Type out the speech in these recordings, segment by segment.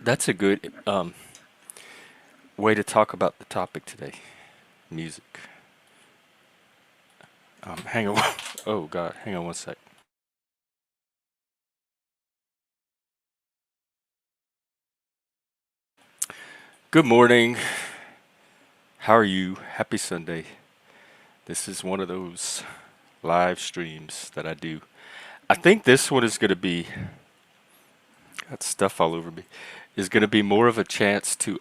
That's a good way to talk about the topic today. Music. Hang on. Oh God, hang on one sec. Good morning. How are you? Happy Sunday. This is one of those live streams that I do. I think this one is going to be got stuff all over me. Is going to be more of a chance to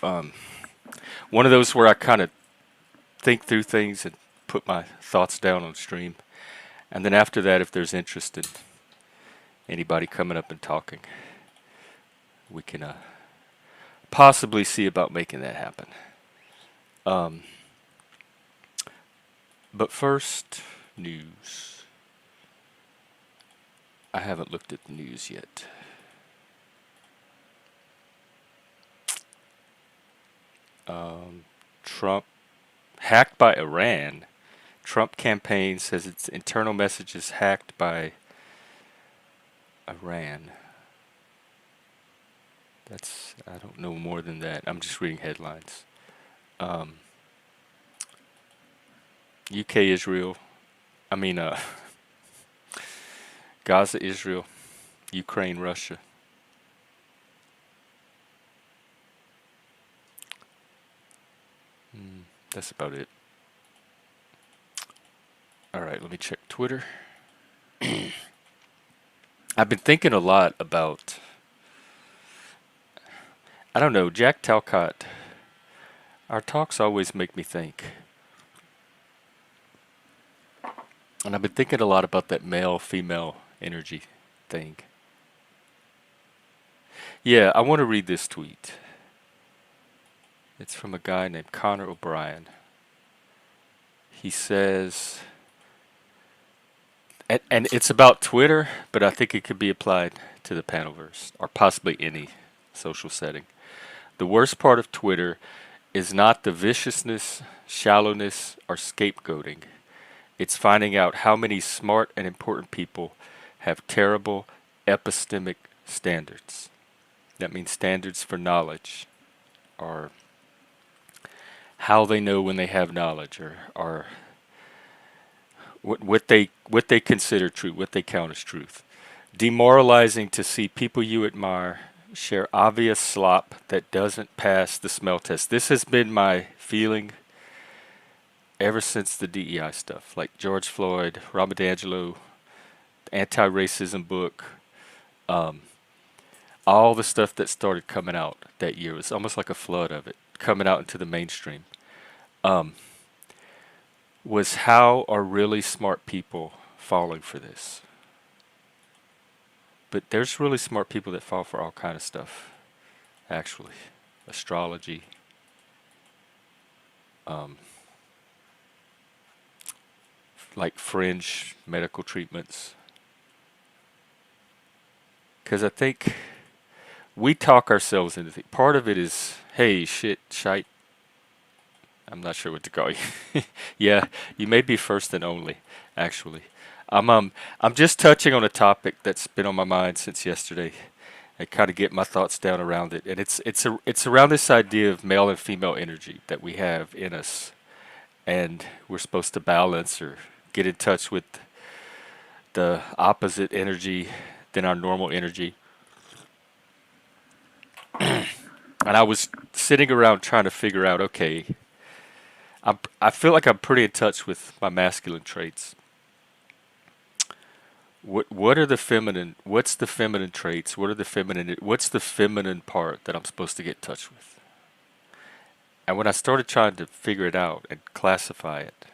one of those where I kind of think through things and put my thoughts down on stream. And then after that, if there's interest in anybody coming up and talking, we can possibly see about making that happen. Um, but first, news. I haven't looked at the news yet. Trump hacked by Iran. Trump campaign says its internal messages hacked by Iran. I don't know more than that. I'm just reading headlines. Um, UK, Israel. I mean, Gaza, Israel, Ukraine, Russia. That's about it. All right, let me check Twitter. I've been thinking a lot about, I don't know, Jack Talcott. Our talks always make me think. And I've been thinking a lot about that male female energy thing. Yeah, I want to read this tweet. It's from a guy named Connor O'Brien. He says, and it's about Twitter, but I think it could be applied to the Panelverse, or possibly any social setting. The worst part of Twitter is not the viciousness, shallowness, or scapegoating. It's finding out how many smart and important people have terrible epistemic standards. That means standards for knowledge, or how they know when they have knowledge, or what they consider true, what they count as truth. Demoralizing to see people you admire share obvious slop that doesn't pass the smell test. This has been my feeling ever since the DEI stuff, like George Floyd, Robert D'Angelo, anti-racism book, um, all the stuff that started coming out that year. It was almost like a flood of it coming out into the mainstream. Um, was how are really smart people falling for this? But there's really smart people that fall for all kind of stuff. Actually, astrology, um, like fringe medical treatments. Because I think we talk ourselves into things. Part of it is, hey, shit, shite. I'm not sure what to call you. Yeah, you may be first and only, actually. I'm just touching on a topic that's been on my mind since yesterday. I kind of get my thoughts down around it, and it's around this idea of male and female energy that we have in us, and we're supposed to balance or get in touch with the opposite energy than our normal energy. And I was sitting around trying to figure out, okay, I feel like I'm pretty in touch with my masculine traits. What are the feminine? What's the feminine traits? What are the feminine? What's the feminine part that I'm supposed to get in touch with? And when I started trying to figure it out and classify it,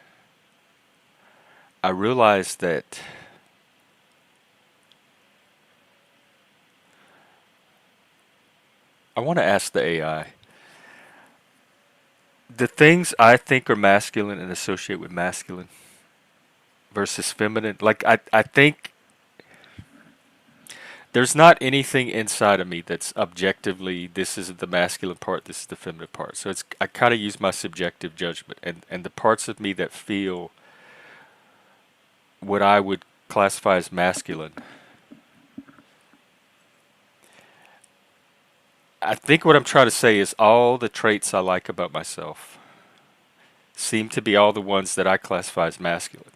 I realized that I want to ask the AI the things I think are masculine and associate with masculine versus feminine. Like I think there's not anything inside of me that's objectively this is the masculine part, this is the feminine part. So it's I kind of use my subjective judgment and the parts of me that feel what I would classify as masculine. I think what I'm trying to say is all the traits I like about myself seem to be all the ones that I classify as masculine.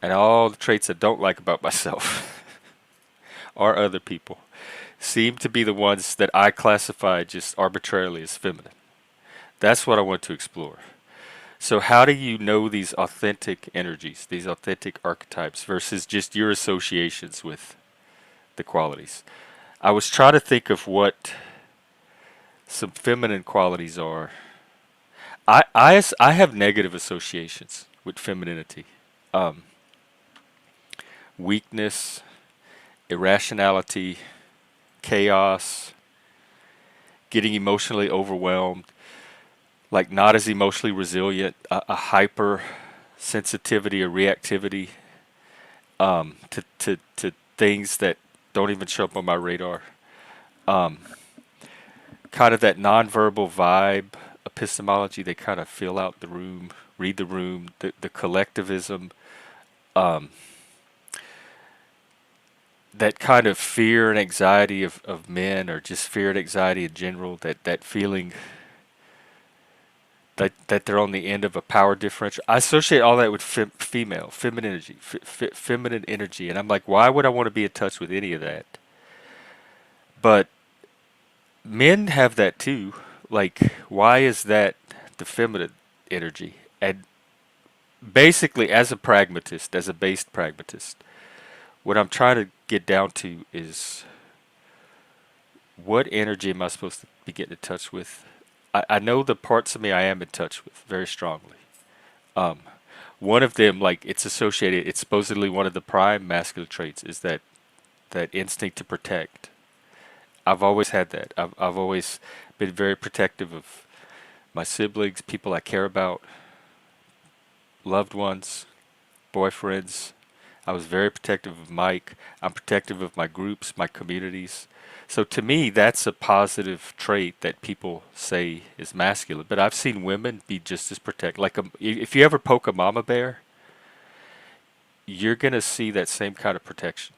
And all the traits I don't like about myself or other people seem to be the ones that I classify just arbitrarily as feminine. That's what I want to explore. So, how do you know these authentic energies, these authentic archetypes, versus just your associations with the qualities? I was trying to think of what some feminine qualities are. I have negative associations with femininity. Um, Weakness, irrationality, chaos, getting emotionally overwhelmed, like not as emotionally resilient, a hyper sensitivity or reactivity to things that don't even show up on my radar. Um, Kind of that nonverbal vibe epistemology. They kind of fill out the room, read the room, the collectivism, um, that kind of fear and anxiety of men, or just fear and anxiety in general, that feeling that they're on the end of a power differential. I associate all that with feminine energy, and I'm like, why would I want to be in touch with any of that? But men have that too. Like, why is that the feminine energy? And basically, as a pragmatist, as a based pragmatist, what I'm trying to get down to is what energy am I supposed to be getting in touch with? I know the parts of me I am in touch with very strongly. Um, One of them, like it's associated, it's supposedly one of the prime masculine traits, is that instinct to protect. I've always had that. I've always been very protective of my siblings, people I care about, loved ones, boyfriends. I was very protective of Mike. I'm protective of my groups, my communities. So to me, that's a positive trait that people say is masculine. But I've seen women be just as protective. Like if you ever poke a mama bear, you're gonna see that same kind of protection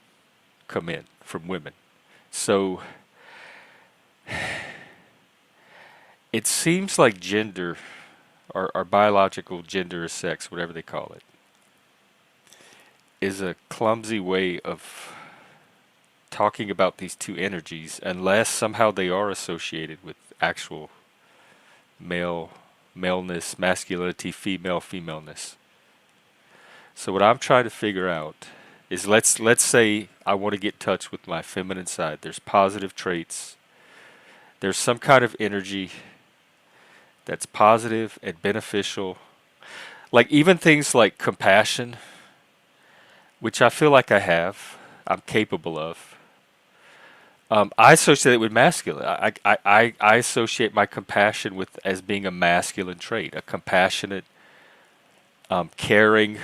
come in from women. So it seems like gender, or biological gender or sex, whatever they call it, is a clumsy way of talking about these two energies unless somehow they are associated with actual male maleness, masculinity, female femaleness. So what I'm trying to figure out is, let's say I want to get in touch with my feminine side. There's positive traits. There's some kind of energy that's positive and beneficial. Like even things like compassion, which I feel like I have, I'm capable of. I associate it with masculine. I associate my compassion with as being a masculine trait, a compassionate, caring,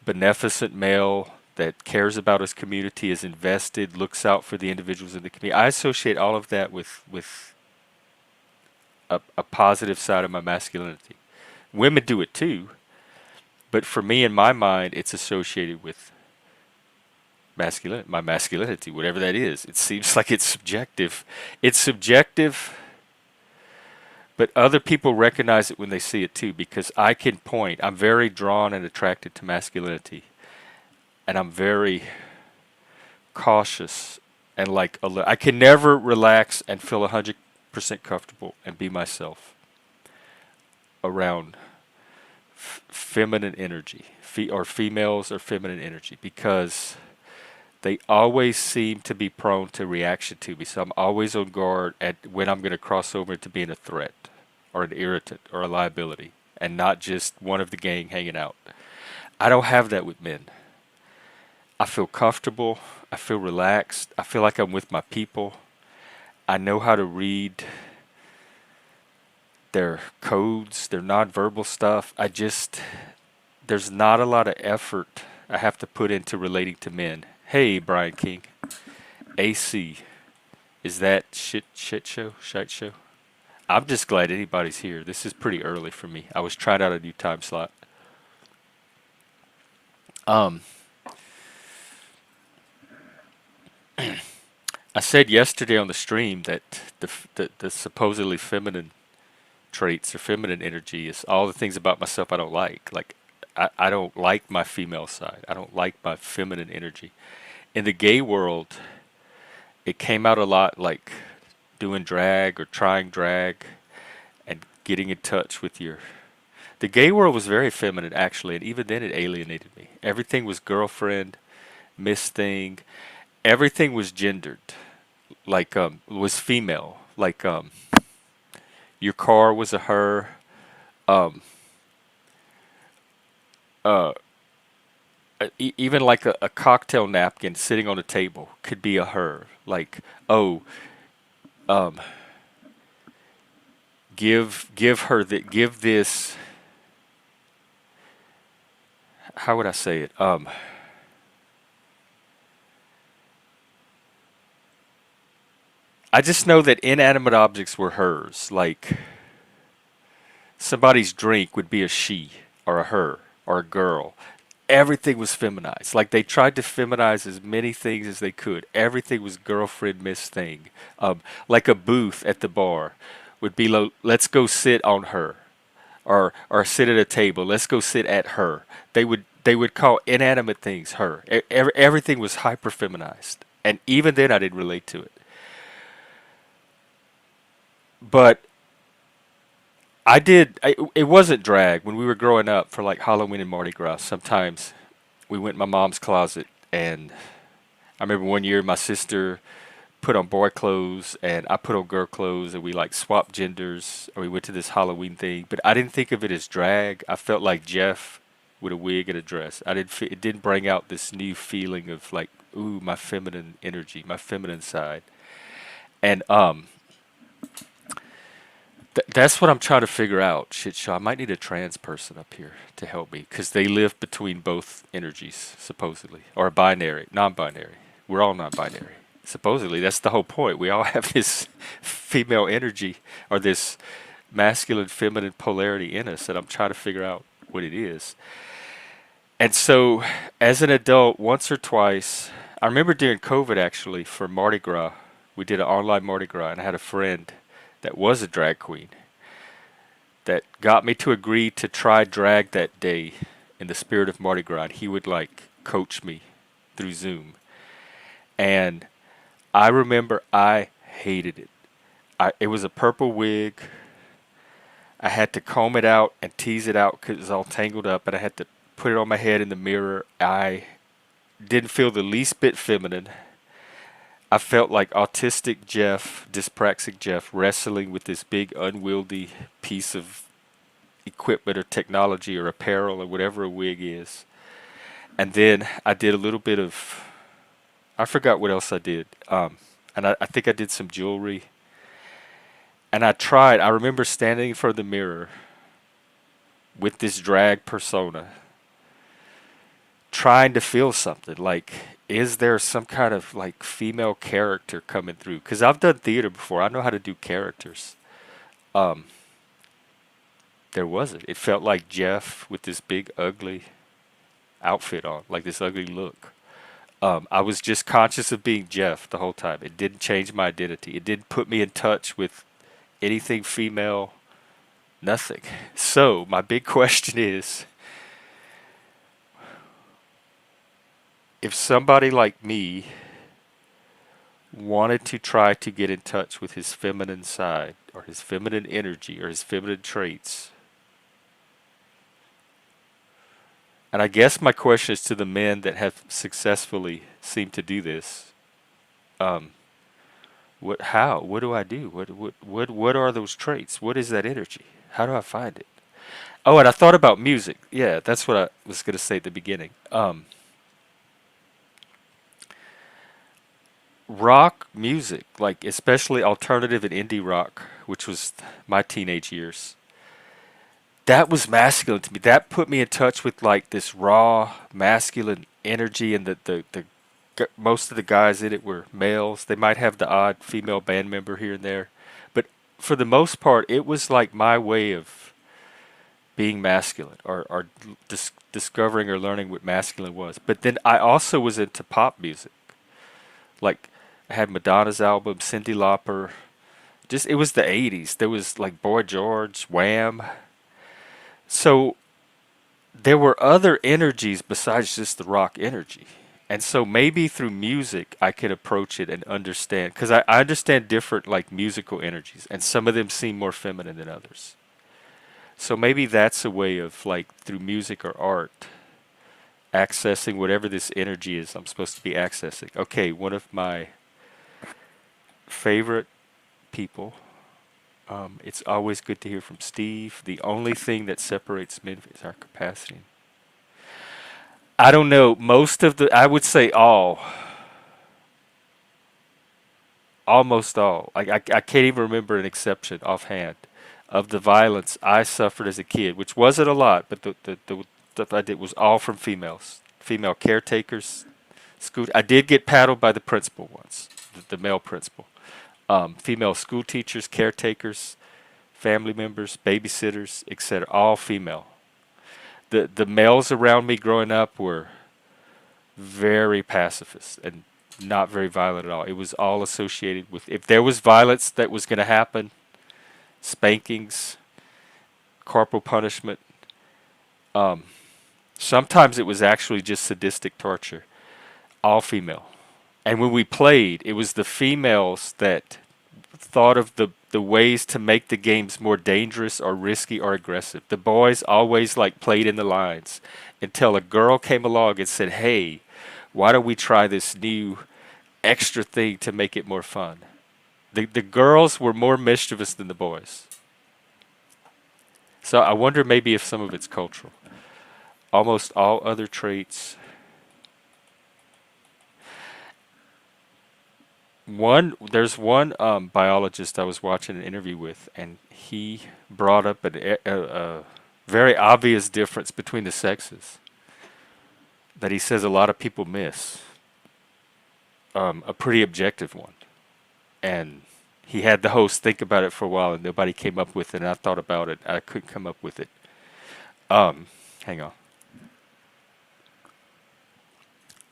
beneficent male that cares about his community, is invested, looks out for the individuals in the community. I associate all of that with a positive side of my masculinity. Women do it too, but for me, in my mind, it's associated with my masculinity, whatever that is. It seems like it's subjective. It's subjective, but other people recognize it when they see it too, because I can point. I'm very drawn and attracted to masculinity, and I'm very cautious and like alert. I can never relax and feel 100% comfortable and be myself around feminine energy, or females or feminine energy, because they always seem to be prone to reaction to me. So I'm always on guard at when I'm going to cross over into being a threat or an irritant or a liability, and not just one of the gang hanging out. I don't have that with men. I feel comfortable. I feel relaxed. I feel like I'm with my people. I know how to read their codes, their nonverbal stuff. There's not a lot of effort I have to put into relating to men. Hey, Brian King. AC. Is that shit show? Shite show? I'm just glad anybody's here. This is pretty early for me. I was trying out a new time slot. Um, I said yesterday on the stream that the supposedly feminine traits or feminine energy is all the things about myself I don't like. Like I don't like my female side. I don't like my feminine energy. In the gay world, it came out a lot like doing drag or trying drag and getting in touch with your. The gay world was very feminine actually, and even then it alienated me. Everything was girlfriend, miss thing. Everything was gendered. Like was female. Like your car was a her. Um, uh, even like a cocktail napkin sitting on a table could be a her. Like, oh, um, give her that, give this. How would I say it? I just know that inanimate objects were hers. Like somebody's drink would be a she or a her or a girl. Everything was feminized. Like they tried to feminize as many things as they could. Everything was girlfriend miss thing. Like a booth at the bar would be let's go sit on her, or sit at a table. Let's go sit at her. They would call inanimate things her. Everything was hyper feminized, and even then I didn't relate to it. But I did. It wasn't drag when we were growing up for like Halloween and Mardi Gras. Sometimes we went in my mom's closet, and I remember one year my sister put on boy clothes and I put on girl clothes, and we like swapped genders, and we went to this Halloween thing. But I didn't think of it as drag. I felt like Jeff with a wig and a dress. I didn't. It didn't bring out this new feeling of like, ooh, my feminine energy, my feminine side, and that's what I'm trying to figure out. Shit, show. I might need a trans person up here to help me because they live between both energies, supposedly, or a binary, non-binary. We're all non-binary. Supposedly, that's the whole point. We all have this female energy or this masculine, feminine polarity in us, and I'm trying to figure out what it is. And so, as an adult, once or twice, I remember during COVID actually for Mardi Gras, we did an online Mardi Gras, and I had a friend that was a drag queen that got me to agree to try drag that day in the spirit of Mardi Gras. He would like coach me through Zoom. And I remember I hated it. It was a purple wig. I had to comb it out and tease it out because it was all tangled up, and I had to put it on my head in the mirror. I didn't feel the least bit feminine. I felt like autistic Jeff, dyspraxic Jeff, wrestling with this big unwieldy piece of equipment or technology or apparel or whatever a wig is. And then I did a little bit of, I forgot what else I did. And I think I did some jewelry. And I remember standing in front of the mirror with this drag persona, trying to feel something. Like, is there some kind of like female character coming through? Because I've done theater before. I know how to do characters. Um, there wasn't. It felt like Jeff with this big ugly outfit on, like this ugly look. I was just conscious of being Jeff the whole time. It didn't change my identity. It didn't put me in touch with anything female. Nothing. So my big question is, if somebody like me wanted to try to get in touch with his feminine side or his feminine energy or his feminine traits, and I guess my question is to the men that have successfully seemed to do this. Um, what do I do? What are those traits? What is that energy? How do I find it? Oh, and I thought about music. Yeah, that's what I was going to say at the beginning. Rock music, like especially alternative and indie rock, which was my teenage years. That was masculine to me. That put me in touch with like this raw masculine energy, and most of the guys in it were males. They might have the odd female band member here and there, but for the most part, it was like my way of being masculine, or discovering or learning what masculine was. But then I also was into pop music, like I had Madonna's album, Cyndi Lauper. Just it was the 80s. There was like Boy George, Wham. So there were other energies besides just the rock energy. And so maybe through music I could approach it and understand because I understand different like musical energies and some of them seem more feminine than others. So maybe that's a way of like through music or art accessing whatever this energy is I'm supposed to be accessing. Okay, one of my favorite people. It's always good to hear from Steve. The only thing that separates men is our capacity. I don't know. Most of the, I would say all, almost all. I can't even remember an exception offhand of the violence I suffered as a kid, which wasn't a lot, but the stuff I did was all from females, female caretakers. School. I did get paddled by the principal once, the male principal. Female school teachers, caretakers, family members, babysitters, etc. All female. The males around me growing up were very pacifist and not very violent at all. It was all associated with if there was violence that was going to happen, spankings, corporal punishment. Um, Sometimes it was actually just sadistic torture. All female. And when we played, it was the females that thought of the ways to make the games more dangerous or risky or aggressive. The boys always like played in the lines until a girl came along and said, "Hey, why don't we try this new extra thing to make it more fun?" The girls were more mischievous than the boys. So I wonder maybe if some of it's cultural. Almost all other traits. There's one biologist I was watching an interview with, and he brought up a very obvious difference between the sexes that he says a lot of people miss. A pretty objective one, and he had the host think about it for a while, and nobody came up with it. And I thought about it, I couldn't come up with it. Um, Hang on.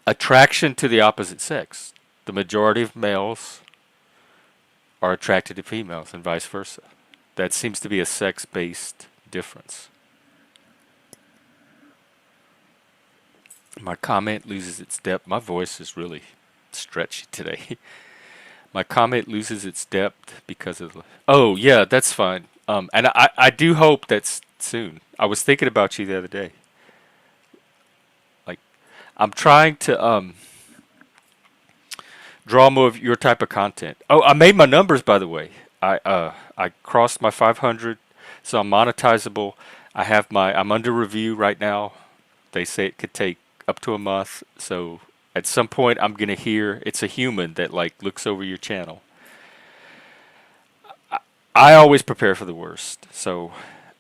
Attraction to the opposite sex. The majority of males are attracted to females and vice versa. That seems to be a sex-based difference. My comment loses its depth. My voice is really stretchy today. My comment loses its depth because of. Oh yeah, that's fine. And I do hope that's soon. I was thinking about you the other day. Like, I'm trying to draw more of your type of content. Oh, I made my numbers by the way. I crossed my 500, so I'm monetizable. I'm under review right now. They say it could take up to a month, so at some point I'm gonna hear it's a human that like looks over your channel. I always prepare for the worst. So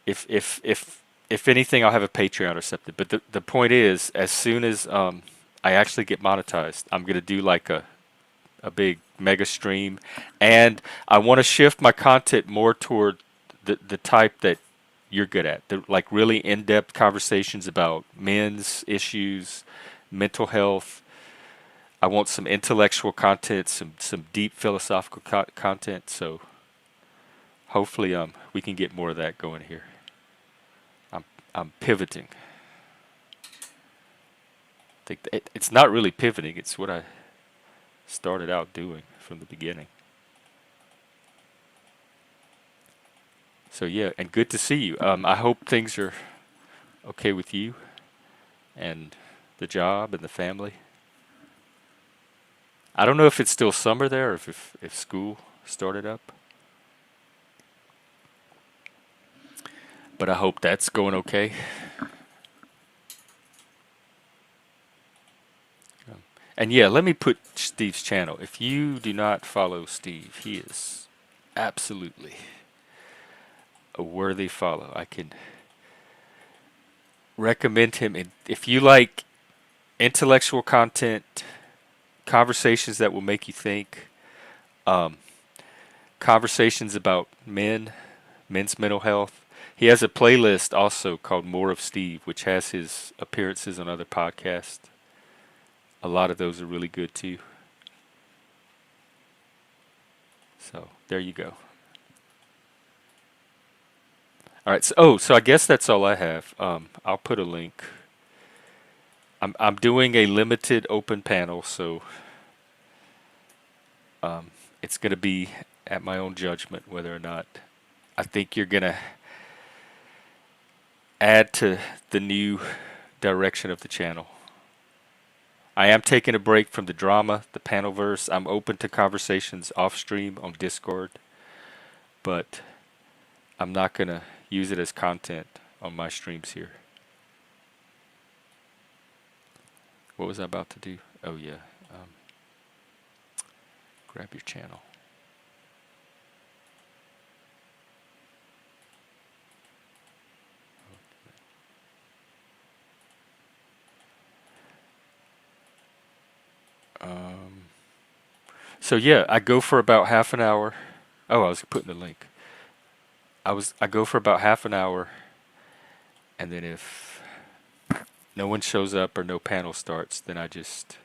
if anything, I'll have a Patreon or something. But the point is, as soon as I actually get monetized, I'm gonna do like a big mega stream, and I want to shift my content more toward the type that you're good at, the like really in-depth conversations about men's issues, mental health. I want some intellectual content, some deep philosophical content. So hopefully we can get more of that going here. I'm I'm pivoting. I think it's not really pivoting. It's what I started out doing from the beginning. So yeah, and good to see you. I hope things are okay with you and the job and the family. I don't know if it's still summer there or if school started up, but I hope that's going okay. And yeah, let me put Steve's channel. If you do not follow Steve, he is absolutely a worthy follow. I can recommend him. If you like intellectual content, conversations that will make you think, um, conversations about men's mental health. He has a playlist also called More of Steve, which has his appearances on other podcasts. A lot of those are really good too. So there you go. All right. So I guess that's all I have. I'll put a link. I'm doing a limited open panel, so it's gonna be at my own judgment whether or not I think you're gonna add to the new direction of the channel. I am taking a break from the drama, the panelverse. I'm open to conversations off stream on Discord, but I'm not gonna use it as content on my streams here. What was I about to do? Oh yeah, um, grab your channel. Um, so yeah, I go for about half an hour. Oh, I was putting the link. I go for about half an hour, and then if no one shows up or no panel starts, then I just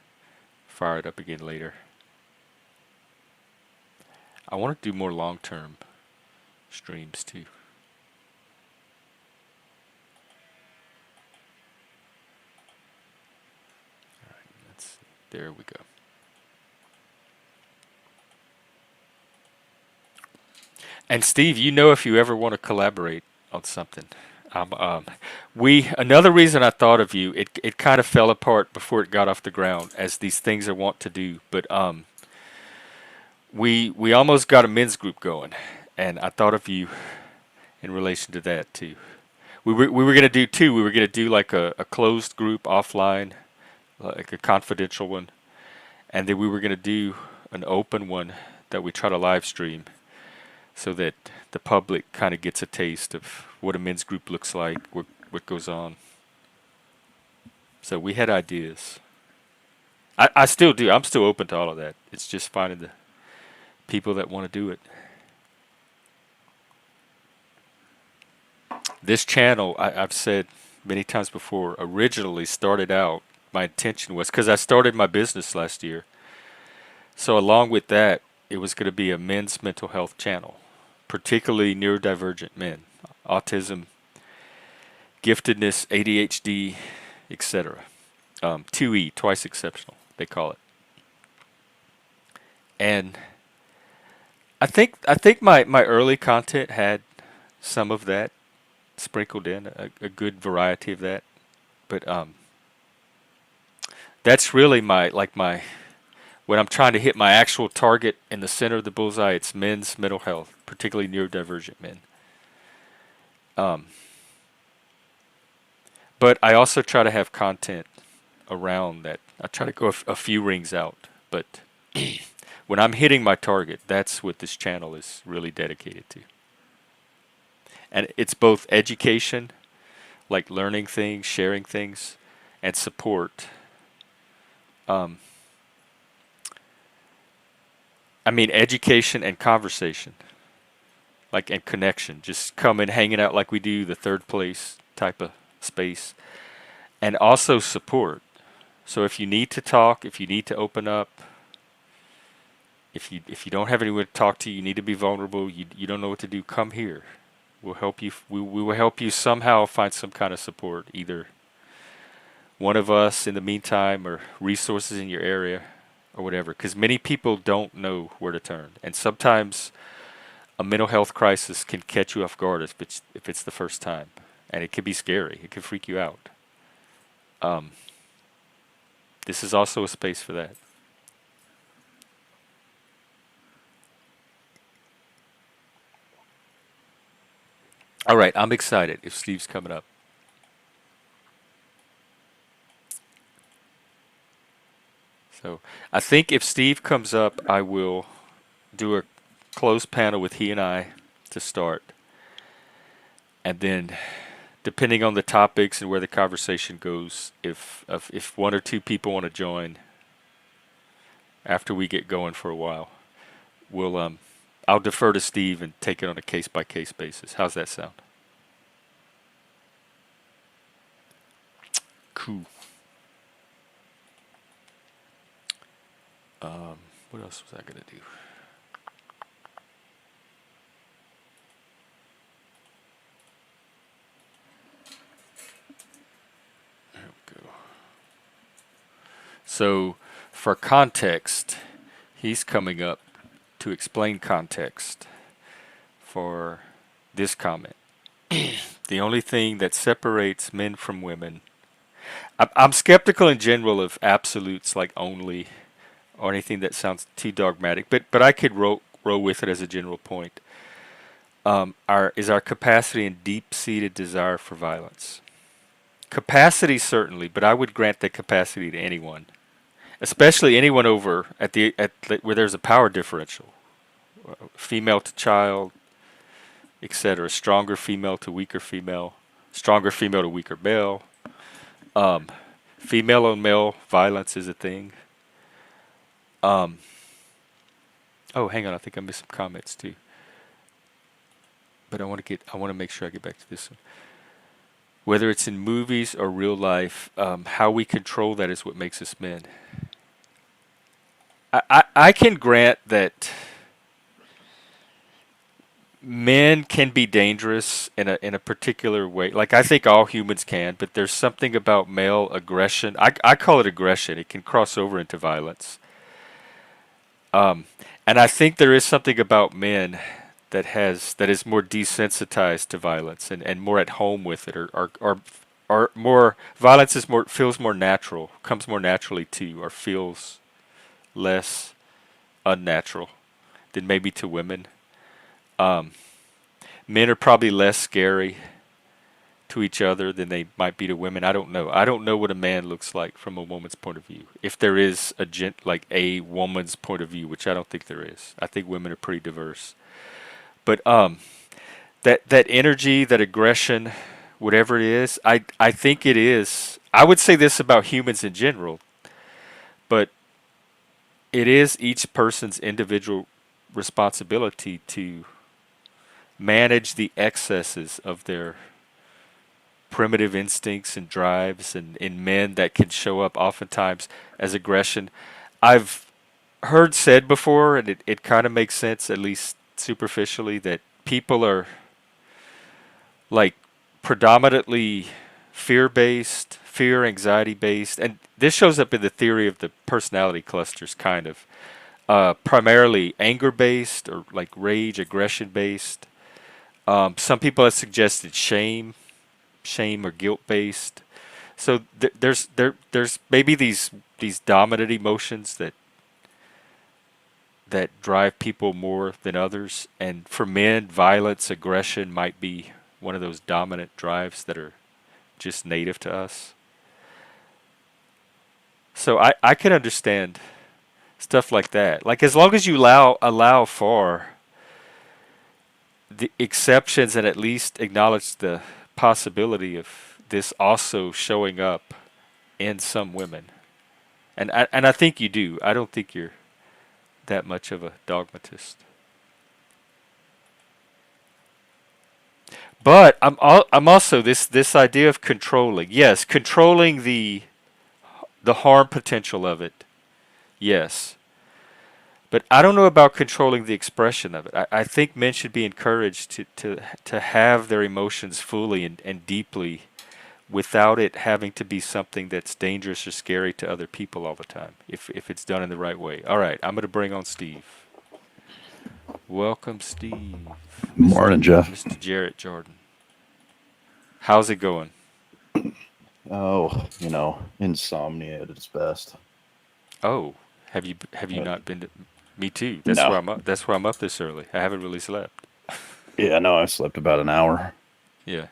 fire it up again later. I want to do more long-term streams too. All right, there we go. And Steve, you know, if you ever want to collaborate on something, we another reason I thought of you. It kind of fell apart before it got off the ground, as these things I want to do. But we almost got a men's group going, and I thought of you in relation to that too. We were gonna do two. We were gonna do like a closed group offline, like a confidential one, and then we were gonna do an open one that we try to live stream, so that the public kind of gets a taste of what a men's group looks like, what goes on. So we had ideas. I still do. I'm still open to all of that. It's just finding the people that want to do it. This channel, I've said many times before, originally started out, my intention was, because I started my business last year. So along with that, it was going to be a men's mental health channel, particularly neurodivergent men, autism, giftedness, ADHD, etc. 2E, twice exceptional, they call it. And I think my early content had some of that sprinkled in, a good variety of that. But that's really my when I'm trying to hit my actual target in the center of the bullseye. It's men's mental health, particularly neurodivergent men. Um, but I also try to have content around that. I try to go a few rings out, but when I'm hitting my target, that's what this channel is really dedicated to. And it's both education, like learning things, sharing things, and support. Um, I mean, education and conversation, like, and connection. Just coming, hanging out like we do, the third place type of space, and also support. So if you need to talk, if you need to open up, if you don't have anyone to talk to, you need to be vulnerable. You don't know what to do. Come here. We'll help you. We will help you somehow find some kind of support, either one of us in the meantime, or resources in your area, or whatever. Because many people don't know where to turn, and sometimes a mental health crisis can catch you off guard if it's the first time, and it can be scary. It can freak you out. Um, this is also a space for that. All right, I'm excited if Steve's coming up. So I think if Steve comes up, I will do a closed panel with he and I to start. And then, depending on the topics and where the conversation goes, if one or two people want to join after we get going for a while, we'll I'll defer to Steve and take it on a case by case basis. How's that sound? Cool. What else was I gonna do? So, for context, he's coming up to explain context for this comment. The only thing that separates men from women. I'm skeptical in general of absolutes like only or anything that sounds too dogmatic, but I could roll with it as a general point. Our capacity and deep-seated desire for violence. Capacity certainly, but I would grant that capacity to anyone, especially anyone over where there's a power differential, female to child, etc. Stronger female to weaker female, stronger female to weaker male. Um, Female on male violence is a thing. Um, oh, hang on, I think I missed some comments too. But I want to make sure I get back to this one. Whether it's in movies or real life, how we control that is what makes us men. I can grant that men can be dangerous in a particular way. Like I think all humans can, but there's something about male aggression. I call it aggression. It can cross over into violence. And I think there is something about men that is more desensitized to violence and more at home with it, or more violence is more feels more natural, comes more naturally to, or feels less unnatural than maybe to women. Um, Men are probably less scary to each other than they might be to women. I don't know. I don't know what a man looks like from a woman's point of view. If there is like a woman's point of view, which I don't think there is. I think women are pretty diverse. But that energy, that aggression, whatever it is, I think it is. I would say this about humans in general, but it is each person's individual responsibility to manage the excesses of their primitive instincts and drives, and in men that can show up oftentimes as aggression. I've heard said before, and it kind of makes sense, at least superficially, that people are like predominantly fear-based, fear, anxiety-based, and this shows up in the theory of the personality clusters, kind of. Primarily anger-based, or like rage, aggression-based. Some people have suggested shame or guilt-based. So there's maybe these dominant emotions that drive people more than others, and for men, violence, aggression might be one of those dominant drives that are just native to us. So I can understand stuff like that. Like as long as you allow for the exceptions and at least acknowledge the possibility of this also showing up in some women. And I think you do. I don't think you're that much of a dogmatist. But I'm also this idea of controlling. Yes, controlling the harm potential of it. Yes. But I don't know about controlling the expression of it. I think men should be encouraged to have their emotions fully and deeply without it having to be something that's dangerous or scary to other people all the time, if it's done in the right way. All right, I'm going to bring on Steve. Welcome, Steve. Morning, Jeff. Mr. Jarrett Jordan. How's it going? Oh, insomnia at its best. Oh, have you Uh, not been to? Me too. That's no. why I'm up. That's why I'm up this early. I haven't really slept. Yeah, no, I slept about an hour. Yeah,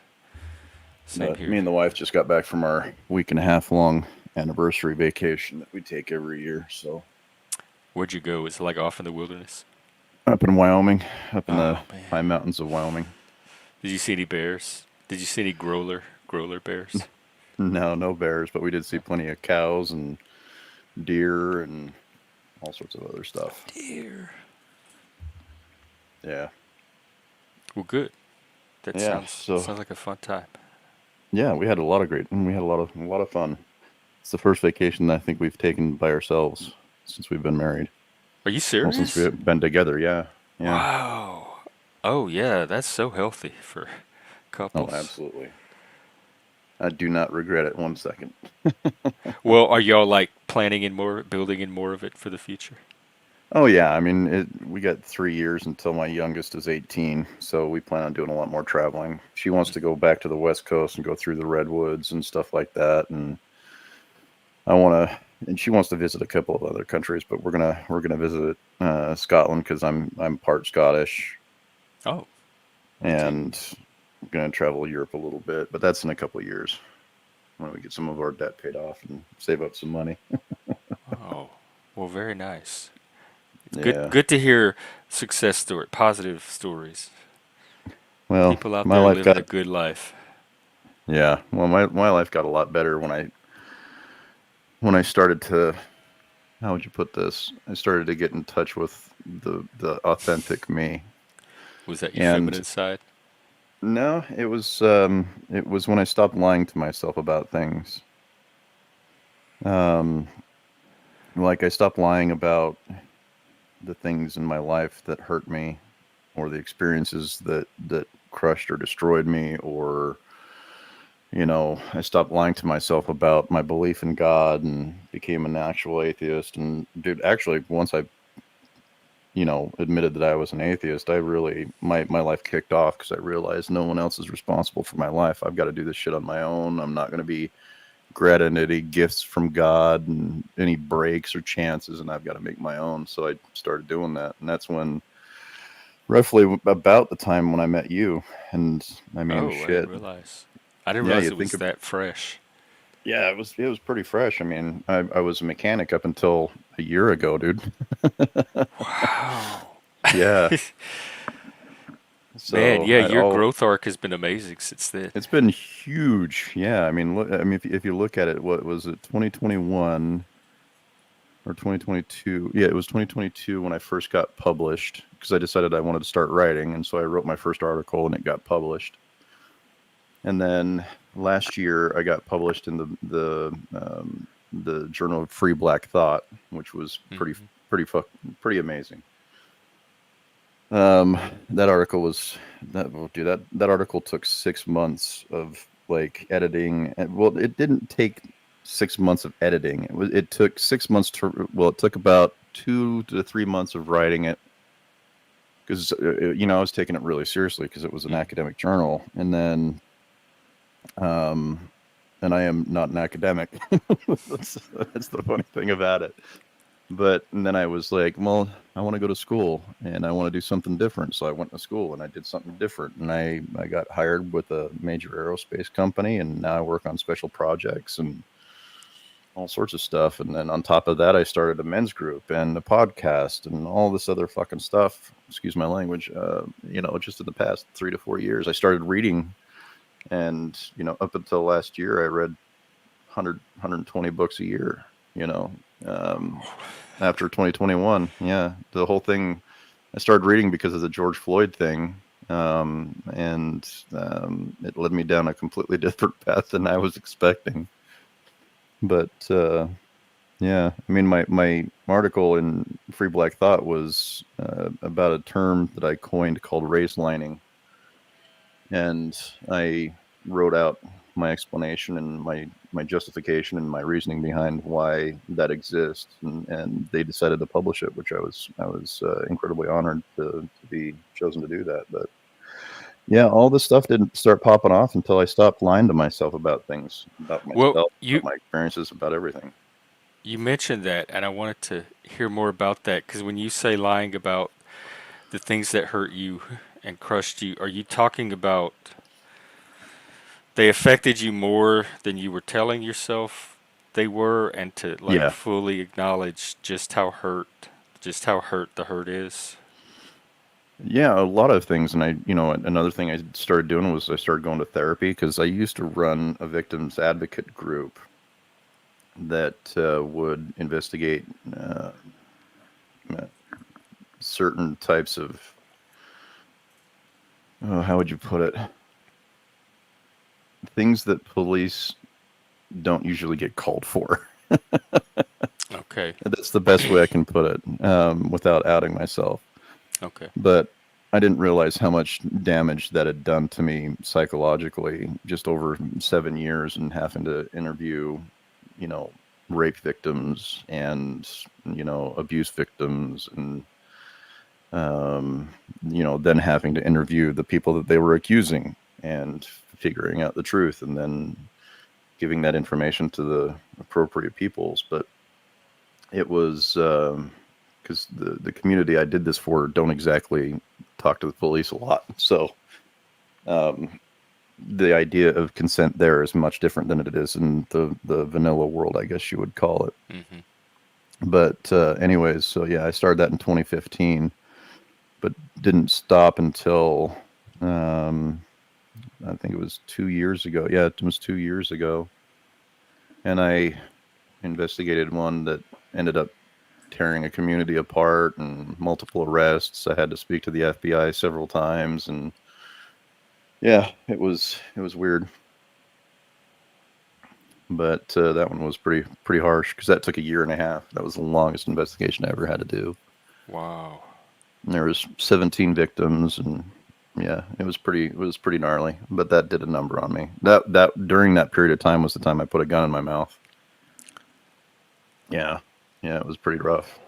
same But here. me and the wife just got back from our week and a half long anniversary vacation that we take every year. So Where'd you go? It's like off in the wilderness. up in Wyoming, up in the Oh man. high mountains of Wyoming. Did you see any bears? Did you see any growler bears? No, no bears, but we did see plenty of cows and deer and all sorts of other stuff. Deer. Yeah. Well, good. That Yeah. So sounds like a fun time. yeah, we had a lot of fun. It's the first vacation I think we've taken by ourselves since we've been married. Are you Well, since serious? we've been together, yeah. Yeah. Wow. Oh yeah, that's so healthy for Oh, couples. absolutely. I do not regret it 1 second. Well, are y'all like planning in more, building in more of it for the future? Oh yeah, I mean, we got 3 years until my youngest is 18, so we plan on doing a lot more traveling. She wants to go back to the West Coast and go through the redwoods and stuff like that, and I want to, and she wants to visit a couple of other countries, but we're gonna visit Scotland because I'm part Scottish, Oh, okay. and I'm gonna travel Europe a little bit, but that's in a couple of years when we get some of our debt paid off and save up some money. Oh, well, very nice. It's good. Yeah. Good to hear success story, positive stories. Well, People out my there life living a got good life. yeah. Well, my life got a lot better when I started to, how would you put this? I started to get in touch with the authentic me. Was that your And feminine side? no, it was when I stopped lying to myself about things. Um, like I stopped lying about the things in my life that hurt me, or the experiences that crushed or destroyed me, or I stopped lying to myself about my belief in God and became an actual atheist. And dude, actually, once I admitted that I was an atheist, I really my life kicked off because I realized no one else is responsible for my life. I've got to do this shit on my own. I'm not going to be granted any gifts from God and any breaks or chances, and I've got to make my own. So I started doing that, and that's when roughly about the time when I met you. And I mean, Oh, I didn't shit, realize. I didn't yeah, realize you it think was of that fresh. yeah, it was pretty fresh. I mean, I was a mechanic up until a year ago, dude. Wow. Yeah. Man, So yeah, I your all growth arc has been amazing since then. it's been huge. Yeah, I mean, look, I mean, if you look at it, what was it, 2021 or 2022? Yeah, it was 2022 when I first got published because I decided I wanted to start writing, and so I wrote my first article and it got published. And then last year I got published in the Journal of Free Black Thought, which was Hmm. pretty amazing. Um, that article was that well, dude, that article took 6 months of like editing. And, well, it didn't take 6 months of editing. It took 6 months to it took about 2 to 3 months of writing it because I was taking it really seriously because it was an Hmm. academic journal, and then um, and I am not an academic. That's the funny thing about it. But and then I was like, well, I want to go to school and I want to do something different. So I went to school and I did something different. And I got hired with a major aerospace company, and now I work on special projects and all sorts of stuff. And then on top of that, I started a men's group and a podcast and all this other fucking stuff. Excuse my language. Just in the past 3 to 4 years, I started reading. And, up until last year, I read 120 books a year, you know. Um, After 2021. Yeah, the whole thing. I started reading because of the George Floyd thing, and it led me down a completely different path than I was expecting. But yeah, I mean, my article in Free Black Thought was about a term that I coined called race lining, and I wrote out my explanation and my justification and my reasoning behind why that exists, and they decided to publish it, which I was incredibly honored to be chosen to do that. But yeah, all this stuff didn't start popping off until I stopped lying to myself about things, about Well, myself, you about my experiences, about everything. you mentioned that, and I wanted to hear more about that because when you say lying about the things that hurt you and crushed you, are you talking about they affected you more than you were telling yourself they were, and to like Yeah, fully acknowledge just how hurt the hurt is? yeah, a lot of things. And another thing I started doing was I started going to therapy because I used to run a victims advocate group that would investigate uh, uh, certain types of, oh, how would you put it, things that police don't usually get called for. Okay, That's the best way I can put it, without outing myself. okay. But I didn't realize how much damage that had done to me psychologically just over 7 years, and having to interview, you know, rape victims and, abuse victims, and, um, then having to interview the people that they were accusing and figuring out the truth, and then giving that information to the appropriate peoples. But it was, because the community I did this for don't exactly talk to the police a lot. So, um, the idea of consent there is much different than it is in the vanilla world, I guess you would call it. Hmm. But anyways, so yeah, I started that in 2015, but didn't stop until, um, I think it was 2 years ago. Yeah, it was 2 years ago, and I investigated one that ended up tearing a community apart and multiple arrests. I had to speak to the FBI several times, and yeah, it was weird. But that one was pretty harsh because that took a year and a half. That was the longest investigation I ever had to do. Wow. And there was 17 victims, and yeah, it was pretty gnarly. But that did a number on me. That during that period of time was the time I put a gun in my mouth. Yeah, yeah, it was pretty rough.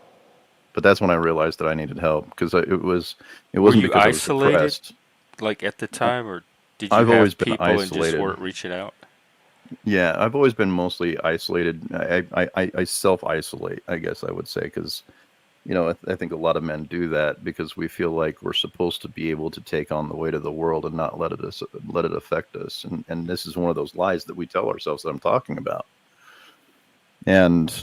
But that's when I realized that I needed help, because it Were wasn't you because I was isolated depressed. like at the I, time, or did you I've always have been people and just isolated. weren't reaching out? Yeah, I've always been mostly isolated. I self isolate, I guess I would say, because I think a lot of men do that because we feel like we're supposed to be able to take on the weight of the world and not let it affect us. And this is one of those lies that we tell ourselves that I'm talking about. And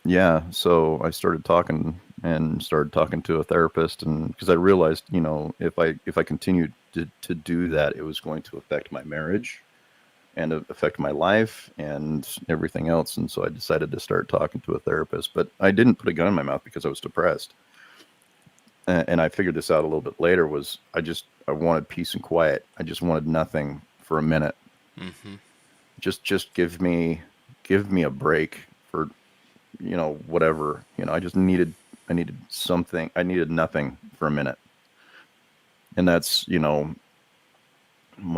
yeah, so I started talking to a therapist, and because I realized, if I continued to do that, it was going to affect my marriage and affect my life and everything else. And so I decided to start talking to a therapist. But I didn't put a gun in my mouth because I was depressed. And I figured this out a little bit later. Was I wanted peace and quiet. I just wanted nothing for a minute. Hmm. Just give me a break for, whatever. I needed something. I needed nothing for a minute. And that's, when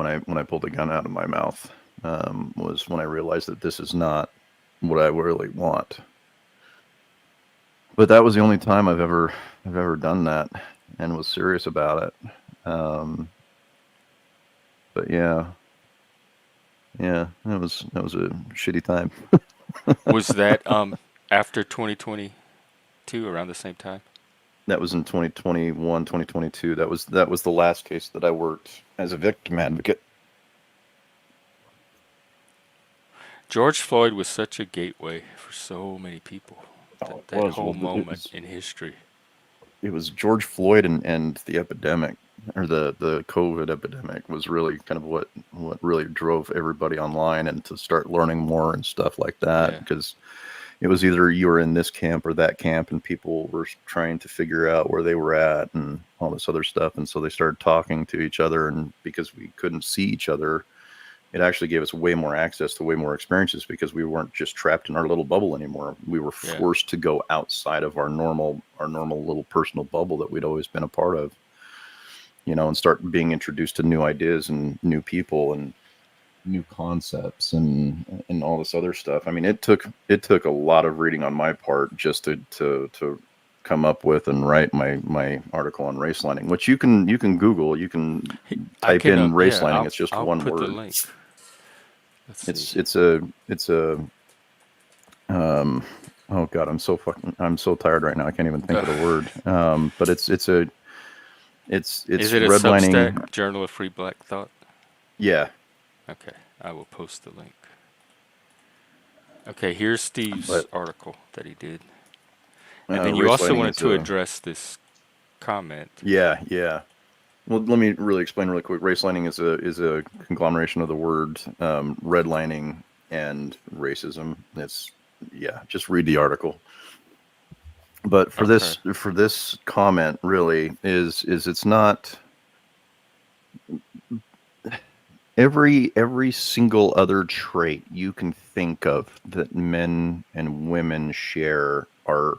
I pulled the gun out of my mouth, was when I realized that this is not what I really want. But that was the only time I've ever done that and was serious about it. Um, but yeah, yeah, that was a shitty time. Was that after 2022, around the same time? That was in 2021, 2022. That was the last case that I worked as a victim advocate. George Floyd was such a gateway for so many people. Oh, it That was. whole Well, it moment was in history. it was George Floyd, and the epidemic, or the COVID epidemic, was really kind of what really drove everybody online and to start learning more and stuff like that, Yeah. because it was either you were in this camp or that camp, and people were trying to figure out where they were at and all this other stuff. And so they started talking to each other, and because we couldn't see each other, it actually gave us way more access to way more experiences, because we weren't just trapped in our little bubble anymore. We were Yeah. forced to go outside of our normal little personal bubble that we'd always been a part of, and start being introduced to new ideas and new people and new concepts and all this other stuff. I mean, it took a lot of reading on my part just to come up with and write my article on race lining, which you can Google. You can I type can in race yeah, lining. I'll It's just I'll one put the word. link. Let's see. It's a um oh god, I'm so tired right now. I can't even think of the Ugh. word. But it's Is it a redlining. Substack? Journal of Free Black Thought? Yeah, Okay, I will post the link. Okay, here's Steve's but article that he did. And then you race also lining wanted is to a address this comment. yeah. Well, let me really explain really quick. Race lining is a conglomeration of the word, redlining and racism. It's Yeah, just read the article. But for Okay. this comment, really is it's not every single other trait you can think of that men and women share are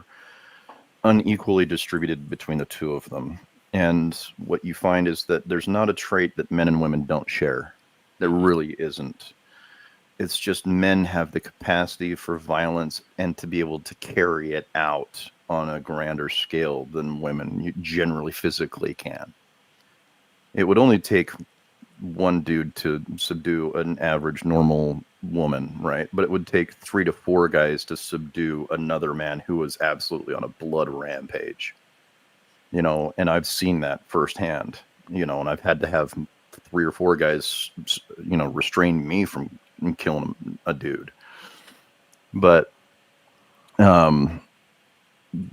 unequally distributed between the two of them. And what you find is that there's not a trait that men and women don't share. There Hmm. really isn't. It's just men have the capacity for violence and to be able to carry it out on a grander scale than women generally physically can. It would only take one dude to subdue an average normal woman, right? But it would take 3 to 4 guys to subdue another man who was absolutely on a blood rampage, and I've seen that firsthand, and I've had to have 3 or 4 guys, restrain me from killing a dude. But um,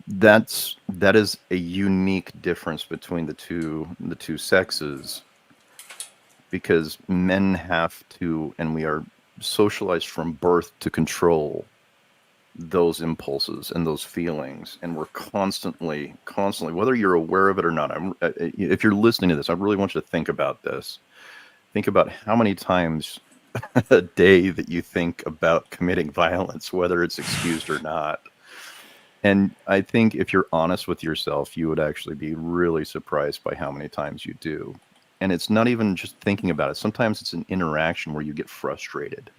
that is a unique difference between the two sexes, because men have to, and we are socialized from birth to control those impulses and those feelings, and we're constantly, whether you're aware of it or not. If you're listening to this, I really want you to think about this. Think about how many times a day that you think about committing violence, whether it's excused or not. And I think if you're honest with yourself, you would actually be really surprised by how many times you do. And it's not even just thinking about it. Sometimes it's an interaction where you get frustrated.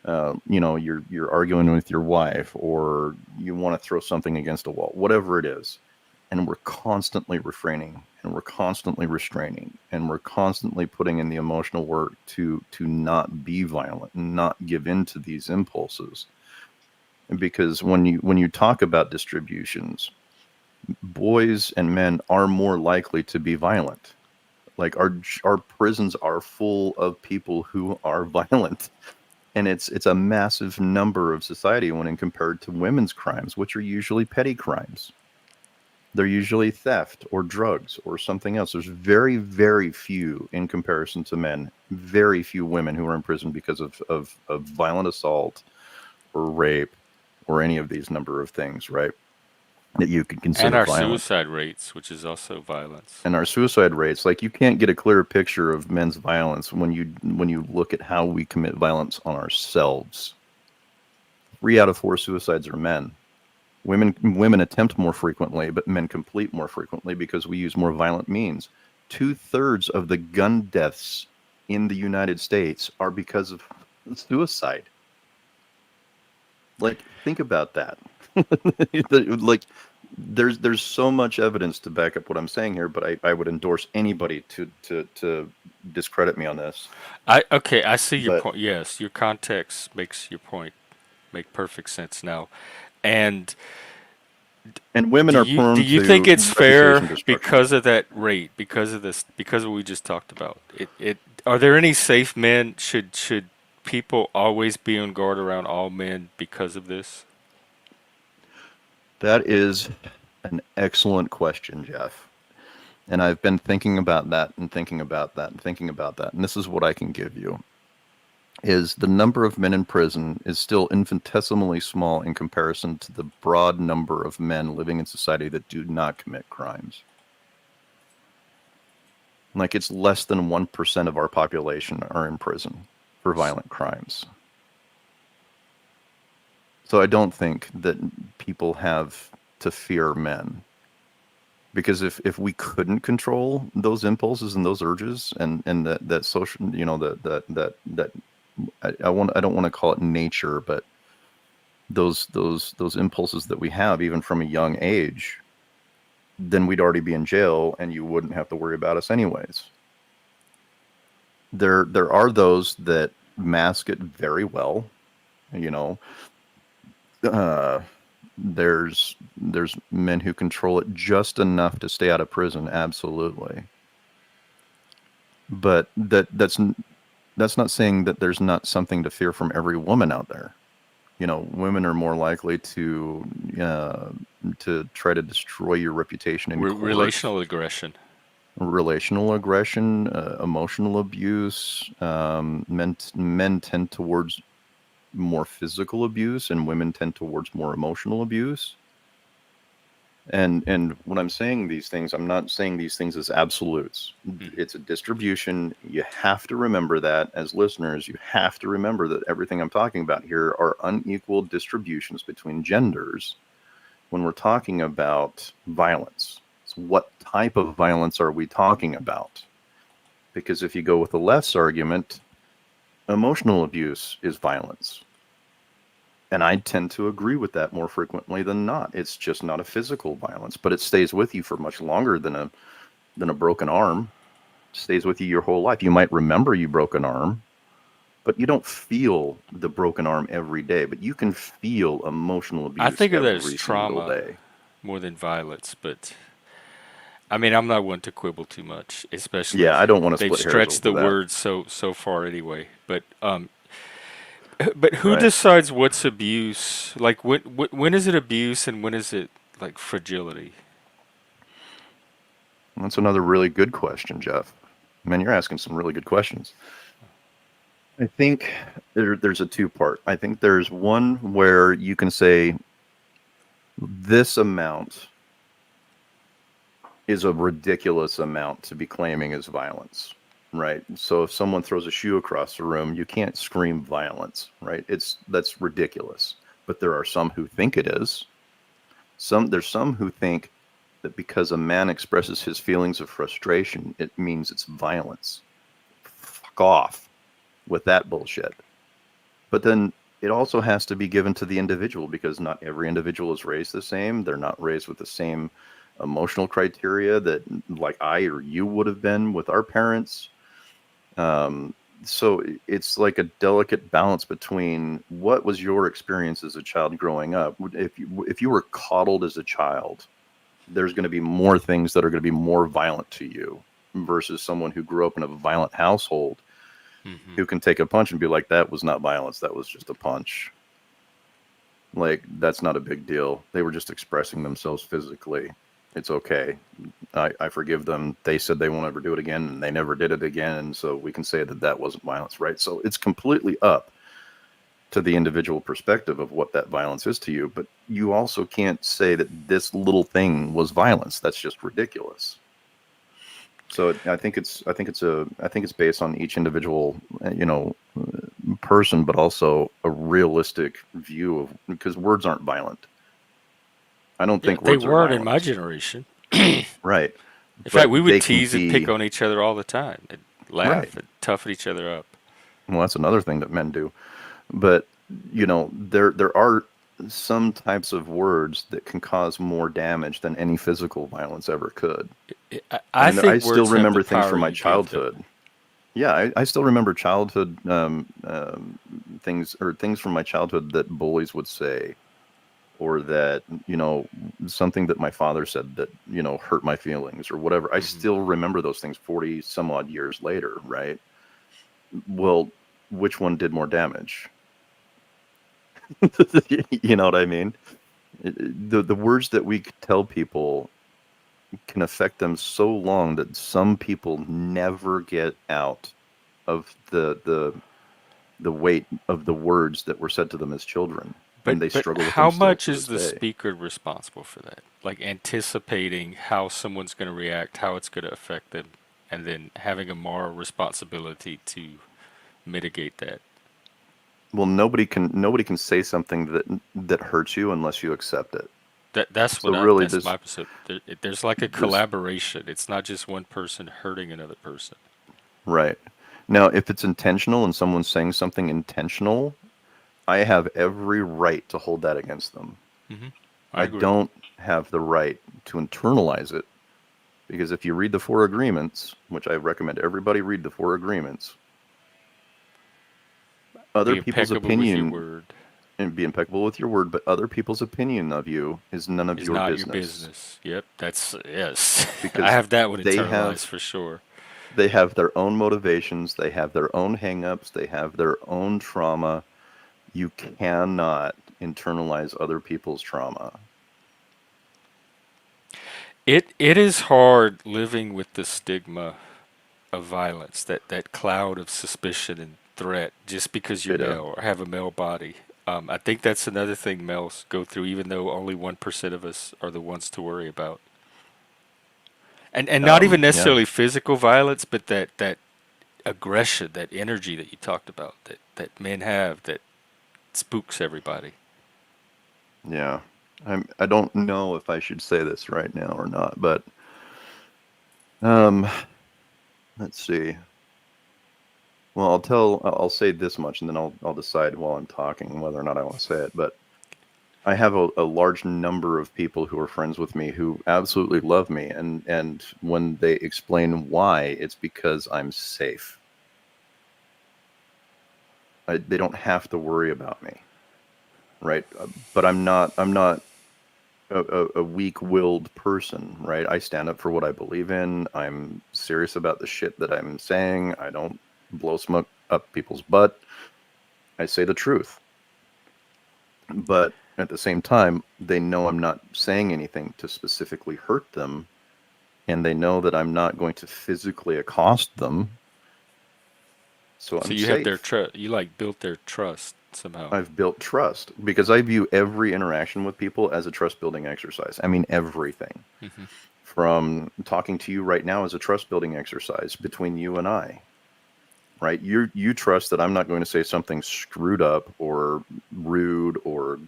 You're arguing with your wife, or you want to throw something against a wall, whatever it is. And we're constantly refraining, and we're constantly restraining, and we're constantly putting in the emotional work to not be violent and not give in to these impulses. Because when you talk about distributions, boys and men are more likely to be violent. Like our prisons are full of people who are violent, and it's a massive number of society when compared to women's crimes, which are usually petty crimes. They're usually theft or drugs or something else. There's very, very few in comparison to men, very few women who are in prison because of violent assault or rape or any of these number of things, right? That you could And consider our violent. suicide rates, which is also violence. And our suicide rates, like, you can't get a clearer picture of men's violence when you look at how we commit violence on ourselves. 3 out of 4 suicides are men. Women attempt more frequently, but men complete more frequently because we use more violent means. 2/3 of the gun deaths in the United States are because of suicide. Like, think about that. Like, there's so much evidence to back up what I'm saying here, but I would endorse anybody to discredit me on this. I see your But point. Yes, your context makes your point make perfect sense now. And and women do are you prone do you think to it's reputation fair destruction. because of that rate, because of this, because of what we just talked about? It are there any safe men? Should people always be on guard around all men because of this? That is an excellent question, Jeff. And I've been thinking about that and thinking about that and thinking about that. And this is what I can give you: is the number of men in prison is still infinitesimally small in comparison to the broad number of men living in society that do not commit crimes. Like, it's less than 1% of our population are in prison for violent crimes. So I don't think that people have to fear men, because if we couldn't control those impulses and those urges, and that social, that I don't want to call it nature, but those impulses that we have even from a young age, then we'd already be in jail and you wouldn't have to worry about us anyways. There are those that mask it very well, you know. Uh, there's men who control it just enough to stay out of prison, absolutely. But that's not saying that there's not something to fear from every woman out there. Women are more likely uh, to try to destroy your reputation in court. Relational aggression. Relational aggression, emotional abuse. Men tend towards more physical abuse, and women tend towards more emotional abuse. And when I'm saying these things, I'm not saying these things as absolutes. Hmm. It's a distribution. You have to remember that, as listeners. You have to remember that everything I'm talking about here are unequal distributions between genders when we're talking about violence. It's what type of violence are we talking about? Because if you go with the left's argument, emotional abuse is violence. And I tend to agree with that more frequently than not. It's just not a physical violence, but it stays with you for much longer than a broken arm. It stays with you your whole life. You might remember you broke an arm, but you don't feel the broken arm every day, but you can feel emotional I abuse think of that as every single trauma day. more than violence, but I mean, I'm not one to quibble too much, especially Yeah, I don't want to they've split hairs stretched over the that. word so far anyway. But who Right. decides what's abuse? Like when is it abuse and when is it like fragility? That's another really good question, Jeff. Man, you're asking some really good questions. I think there's a two part. I think there's one where you can say this amount is a ridiculous amount to be claiming as violence, right? So if someone throws a shoe across the room, you can't scream violence, right? That's ridiculous. But there are some who think it is. There's some who think that because a man expresses his feelings of frustration, it means it's violence. Fuck off with that bullshit. But then it also has to be given to the individual because not every individual is raised the same. They're not raised with the same emotional criteria that like I or you would have been with our parents. Um, so it's like a delicate balance between what was your experience as a child growing up. If you were coddled as a child, there's going to be more things that are going to be more violent to you versus someone who grew up in a violent household Hmm. who can take a punch and be like, that was not violence, that was just a punch. Like, that's not a big deal. They were just expressing themselves physically. It's okay. I forgive them. They said they won't ever do it again, and they never did it again. And so we can say that that wasn't violence, right? So it's completely up to the individual perspective of what that violence is to you. But you also can't say that this little thing was violence. That's just ridiculous. So I think it's based on each individual, person, but also a realistic view of because words aren't violent. I don't Yeah, think they words are weren't in my violent. generation. Right. In fact, But we would they can tease and pick be on each other all the time and right. laugh and toughen each other up. Well, that's another thing that men do. But there are some types of words that can cause more damage than any physical violence ever could. I I mean, I think still words have the remember things power from my you give them. childhood. Yeah, I still remember childhood things from my childhood that bullies would say, or that something that my father said that hurt my feelings or whatever. I Hmm. still remember those things 40 some odd years later, right? Well, which one did more damage? You know what I mean? The words that we tell people can affect them so long that some people never get out of the weight of the words that were said to them as children, and they But struggle with them how still much to is this the day. speaker responsible for that? Like anticipating how someone's going to react, how it's going to affect them, and then having a moral responsibility to mitigate that. Well, nobody can say something that hurts you unless you accept it. So really, That's this my perception. There's like a this collaboration. It's not just one person hurting another person. right now, if it's intentional and someone's saying something intentional, I have every right to hold that against them. Hmm. I I agree. don't have the right to internalize it because if you read the Four Agreements, which I recommend everybody read the Four Agreements, other Be people's impeccable with your opinion word and be impeccable with your word, but other people's opinion of you is none of is your not your business business. Yep, that's yes. I because have that one they internalized have for sure. they have their own motivations, they have their own hangups, they have their own trauma. You cannot internalize other people's trauma. It is hard living with the stigma of violence, that cloud of suspicion and threat just because you're It male or have a male body. I think that's another thing males go through, even though only 1% of us are the ones to worry about. And not even yeah, necessarily physical violence, but that aggression, that energy that you talked about, that men have that spooks everybody. yeah. I don't know if I should say this right now or not, but Um, let's see. Well, I'll say this much, and then I'll decide while I'm talking whether or not I want to say it. But I have a large number of people who are friends with me who absolutely love me, and when they explain why, it's because I'm safe. They don't have to worry about me, right? But I'm not a weak-willed person, right? I stand up for what I believe in. I'm serious about the shit that I'm saying. I don't blow smoke up people's butt. I say the truth. But at the same time, they know I'm not saying anything to specifically hurt them, and they know that I'm not going to physically accost them, so So I'm you have their safe. trust. You like built their trust somehow. I've built trust because I view every interaction with people as a trust building exercise. I mean, everything Hmm. from talking to you right now as a trust building exercise between you and I, right? You trust that I'm not going to say something screwed up or rude or,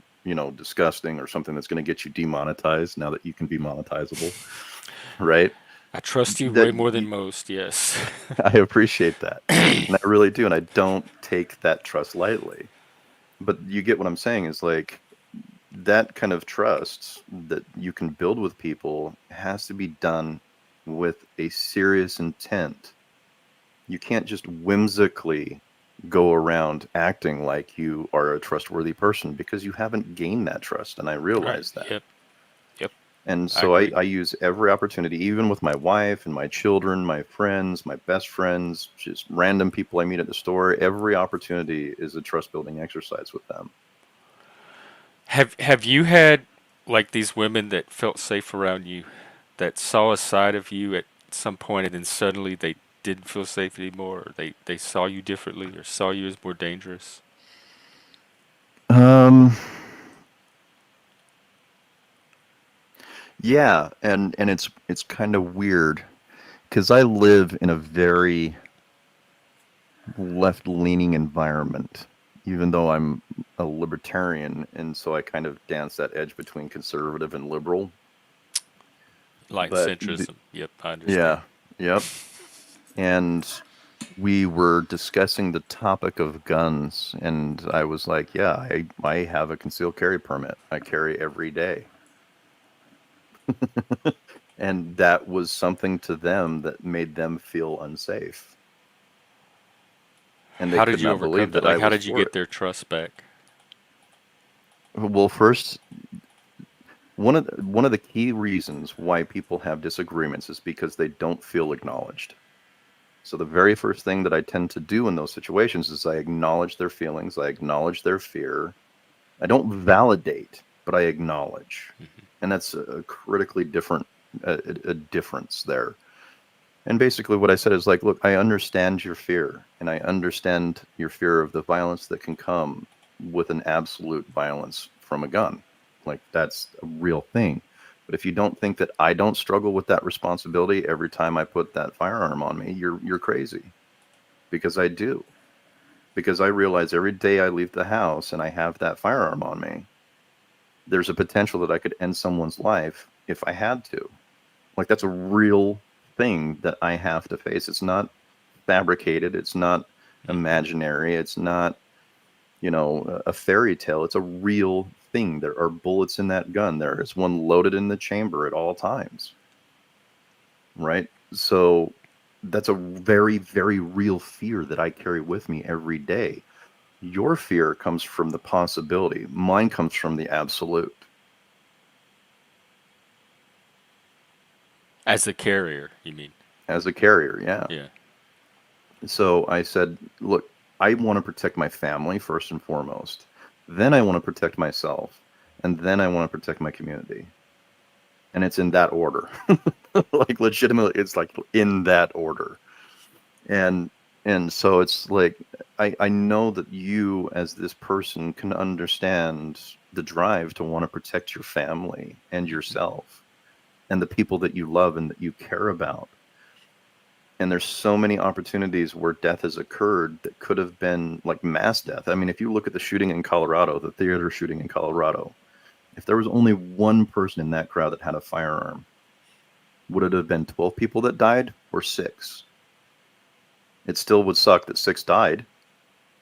disgusting or something that's going to get you demonetized now that you can be monetizable, right? I trust you That way more than most. Yes. I appreciate that. And I really do. And I don't take that trust lightly. But you get what I'm saying is like that kind of trust that you can build with people has to be done with a serious intent. You can't just whimsically go around acting like you are a trustworthy person because you haven't gained that trust. And I Right. realize that. Yep. Yep. And I so I, agree. I use every opportunity, even with my wife and my children, my friends, my best friends, just random people I meet at the store. Every opportunity is a trust building exercise with them. Have you had like these women that felt safe around you, that saw a side of you at some point, and then suddenly they didn't feel safe anymore, or they saw you differently, or saw you as more dangerous? Um, yeah, and it's kind of weird because I live in a very left-leaning environment, even though I'm a libertarian, and so I kind of dance that edge between conservative and liberal. Like But centrism. Yep, I understand. yeah, yep. And we were discussing the topic of guns, and I was like, "Yeah, I have a concealed carry permit. I carry every day." And that was something to them that made them feel unsafe, and they How could did you not overcome believe that? that Like, I how was did you for get it. their trust back? Well, first, one of the key reasons why people have disagreements is because they don't feel acknowledged. So the very first thing that I tend to do in those situations is I acknowledge their feelings, I acknowledge their fear. I don't validate, but I acknowledge. And that's a critically different a difference there. And basically what I said is like, look, I understand your fear and I understand your fear of the violence that can come with an absolute violence from a gun. Like that's a real thing. But if you don't think that I don't struggle with that responsibility every time I put that firearm on me, you're crazy. Because I do. Because I realize every day I leave the house and I have that firearm on me, there's a potential that I could end someone's life if I had to. Like that's a real thing that I have to face. It's not fabricated. It's not Hmm. imaginary. It's not, a fairy tale. It's a real thing. There are bullets in that gun. There is one loaded in the chamber at all times, right? So that's a very, very real fear that I carry with me every day. Your fear comes from the possibility. Mine comes from the absolute. As a carrier, you mean? As a carrier, yeah. Yeah. So I said, look, I want to protect my family first and foremost. Then I want to protect myself. And then I want to protect my community. And it's in that order. Like legitimately it's like in that order. And and so it's like I know that you as this person can understand the drive to want to protect your family and yourself and the people that you love and that you care about. And there's so many opportunities where death has occurred that could have been like mass death. I mean, if you look at the shooting in Colorado, the theater shooting in Colorado, if there was only one person in that crowd that had a firearm, Would it have been 12 people that died or 6? It still would suck that 6 died,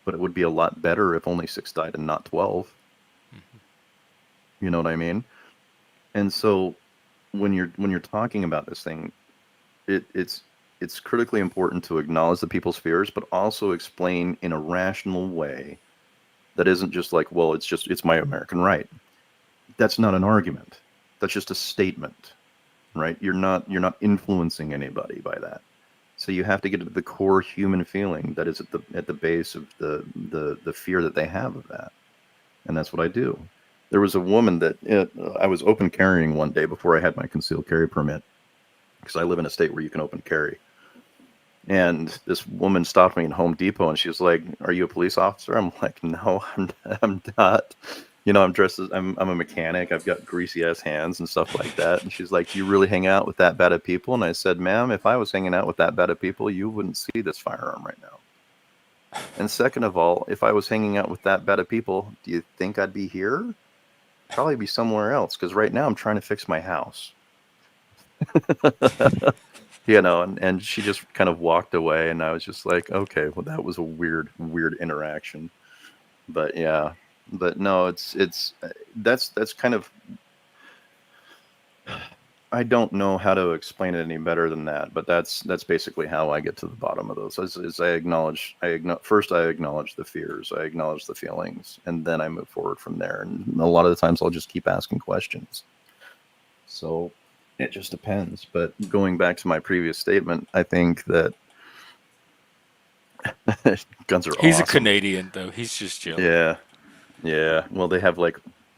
but it would be a lot better if only 6 died and not 12. You know what I mean? And so when you're talking about this thing, it's critically important to acknowledge the people's fears, but also explain in a rational way that isn't just like, well, it's my American right. That's not an argument. That's just a statement, right? You're not influencing anybody by that. So you have to get to the core human feeling that is at the base of the fear that they have of that, and that's what I do. There was a woman that I was open carrying one day before I had my concealed carry permit, because I live in a state where you can open carry. And this woman stopped me in Home Depot and she was like, "Are you a police officer?" I'm like, "No, I'm not. I'm dressed as I'm a mechanic. I've got greasy ass hands and stuff like that." And she's like, "Do you really hang out with that bad of people?" And I said, "Ma'am, if I was hanging out with that bad of people, you wouldn't see this firearm right now. And second of all, if I was hanging out with that bad of people, do you think I'd be here? Probably be somewhere else, because right now I'm trying to fix my house." And she just kind of walked away, and I was just like, okay, well, that was a weird interaction. But yeah, but no, it's that's kind of, I don't know how to explain it any better than that, but that's basically how I get to the bottom of those. Is first I acknowledge the fears, I acknowledge the feelings, and then I move forward from there. And a lot of the times I'll just keep asking questions. So it just depends. But going back to my previous statement, I think that guns are He's a awesome. Canadian, though. He's just jelly. Yeah, yeah. Well, they have like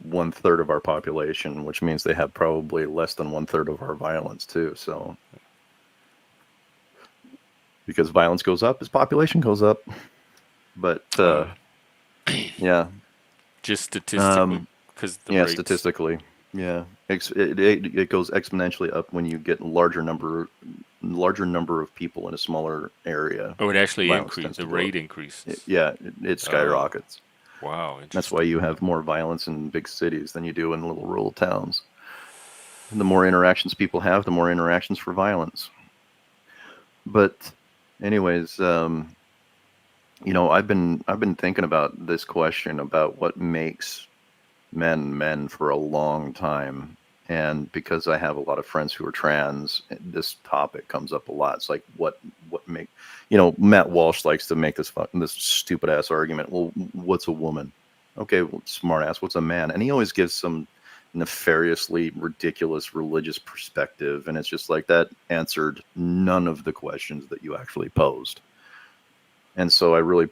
1/3 of our population, which means they have probably less than 1/3 of our violence too. So because violence goes up as population goes up. But Uh, yeah, just statistically, um, because the yeah. rates. Statistically, yeah, it goes exponentially up when you get larger number of people in a smaller area. Oh, it actually Violence increased. tends The to go up. rate increases. Yeah, it Oh, skyrockets. wow, That's why interesting. you have more violence in big cities than you do in little rural towns. And the more interactions people have, the more interactions for violence. But, anyways, I've been thinking about this question about what makes men men for a long time. And because I have a lot of friends who are trans, this topic comes up a lot. It's like what make Matt Walsh likes to make this stupid ass argument. Well, what's a woman? Okay, well, smart ass. What's a man? And he always gives some nefariously ridiculous religious perspective, and it's just like that answered none of the questions that you actually posed. And so I really I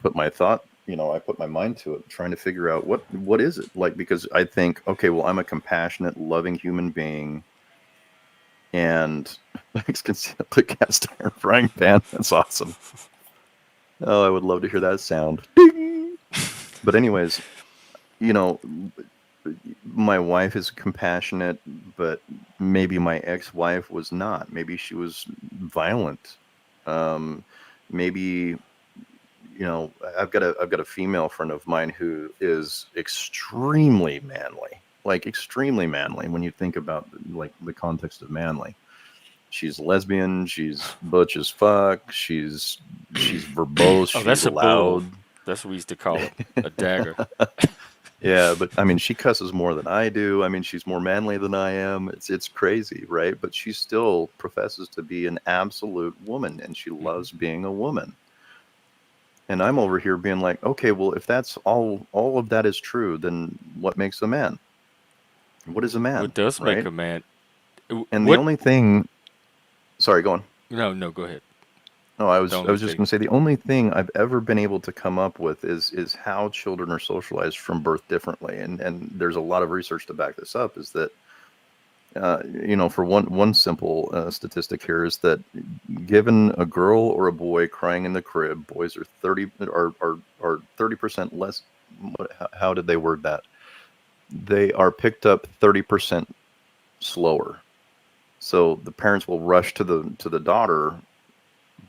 put my mind to it, trying to figure out what is it like, because I think, okay, well, I'm a compassionate, loving human being, and it's considered a cast iron frying pan. That's awesome. Oh, I would love to hear that sound. Ding! But anyways, you know, my wife is compassionate, but maybe my ex-wife was not. Maybe she was violent. Maybe I've got a female friend of mine who is extremely manly, like extremely manly. When you think about like the context of manly, she's lesbian, she's butch as fuck, she's verbose, Oh, she's that's a bull. loud. That's what we used to call it. A dagger. Yeah, but I mean, she cusses more than I do. I mean, she's more manly than I am. It's crazy, right? But she still professes to be an absolute woman, and she Hmm. loves being a woman. And I'm over here being like, okay, well, if that's all of that is true, then what makes a man? What is a man, What does make right? a man? And the What? only thing, sorry, go on. No, no, go ahead. No, I The was I only was just thing. going to say the only thing I've ever been able to come up with is how children are socialized from birth differently, and there's a lot of research to back this up. Is that for one simple statistic here is that given a girl or a boy crying in the crib, boys are 30% less. How did they word that? They are picked up 30% slower. So the parents will rush to the daughter,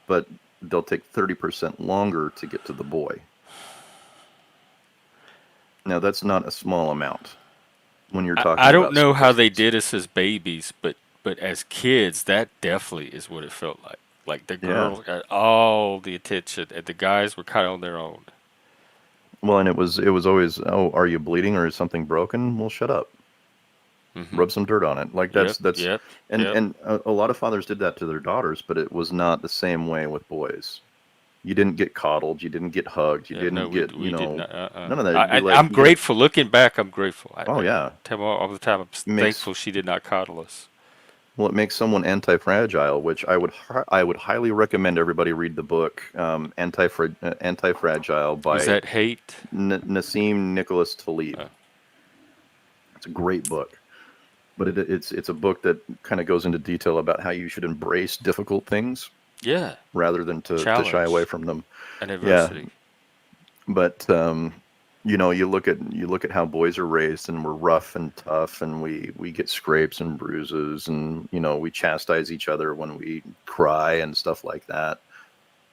but they'll take 30% longer to get to the boy. Now that's not a small amount when you're I talking don't about know how they statistics. did us as babies, but But as kids, that definitely is what it felt like. Like the Yeah. girls got all the attention, and the guys were kind of on their own. Well, and it was always, oh, are you bleeding or is something broken? Well, shut up. Hmm. Rub some dirt on it. Like Yep, that's yep, and yep. and a lot of fathers did that to their daughters, but it was not the same way with boys. You didn't get coddled, you didn't get hugged, you Yeah, no, didn't we get, we did not. none of that. It'd be I like I'm you get a, grateful. Looking back, I'm grateful. oh I yeah, tell them all the time. I'm makes thankful she did not coddle us. well, it makes someone anti-fragile, which I would highly recommend everybody read the book Anti-Fragile Was by that hate? Nassim Nicholas Taleb. Uh, It's a great book, but it's a book that kind of goes into detail about how you should embrace difficult things yeah, rather than to shy away challenge from them. and Yeah, adversity. but you look at how boys are raised, and we're rough and tough, and we get scrapes and bruises, and we chastise each other when we cry and stuff like that,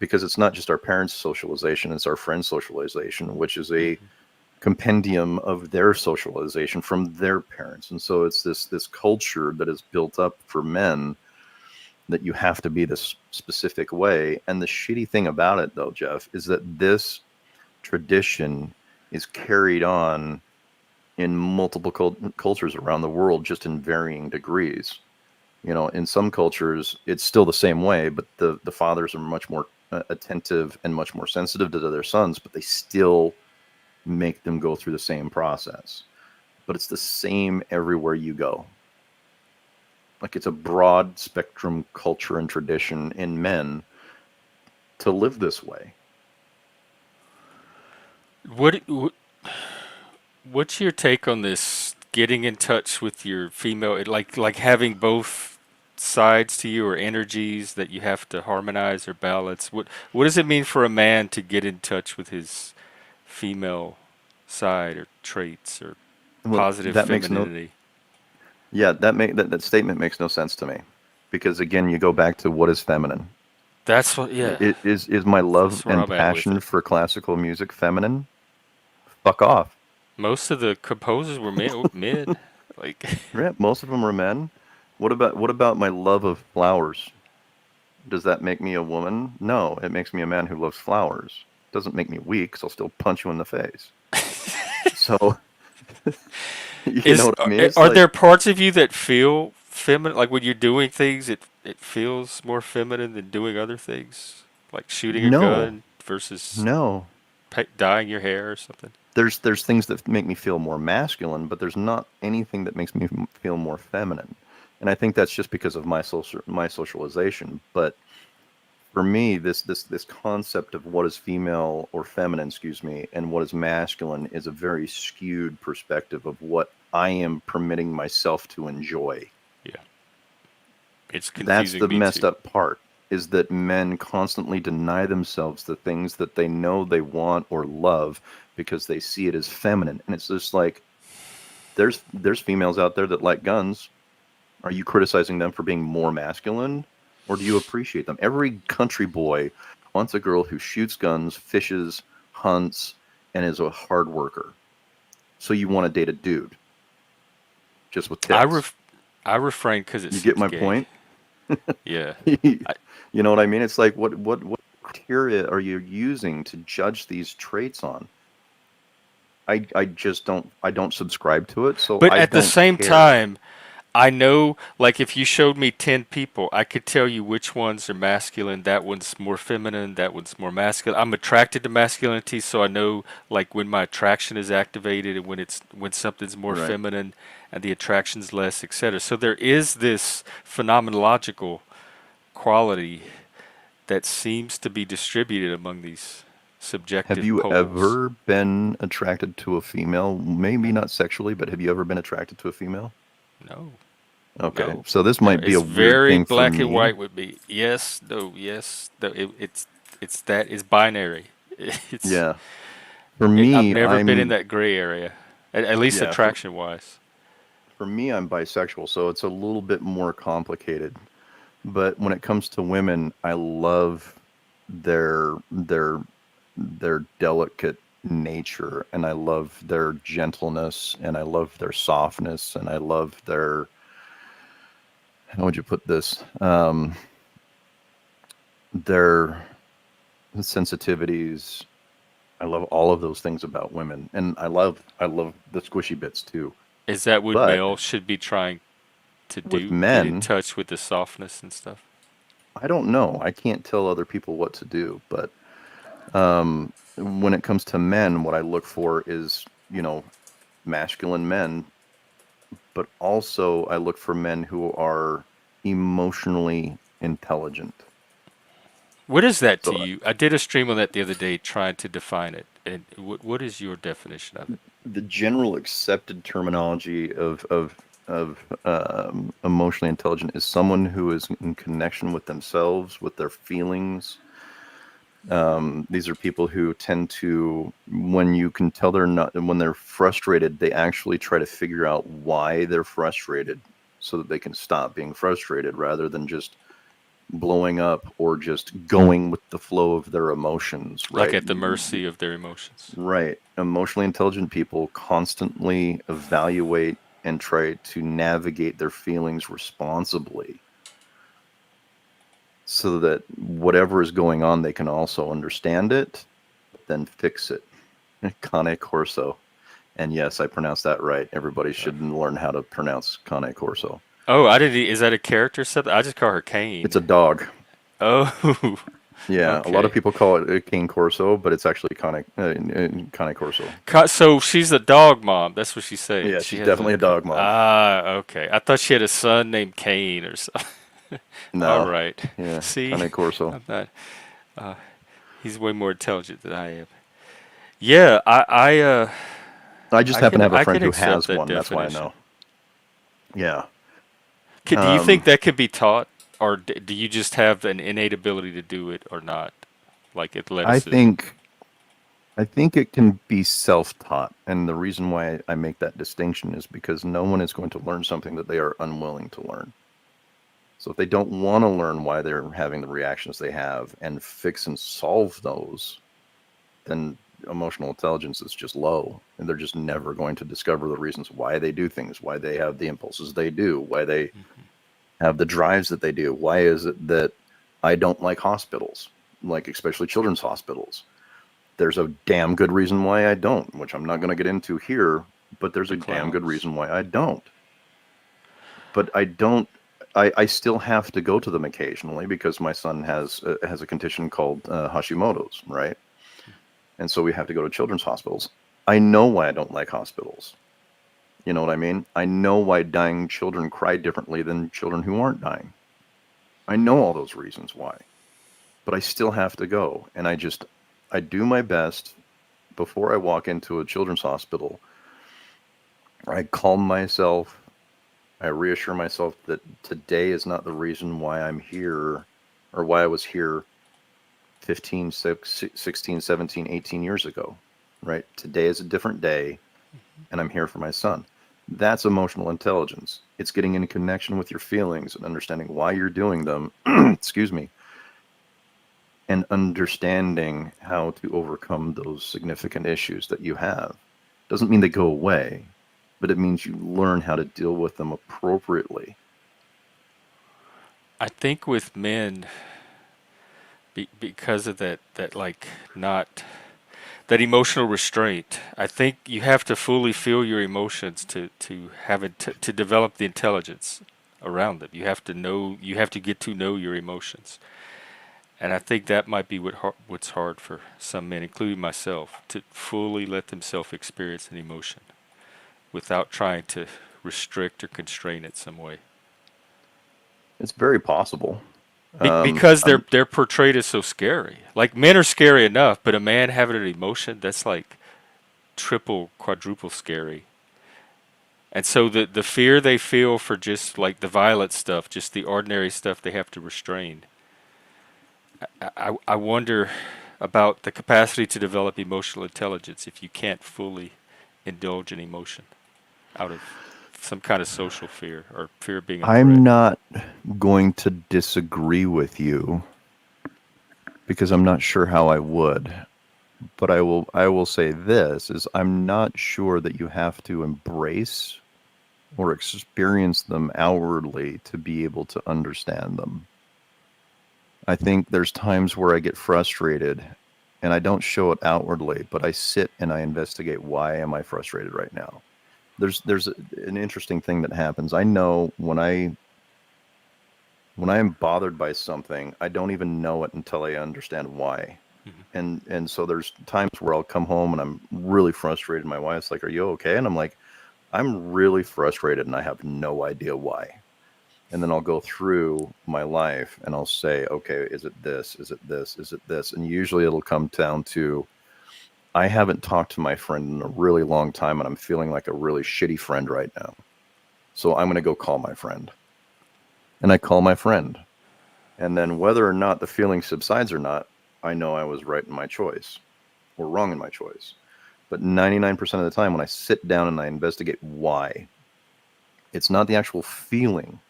because it's not just our parents' socialization, it's our friends' socialization, which is a Hmm. compendium of their socialization from their parents. And so it's this culture that is built up for men that you have to be this specific way. And the shitty thing about it, though, Jeff, is that this tradition is carried on in multiple cultures around the world, just in varying degrees. In some cultures, it's still the same way, but the fathers are much more attentive and much more sensitive to their sons, but they still make them go through the same process. But it's the same everywhere you go. Like, it's a broad spectrum culture and tradition in men to live this way. What what's your take on this? Getting in touch with your female, like having both sides to you or energies that you have to harmonize or balance. What does it mean for a man to get in touch with his female side or traits or Well, positive that makes no femininity? yeah, that statement makes no sense to me, because again, you go back to what is feminine. That's what, yeah. Is my love That's where and I'm at with passion it. for classical music feminine? Fuck off. Most of the composers were men. Like, Yeah, most of them are men. What about my love of flowers? Does that make me a woman? No, it makes me a man who loves flowers. It doesn't make me weak, so I'll still punch you in the face. So, you know is what I mean? It's are like, there parts of you that feel feminine? Like when you're doing things, it feels more feminine than doing other things, like shooting a no, gun versus no. dyeing your hair or something. There's things that make me feel more masculine, but there's not anything that makes me feel more feminine. And I think that's just because of my socialization. But for me, this concept of what is female or feminine, excuse me, and what is masculine is a very skewed perspective of what I am permitting myself to enjoy. Yeah, it's That's confusing the me messed too. up part, is that men constantly deny themselves the things that they know they want or love because they see it as feminine. And it's just like, there's females out there that like guns. Are you criticizing them for being more masculine, or do you appreciate them? Every country boy wants a girl who shoots guns, fishes, hunts, and is a hard worker. So you want to date a dude just with I tits. ref I refrain because it You get seems my gay. point? Yeah, You I, know what I mean? It's like, what criteria are you using to judge these traits on? I just don't subscribe to it, so but I at the don't same care. time, I know, like, if you showed me 10 people, I could tell you which ones are masculine, that one's more feminine, that one's more masculine. I'm attracted to masculinity, so I know, like, when my attraction is activated and when something's more Right. feminine and the attraction's less, etc. So there is this phenomenological quality that seems to be distributed among these Have subjective you poles. ever been attracted to a female? Maybe not sexually, but have you ever been attracted to a female? No, Okay, no, so this no. might be a It's weird very thing for black and me. white with me. Yes, no, yes, no. It's that it's binary. It's Yeah, for I've me, never been in that gray area, at least yeah, attraction wise. for me, I'm bisexual, so it's a little bit more complicated. But when it comes to women, I love their delicate nature, and I love their gentleness, and I love their softness, and I love how would you put this? Their sensitivities. I love all of those things about women, and I love the squishy bits too. Is that what But males should be trying to with do? Get in men, touch with the softness and stuff? I don't know. I can't tell other people what to do, but when it comes to men, what I look for is, masculine men, but also I look for men who are emotionally intelligent. What is that to So you? I did a stream on that the other day trying to define it. And what is your definition of it? the general accepted terminology of emotionally intelligent is someone who is in connection with themselves, with their feelings. These are people who tend to, when you can tell they're not, when they're frustrated, they actually try to figure out why they're frustrated so that they can stop being frustrated rather than just blowing up or just going with the flow of their emotions, Like right? at the mercy of their emotions. Right. Emotionally intelligent people constantly evaluate and try to navigate their feelings responsibly so that whatever is going on, they can also understand it, then fix it. Cane Corso. And yes, I pronounced that right. Everybody should learn how to pronounce Cane Corso. Oh, I didn't. Is that a character something? I just call her It's Kane. a dog. Oh, Yeah, a lot of okay. people call it a Cane Corso, but it's actually Cane Corso. So she's a dog mom. That's what she's saying. Yeah, She she's has definitely a dog mom. okay. I thought she had a son named Kane or something. All No, right. yeah, See, Cane Corso. I'm not. Uh, he's way more intelligent than I am. Yeah, I just happen to have a I friend can who accept has that one. That's why I definition. know. Yeah. Do you think Um, that can be taught, or do you just have an innate ability to do it, or not, like I athleticism? think I think it can be self-taught, and the reason why I make that distinction is because no one is going to learn something that they are unwilling to learn. So if they don't want to learn why they're having the reactions they have and fix and solve those, then emotional intelligence is just low, and they're just never going to discover the reasons why they do things, why they have the impulses they do, why they have the drives that they do. Why is it that I don't like hospitals, like especially children's hospitals? There's a damn good reason why I don't, which I'm not going to get into here, but there's The a damn good clowns. reason why I don't. But I don't. I still have to go to them occasionally because my son has a condition called Hashimoto's, right? And so we have to go to children's hospitals. I know why I don't like hospitals. You know what I mean? I know why dying children cry differently than children who aren't dying. I know all those reasons why, but I still have to go. And I do my best before I walk into a children's hospital. I calm myself. I reassure myself that today is not the reason why I'm here or why I was here 15, 16, 17, 18 years ago, right? Today is a different day, and I'm here for my son. That's emotional intelligence. It's getting in connection with your feelings and understanding why you're doing them. Excuse me. And understanding how to overcome those significant issues that you have. Doesn't mean they go away, but it means you learn how to deal with them appropriately. I think with men, because of that like not that emotional restraint. I think you have to fully feel your emotions to have it to develop the intelligence around them. You have to know. You have to get to know your emotions. And I think that might be what's hard for some men, including myself, to fully let themselves experience an emotion without trying to restrict or constrain it some way. It's very possible. Because I'm they're portrayed as so scary. Like men are scary enough, but a man having an emotion that's like triple, quadruple scary. And so the fear they feel for just like the violent stuff, just the ordinary stuff they have to restrain. I wonder about the capacity to develop emotional intelligence if you can't fully indulge in emotion out of some kind of social fear or fear of being a threat. I'm not going to disagree with you because I'm not sure how I would. But I will say this is I'm not sure that you have to embrace or experience them outwardly to be able to understand them. I think there's times where I get frustrated and I don't show it outwardly, but I sit and I investigate, why am I frustrated right now? An interesting thing that happens. I know when I am bothered by something, I don't even know it until I understand why. Hmm. And so there's times where I'll come home and I'm really frustrated. My wife's like, "Are you okay?" And I'm like, "I'm really frustrated and I have no idea why." And then I'll go through my life and I'll say, "Okay, is it this? Is it this? Is it this?" And usually it'll come down to, I haven't talked to my friend in a really long time and I'm feeling like a really shitty friend right now. So I'm going to go call my friend. And I call my friend. And then whether or not the feeling subsides or not, I know I was right in my choice or wrong in my choice. But 99% of the time, when I sit down and I investigate why, it's not the actual feeling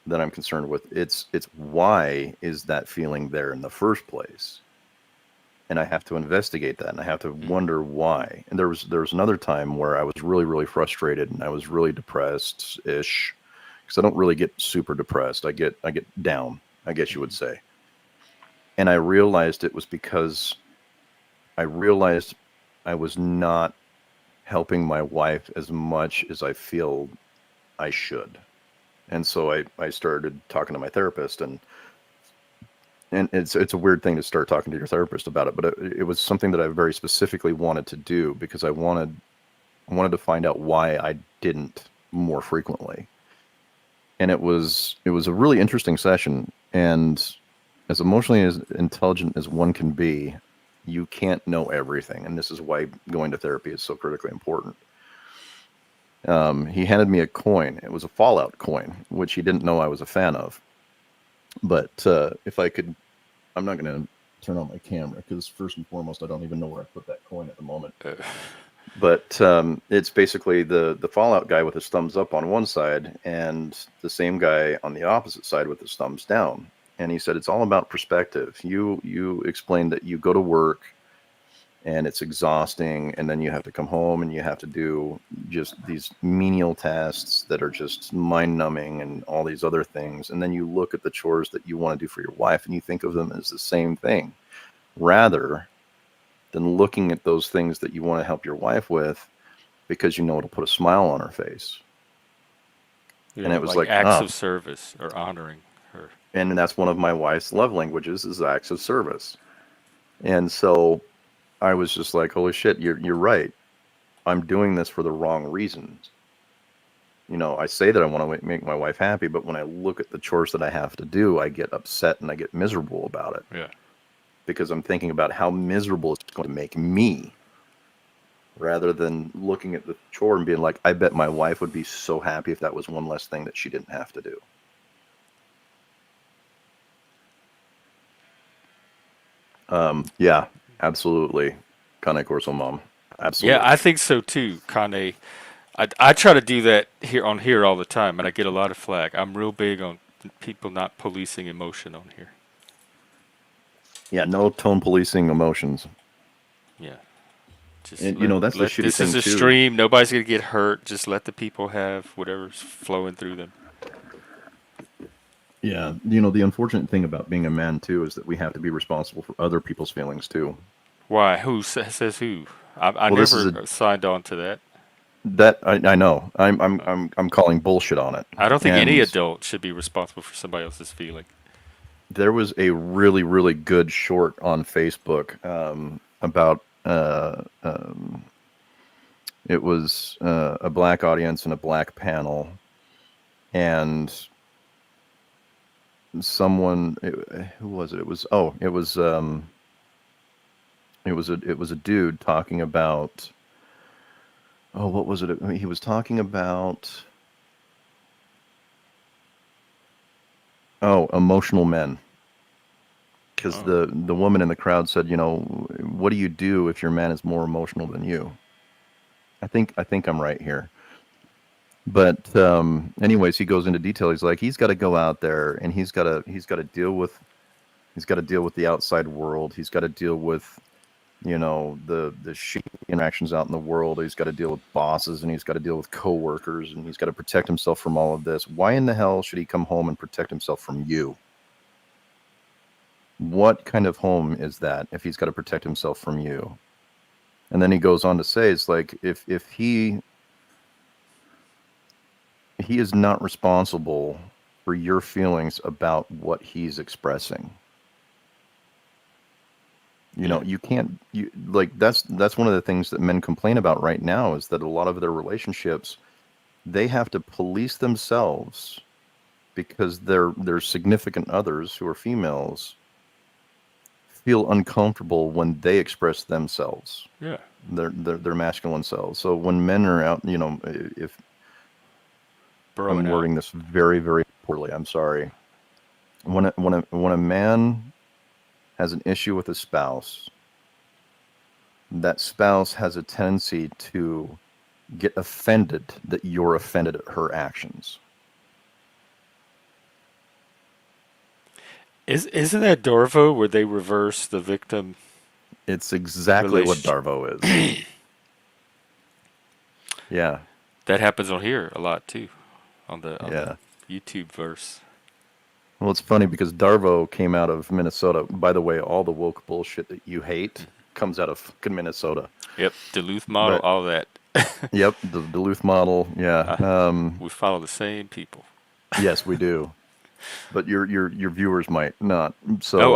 that I'm concerned with. It's why is that feeling there in the first place? And I have to investigate that, and I have to Hmm. wonder why. And there was another time where I was really frustrated, and I was really depressed ish, because I don't really get super depressed. I get down, I guess you would Hmm. say. And I realized it was because I realized I was not helping my wife as much as I feel I should. And so I started talking to my therapist, and it's a weird thing to start talking to your therapist about it, but it was something that I very specifically wanted to do because I wanted to find out why I didn't more frequently. And it was a really interesting session, and as emotionally as intelligent as one can be, you can't know everything, and this is why going to therapy is so critically important. He handed me a coin. It was a Fallout coin, which he didn't know I was a fan of. But if I could, I'm not going to turn on my camera because first and foremost, I don't even know where I put that coin at the moment. Uh, But it's basically the Fallout guy with his thumbs up on one side, and the same guy on the opposite side with his thumbs down. And he said it's all about perspective. You explained that you go to work and it's exhausting, and then you have to come home and you have to do just these menial tasks that are just mind numbing and all these other things, and then you look at the chores that you want to do for your wife and you think of them as the same thing, rather than looking at those things that you want to help your wife with because you know it'll put a smile on her face. And yeah, it was like like, acts oh, of service or honoring her. and that's one of my wife's love languages, is acts of service. And so I was just like, holy shit, you're right. I'm doing this for the wrong reasons. I say that I want to make my wife happy, but when I look at the chores that I have to do, I get upset and I get miserable about it Yeah. because I'm thinking about how miserable it's going to make me, rather than looking at the chore and being like, I bet my wife would be so happy if that was one less thing that she didn't have to do. Yeah, absolutely. Kane Corso Mom. Yeah, I Absolutely. think so too, Kane. I try to do that here all the time, and I get a lot of flack. I'm real big on people not policing emotion on here. Yeah, no tone policing emotions. Yeah, just And, let that's the let shitty this is thing, a too. stream. Nobody's gonna get hurt. Just let the people have whatever's flowing through them. Yeah, the unfortunate thing about being a man, too, is that we have to be responsible for other people's feelings, too. Why? Who says who? I Well, this is never signed on to that. that I know. I'm, I'm, Uh, I'm, I'm calling bullshit on it. I don't think any And adult should be responsible for somebody else's feeling. there was a really, really good short on Facebook about it was a black audience and a black panel, and who was it? It was a dude talking about, oh, what was it? He was talking about, oh, emotional men, because Oh, the woman in the crowd said, what do you do if your man is more emotional than you? I think I'm right here. But anyways, he goes into detail. He's like, he's got to go out there and he's got to deal with the outside world. He's got to deal with the shitty interactions out in the world. He's got to deal with bosses and he's got to deal with coworkers and he's got to protect himself from all of this. Why in the hell should he come home and protect himself from you? What kind of home is that if he's got to protect himself from you? And then he goes on to say, it's like if he is not responsible for your feelings about what he's expressing. Yeah. You can't you like that's one of the things that men complain about right now is that a lot of their relationships they have to police themselves because their significant others who are females feel uncomfortable when they express themselves, Yeah. their masculine selves. So when men are out, if Burrowing I'm out. wording this very, very poorly, I'm sorry. When a man has an issue with a spouse, that spouse has a tendency to get offended that you're offended at her actions. Isn't that Darvo where they reverse the victim It's exactly what relationship? Darvo is. Yeah, That happens on here a lot too, on the yeah. YouTube verse. Well, it's funny because Darvo came out of Minnesota. By the way, all the woke bullshit that you hate comes out of fucking Minnesota. Yep, Duluth model, But all that. yep, the Duluth model. Yeah. Uh, we follow the same people. Yes, we do. But your viewers might not. Oh, So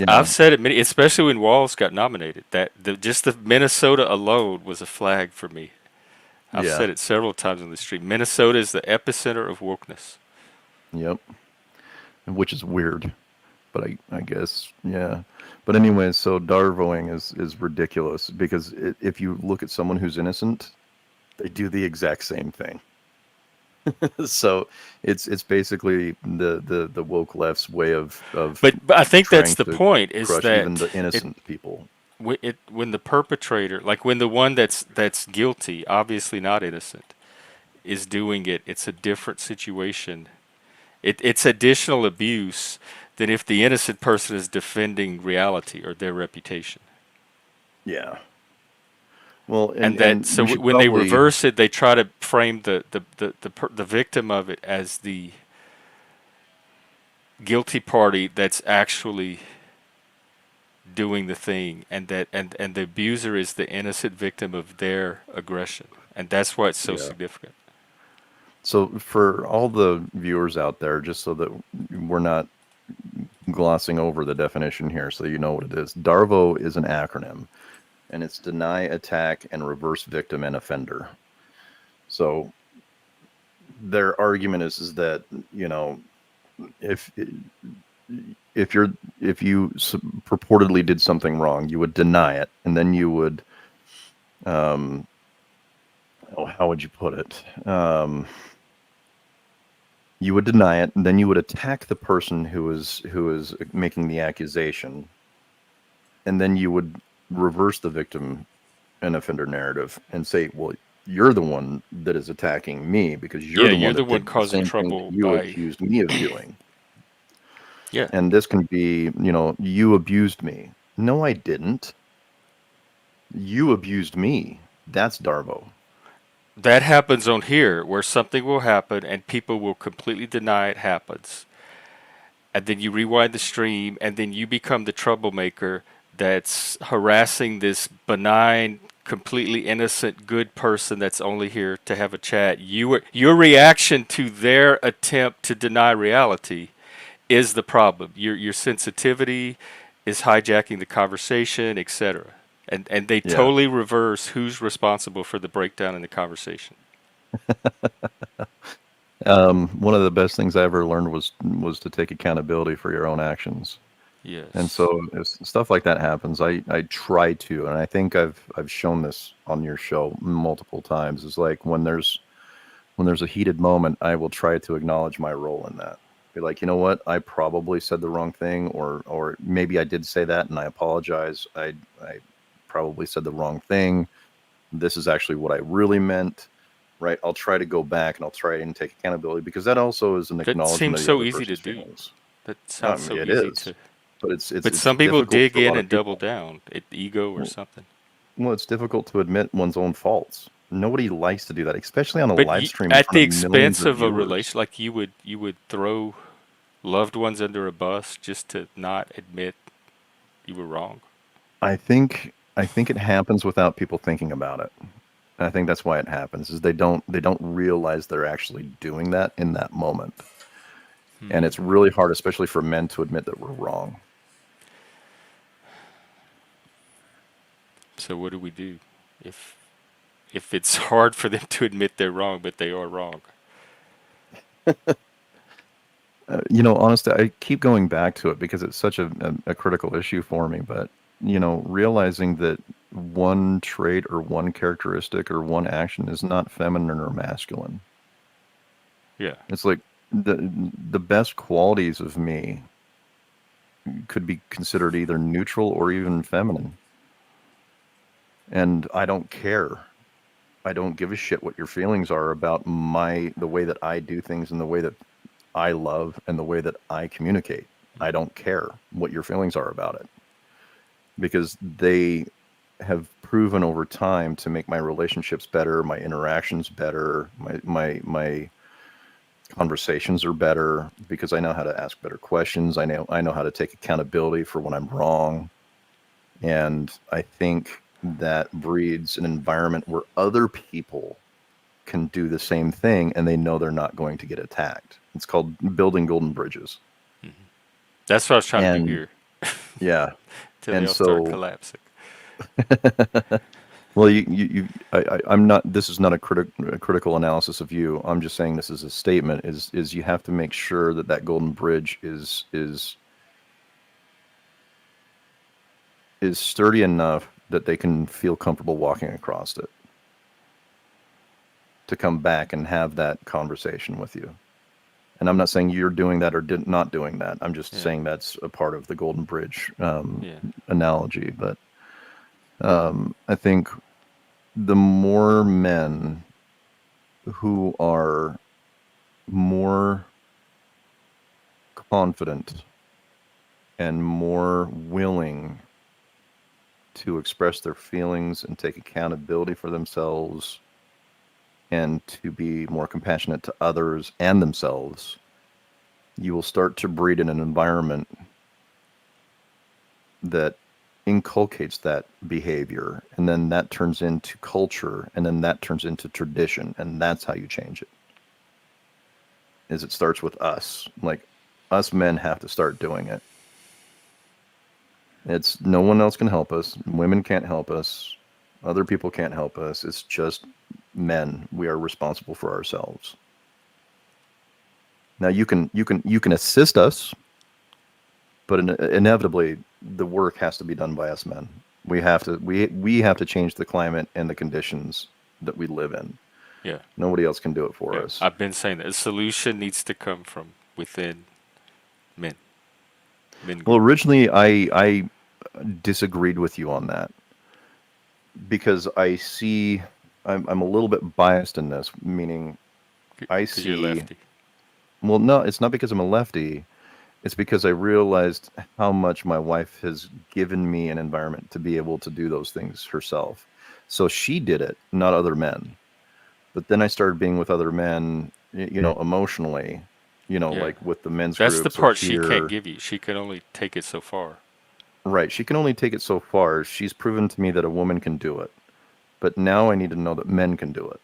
I've said it many, especially when Walls got nominated. That just the Minnesota alone was a flag for me. I've yeah, said it several times on the street. Minnesota is the epicenter of wokeness. yep. Which is weird, but I guess yeah. But anyway, so Darvoing is ridiculous because if you look at someone who's innocent, they do the exact same thing. So it's basically the woke left's way But I think that's trying the to point is crush even that the innocent people. when the perpetrator, like when the one that's guilty, obviously not innocent, is doing it, it's a different situation. It's additional abuse than if the innocent person is defending reality or their reputation. Yeah. Well, And that and so we should when they probably reverse it, they try to frame the victim of it as the guilty party that's actually doing the thing, and and the abuser is the innocent victim of their aggression, and that's why it's so yeah. significant. So for all the viewers out there, just so that we're not glossing over the definition here, so you know what it is. DARVO is an acronym, and it's deny, attack, and reverse victim and offender. So their argument is that if if you're if you purportedly did something wrong, you would deny it, and then you would um, how would you put it? You would deny it, and then you would attack the person who is making the accusation, and then you would reverse the victim and offender narrative and say, well, you're the one that is attacking me because you're Yeah, the you're one the that one did the causing same thing that trouble you by accused me of doing. yeah. And this can be, you abused me. No, I didn't. You abused me. That's Darvo. That happens on here where something will happen and people will completely deny it happens. And then you rewind the stream and then you become the troublemaker that's harassing this benign, completely innocent, good person that's only here to have a chat. Your reaction to their attempt to deny reality is the problem. Your sensitivity is hijacking the conversation, etc. And they Yeah. totally reverse who's responsible for the breakdown in the conversation. One of the best things I ever learned was to take accountability for your own actions. And Yes. so if stuff like that happens, I try to, and I think I've shown this on your show multiple times. Is like when there's a heated moment, I will try to acknowledge my role in that. Be like, you know what, I probably said the wrong thing, or maybe I did say that, and I apologize. I probably said the wrong thing. This is actually what I really meant. Right? I'll try to go back and I'll try and take accountability because that also is an That acknowledgement seems of the so other easy to person's do. feelings. That sounds so It easy to is. but it's But it's some people difficult dig for a in lot of and double people. down. Ego or Well, something. it's difficult to admit one's own faults. Nobody likes to do that, especially on a But live stream in at front the of millions expense of of a viewers. relation, like you would throw loved ones under a bus just to not admit you were wrong. I think it happens without people thinking about it. I think that's why it happens is they don't realize they're actually doing that in that moment. And Hmm. it's really hard, especially for men, to admit that we're wrong. So what do we do if if it's hard for them to admit they're wrong, but they are wrong? Honestly, I keep going back to it because it's such a critical issue for me. But, realizing that one trait or one characteristic or one action is not feminine or masculine. Yeah. It's like the best qualities of me could be considered either neutral or even feminine. And I don't care. I don't give a shit what your feelings are about the way that I do things and the way that I love and the way that I communicate. I don't care what your feelings are about it because they have proven over time to make my relationships better, my interactions better, my conversations are better because I know how to ask better questions. I know how to take accountability for when I'm wrong. And I think that breeds an environment where other people can do the same thing and they know they're not going to get attacked. It's called building golden bridges. That's what I was trying to do And here yeah. till they And all start so, collapsing. well, I'm not, this is not a critical analysis of you. I'm just saying this is a statement is you have to make sure that that golden bridge is sturdy enough that they can feel comfortable walking across it to come back and have that conversation with you. And I'm not saying you're doing that or not doing that. I'm just Yeah. saying that's a part of the golden bridge Yeah. analogy. But I think the more men who are more confident and more willing to express their feelings and take accountability for themselves and to be more compassionate to others and themselves, you will start to breed in an environment that inculcates that behavior. And then that turns into culture. And then that turns into tradition. And that's how you change it. Is it starts with us. Like us men have to start doing it. It's no one else can help us. Women can't help us. Other people can't help us. It's just men. We are responsible for ourselves. Now you can assist us, but inevitably the work has to be done by us men. We have to change the climate and the conditions that we live in. Yeah. Nobody else can do it for Yeah. us. I've been saying that a solution needs to come from within men, men Well, group. originally I disagreed with you on that because I'm a little bit biased in this, meaning I Because you're see. lefty. Well, no, it's not because I'm a lefty. It's because I realized how much my wife has given me an environment to be able to do those things herself. So she did it, not other men. But then I started being with other men, emotionally, Yeah. like with the men's That's the groups or part she can't here. give you. She can only take it so far. Right. She can only take it so far. She's proven to me that a woman can do it. But now I need to know that men can do it.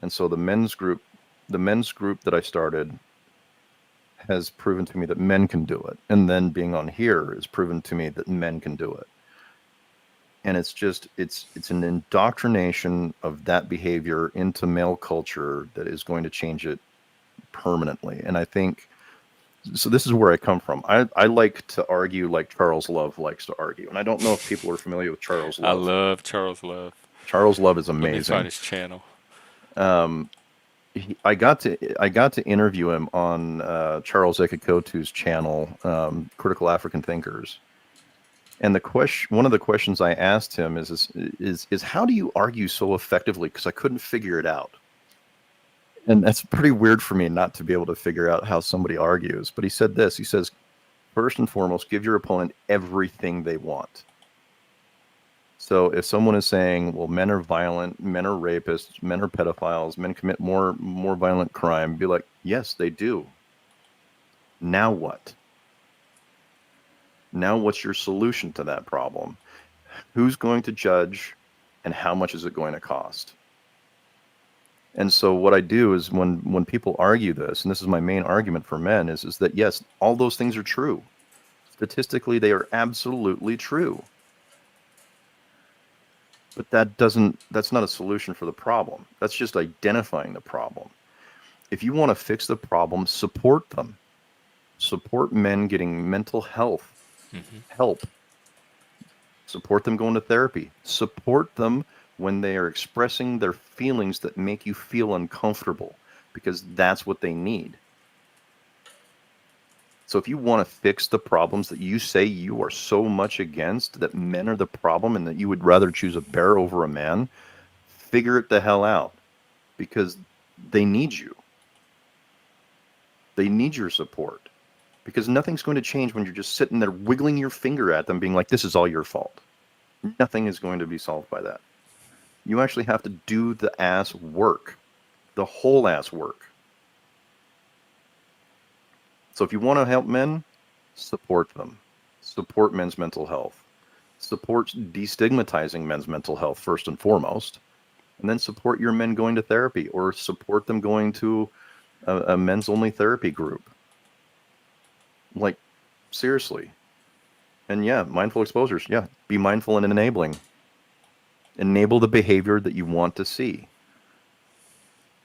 And so the men's group that I started has proven to me that men can do it. And then being on here has proven to me that men can do it. And it's an indoctrination of that behavior into male culture that is going to change it permanently. And I think so. This is where I come from. I like to argue like Charles Love likes to argue. And I don't know if people are familiar with Charles I Love. love Charles Love. Charles Love is Let me find amazing. his channel. I got to interview him on Charles Ekikotu's channel, Critical African Thinkers. And one of the questions I asked him is how do you argue so effectively? Because I couldn't figure it out. And that's pretty weird for me not to be able to figure out how somebody argues. But he said this. He says, First and foremost, give your opponent everything they want. So if someone is saying, well, men are violent, men are rapists, men are pedophiles, men commit more violent crime, be like, yes, they do. Now what? Now what's your solution to that problem? Who's going to judge, and how much is it going to cost? And so what I do is when people argue this, and this is my main argument for men, is that yes, all those things are true. Statistically, they are absolutely true. But that's not a solution for the problem. That's just identifying the problem. If you want to fix the problem, support them. Support men getting mental health help. Support them going to therapy. Support them when they are expressing their feelings that make you feel uncomfortable, because that's what they need. So if you want to fix the problems that you say you are so much against, that men are the problem and that you would rather choose a bear over a man, figure it the hell out, because they need you. They need your support, because nothing's going to change when you're just sitting there wiggling your finger at them being like, this is all your fault. Nothing is going to be solved by that. You actually have to do the ass work, the whole ass work. So if you want to help men, support them. Support men's mental health. Support destigmatizing men's mental health first and foremost. And then support your men going to therapy, or support them going to a men's only therapy group. Like, seriously. And yeah, mindful exposures. Yeah, be mindful and enabling. Enable the behavior that you want to see.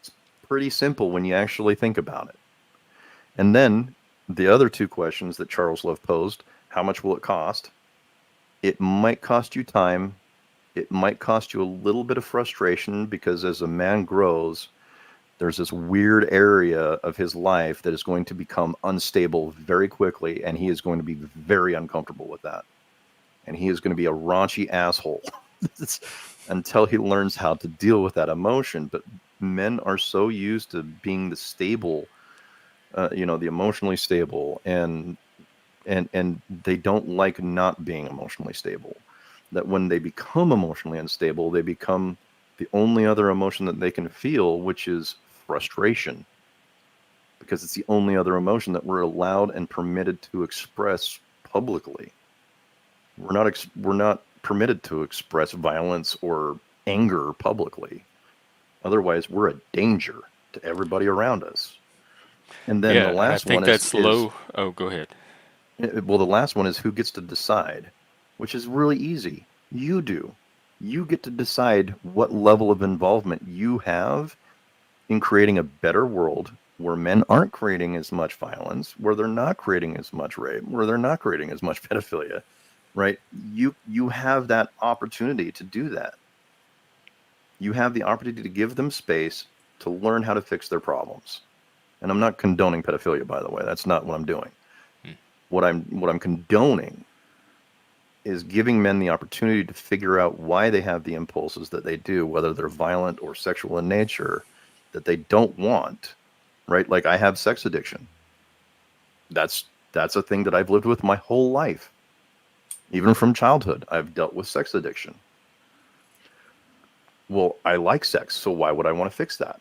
It's pretty simple when you actually think about it. And then the other two questions that Charles Love posed: how much will it cost? It might cost you time. It might cost you a little bit of frustration, because as a man grows, there's this weird area of his life that is going to become unstable very quickly, and he is going to be very uncomfortable with that. And he is going to be a raunchy asshole until he learns how to deal with that emotion. But men are so used to being the stable, the emotionally stable, and they don't like not being emotionally stable. That when they become emotionally unstable, they become the only other emotion that they can feel, which is frustration, because it's the only other emotion that we're allowed and permitted to express publicly. We're not permitted to express violence or anger publicly. Otherwise, we're a danger to everybody around us. And then the Yeah, and I last one think that's is low. Oh, go ahead. well, the last one is who gets to decide, which is really easy. You do. You get to decide what level of involvement you have in creating a better world where men aren't creating as much violence, where they're not creating as much rape, where they're not creating as much pedophilia, right? You have that opportunity to do that. You have the opportunity to give them space to learn how to fix their problems. And I'm not condoning pedophilia, by the way. That's not what I'm doing. What I'm condoning is giving men the opportunity to figure out why they have the impulses that they do, whether they're violent or sexual in nature, that they don't want, right? Like, I have sex addiction. That's a thing that I've lived with my whole life. Even from childhood, I've dealt with sex addiction. Well, I like sex, so why would I want to fix that?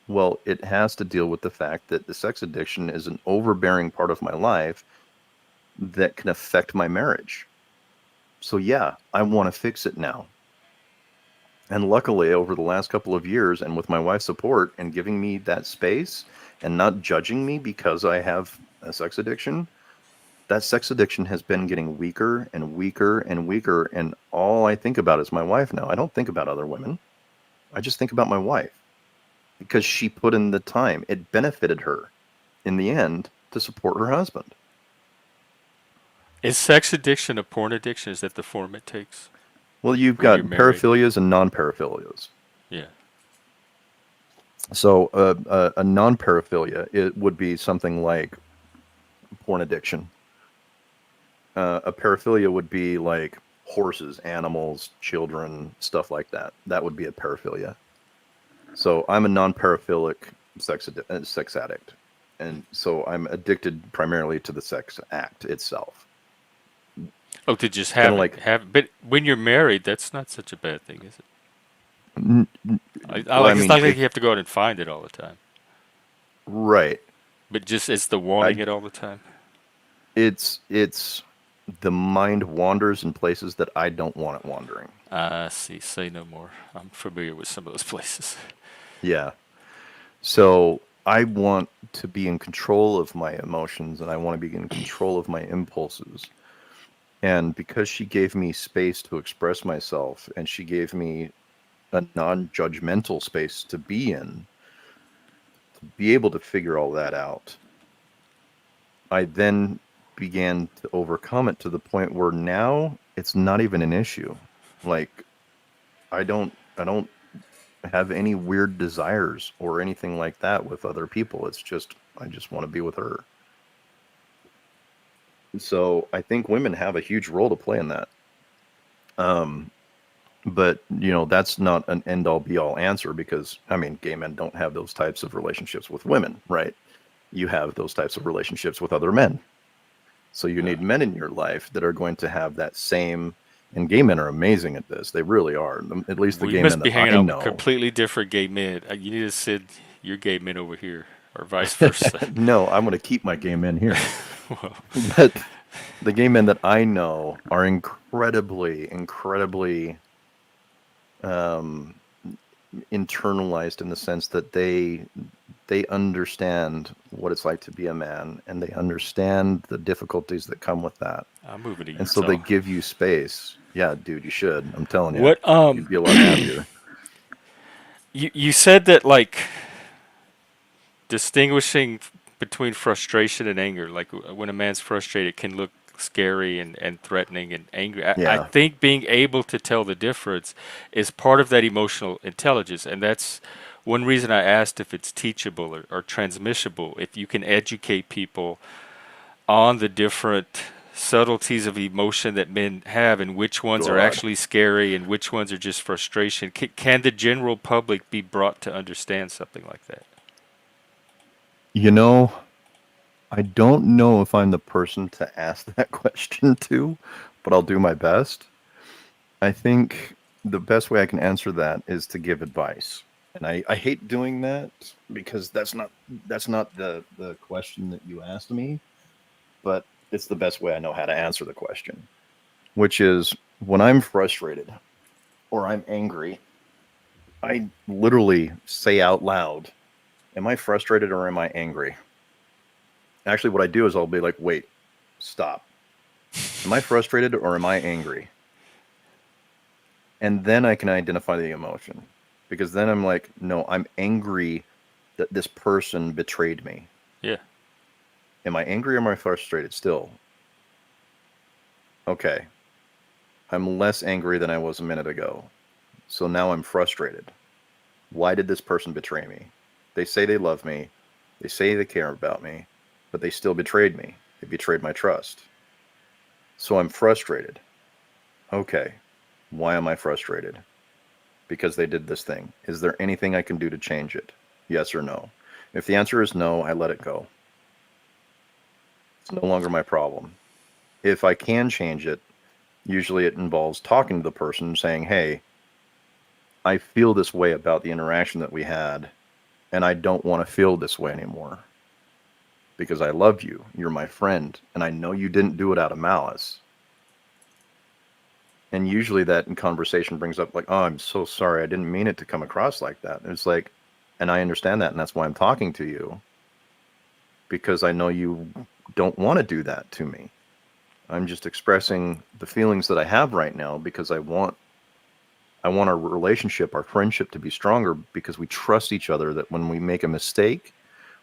Well, it has to deal with the fact that the sex addiction is an overbearing part of my life that can affect my marriage. So yeah, I want to fix it now. And luckily, over the last couple of years, and with my wife's support and giving me that space and not judging me because I have a sex addiction, that sex addiction has been getting weaker and weaker and weaker. And all I think about is my wife now. I don't think about other women. I just think about my wife, because she put in the time. It benefited her in the end to support her husband. Is sex addiction a porn addiction? Is that the form it takes Well, you've when got you're married? paraphilias and non-paraphilias. Yeah. So a non-paraphilia, it would be something like porn addiction. A paraphilia would be like horses, animals, children, stuff like that. That would be a paraphilia. So I'm a non-paraphilic sex addict, And so I'm addicted primarily to the sex act itself. Oh, to just It's kind have of it, like, but when you're married, that's not such a bad thing, is it? n- n- I well, I like it's mean, not like if you have to go out and find it all the time, right, but just it's the I wanting it all the time. it's the mind wanders in places that I don't want it wandering. See, say no more. I'm familiar with some of those places. Yeah. So I want to be in control of my emotions and I want to be in control of my impulses. And because she gave me space to express myself and she gave me a non-judgmental space to be able to figure all that out, I then began to overcome it to the point where now it's not even an issue. Like I don't have any weird desires or anything like that with other people. It's just I just want to be with her. So I think women have a huge role to play in that. Um, but that's not an end all be all answer because I mean, gay men don't have those types of relationships with women, right? You have those types of relationships with other men. So you Yeah. need men in your life that are going to have that same. And gay men are amazing at this. They really are. At least the We gay men must that be hanging I out with know. completely different gay men. You need to send your gay men over here, or vice versa. No, I'm going to keep my gay men here. Well, But the gay men that I know are incredibly, incredibly um, internalized in the sense that they understand what it's like to be a man and they understand the difficulties that come with that. I'm moving to And so they Utah. give you space. Yeah, dude, you should. I'm telling you, What you'd be a lot happier. you said that like distinguishing between frustration and anger, like when a man's frustrated can look scary and threatening and angry. I Yeah, think being able to tell the difference is part of that emotional intelligence. And that's one reason I asked if it's teachable or transmissible, if you can educate people on the different subtleties of emotion that men have and which ones are God. actually scary and which ones are just frustration. Can the general public be brought to understand something like that? You know, I don't know if I'm the person to ask that question to, but I'll do my best. I think the best way I can answer that is to give advice. And I hate doing that because that's not the question that you asked me, but it's the best way I know how to answer the question, which is when I'm frustrated or I'm angry, I literally say out loud, am I frustrated or am I angry? Actually, what I do is I'll be like, wait, stop. Am I frustrated or am I angry? And then I can identify the emotion because then I'm like, no, I'm angry that this person betrayed me. Yeah. Am I angry or am I frustrated still? Okay, I'm less angry than I was a minute ago. So now I'm frustrated. Why did this person betray me? They say they love me, they say they care about me, but they still betrayed me. They betrayed my trust. So I'm frustrated. Okay, why am I frustrated? Because they did this thing. Is there anything I can do to change it? Yes or no? If the answer is no, I let it go. It's no longer my problem. If I can change it, usually it involves talking to the person saying, hey, I feel this way about the interaction that we had, and I don't want to feel this way anymore because I love you. You're my friend, and I know you didn't do it out of malice. And usually that in conversation brings up, like, oh, I'm so sorry. I didn't mean it to come across like that. And it's like, and I understand that, and that's why I'm talking to you because I know you don't want to do that to me. I'm just expressing the feelings that I have right now because I want our relationship, our friendship to be stronger because we trust each other that when we make a mistake,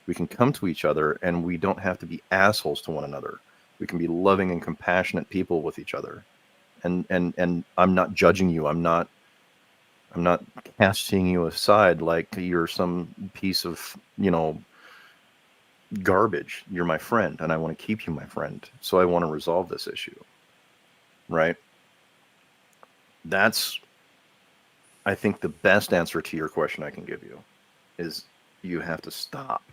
we can come to each other and we don't have to be assholes to one another. We can be loving and compassionate people with each other. And I'm not judging you. I'm not casting you aside like you're some piece of, garbage. You're my friend and I want to keep you my friend. So I want to resolve this issue, right? That's I think the best answer to your question I can give you is you have to stop.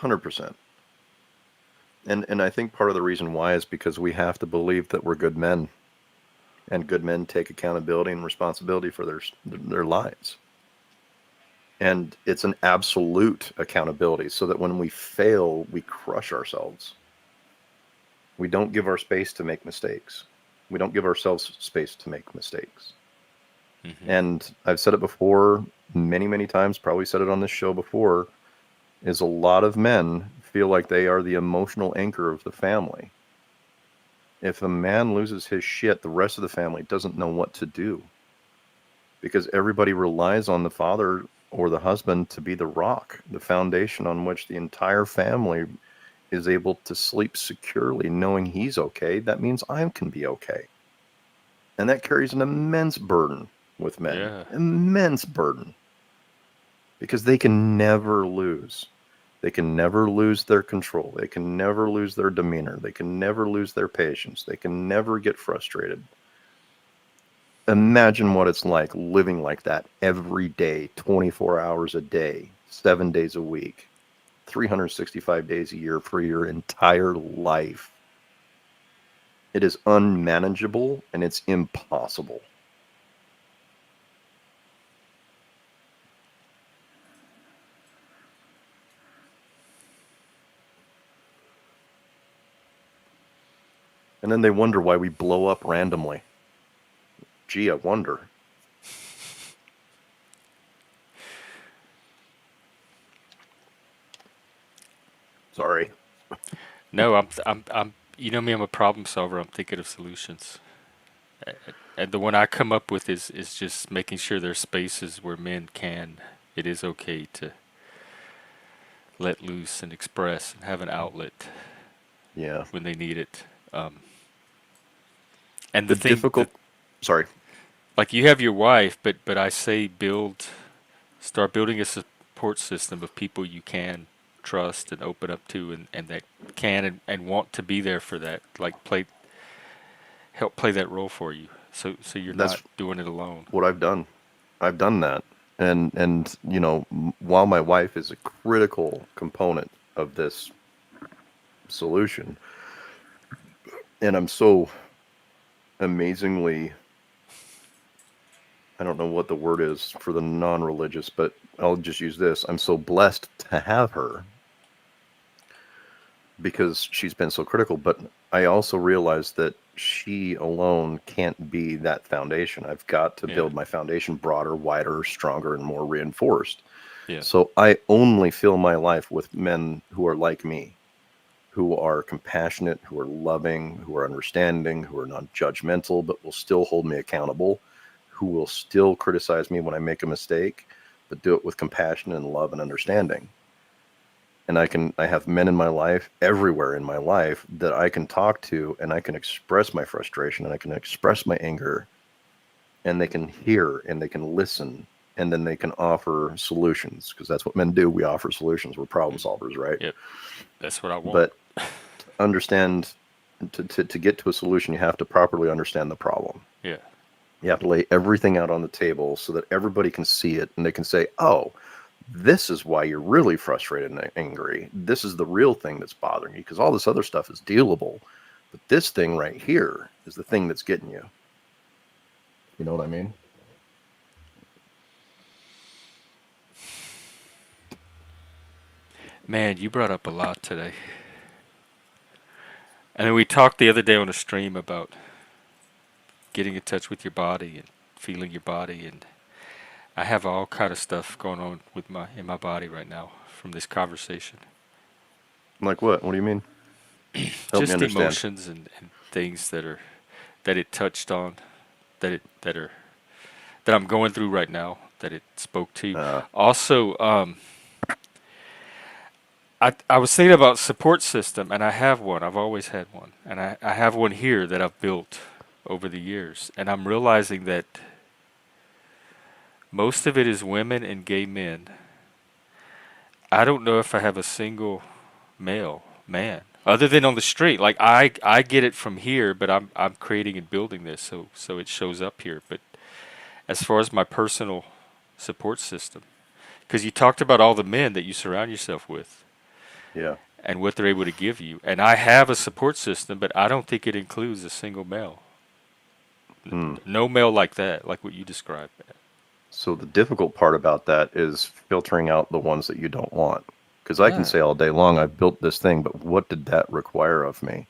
100%. And I think part of the reason why is because we have to believe that we're good men, and good men take accountability and responsibility for their lives. And it's an absolute accountability, so that when we fail, we crush ourselves. We don't give our space to make mistakes. We don't give ourselves space to make mistakes. Hmm. And I've said it before many, many times, probably said it on this show before, is a lot of men feel like they are the emotional anchor of the family. If a man loses his shit, the rest of the family doesn't know what to do, because everybody relies on the father or the husband to be the rock, the foundation on which the entire family is able to sleep securely, knowing he's okay. That means I can be okay. And that carries an immense burden with men, Yeah. immense burden, because they can never lose. They can never lose their control. They can never lose their demeanor. They can never lose their patience. They can never get frustrated. Imagine what it's like living like that every day, 24 hours a day, 7 days a week, 365 days a year for your entire life. It is unmanageable and it's impossible. And then they wonder why we blow up randomly. Gee, I wonder. Sorry. No, I'm. You know me. I'm a problem solver. I'm thinking of solutions. And the one I come up with is just making sure there's spaces where men can. It is okay to let loose and express and have an outlet Yeah. when they need it. Um, and the The thing that, difficult. Sorry. like, you have your wife, but I say start building a support system of people you can trust and open up to, and that can and want to be there for that. Like, help play that role for you, so you're not That's doing it alone. what I've done. I've done that. And while my wife is a critical component of this solution, and I'm so amazingly, I don't know what the word is for the non-religious, but I'll just use this. I'm so blessed to have her because she's been so critical, but I also realize that she alone can't be that foundation. I've got to Yeah, build my foundation broader, wider, stronger, and more reinforced. yeah, So I only fill my life with men who are like me, who are compassionate, who are loving, who are understanding, who are not judgmental, but will still hold me accountable, who will still criticize me when I make a mistake, but do it with compassion and love and understanding. And I have men in my life, everywhere in my life, that I can talk to, and I can express my frustration and I can express my anger, and they can hear and they can listen, and then they can offer solutions, because that's what men do. We offer solutions. We're problem hmm, solvers, right? yep. That's what I want. But understand, to get to a solution, you have to properly understand the problem. Yeah, You have to lay everything out on the table so that everybody can see it and they can say, oh, this is why you're really frustrated and angry. This is the real thing that's bothering you, because all this other stuff is dealable. But this thing right here is the thing that's getting you. You know what I mean? man, you brought up a lot today. And then we talked the other day on a stream about getting in touch with your body and feeling your body, and I have all kind of stuff going on with my in my body right now from this conversation. Like what? What do you mean? Help me Just understand. emotions and things that it touched on, that I'm going through right now, that it spoke to. Uh, Also, I was thinking about support system, and I have one. I've always had one, and I have one here that I've built over the years, and I'm realizing that most of it is women and gay men. I don't know if I have a single male man other than on the street. Like, I get it from here, but I'm creating and building this, so it shows up here. But as far as my personal support system, because you talked about all the men that you surround yourself with, Yeah. and what they're able to give you. And I have a support system, but I don't think it includes a single male. Hmm. No male like that, like what you described. So the difficult part about that is filtering out the ones that you don't want. Because I can Yeah. say all day long, I've built this thing, but what did that require of me?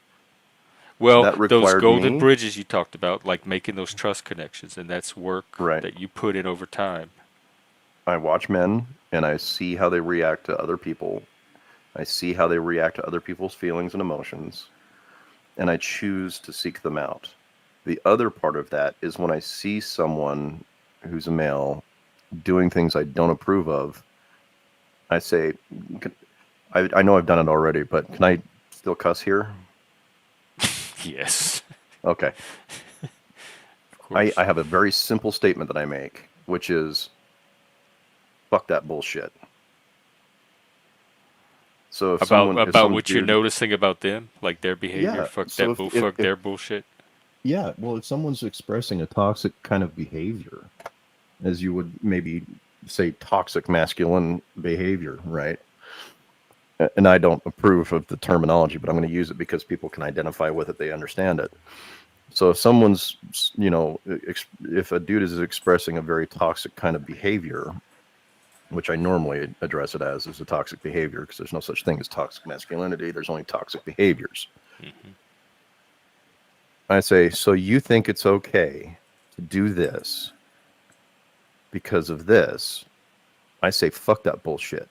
Well, That those required golden me, bridges you talked about, like making those trust connections, and that's work right? that you put in over time. I watch men and I see how they react to other people. I see how they react to other people's feelings and emotions, and I choose to seek them out. The other part of that is when I see someone who's a male doing things I don't approve of, I say, I know I've done it already, but can I still cuss here? Yes, Okay. of I, course. I have a very simple statement that I make, which is fuck that bullshit. So About if about some what you're dude, noticing about them, like their behavior. yeah. Fuck So that bull. if Fuck their bullshit. yeah, well, if someone's expressing a toxic kind of behavior, as you would maybe say toxic masculine behavior, right? And I don't approve of the terminology, but I'm going to use it because people can identify with it, they understand it. So if someone's, if a dude is expressing a very toxic kind of behavior, which I normally address it as a toxic behavior, because there's no such thing as toxic masculinity, there's only toxic behaviors. Hmm. I say, so you think it's okay to do this because of this? I say, fuck that bullshit.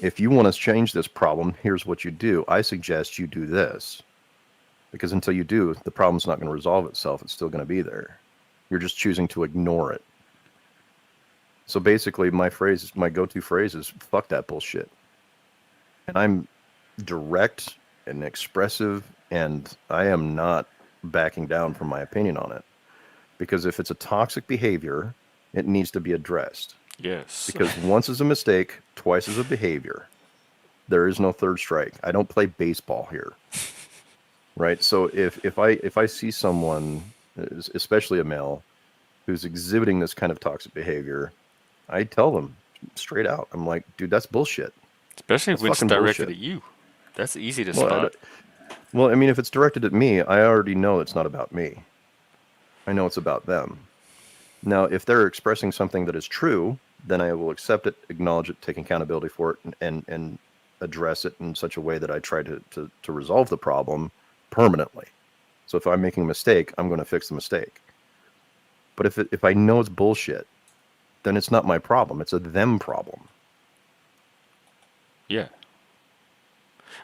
If you want to change this problem, here's what you do. I suggest you do this. Because until you do, the problem's not going to resolve itself. It's still going to be there. You're just choosing to ignore it. So basically, my go-to phrase is "fuck that bullshit," and I'm direct and expressive, and I am not backing down from my opinion on it. Because if it's a toxic behavior, it needs to be addressed. Yes. Because once is a mistake, twice is a behavior. There is no third strike. I don't play baseball here, right? So if I see someone, especially a male, who's exhibiting this kind of toxic behavior, I tell them straight out. I'm like, dude, that's bullshit. Especially That's when it's fucking directed bullshit. at you. That's easy to Well, spot. well, I mean, if it's directed at me, I already know it's not about me. I know it's about them. Now, if they're expressing something that is true, then I will accept it, acknowledge it, take accountability for it, and address it in such a way that I try to resolve the problem permanently. So if I'm making a mistake, I'm going to fix the mistake. But if I know it's bullshit, then it's not my problem. It's a them problem. Yeah.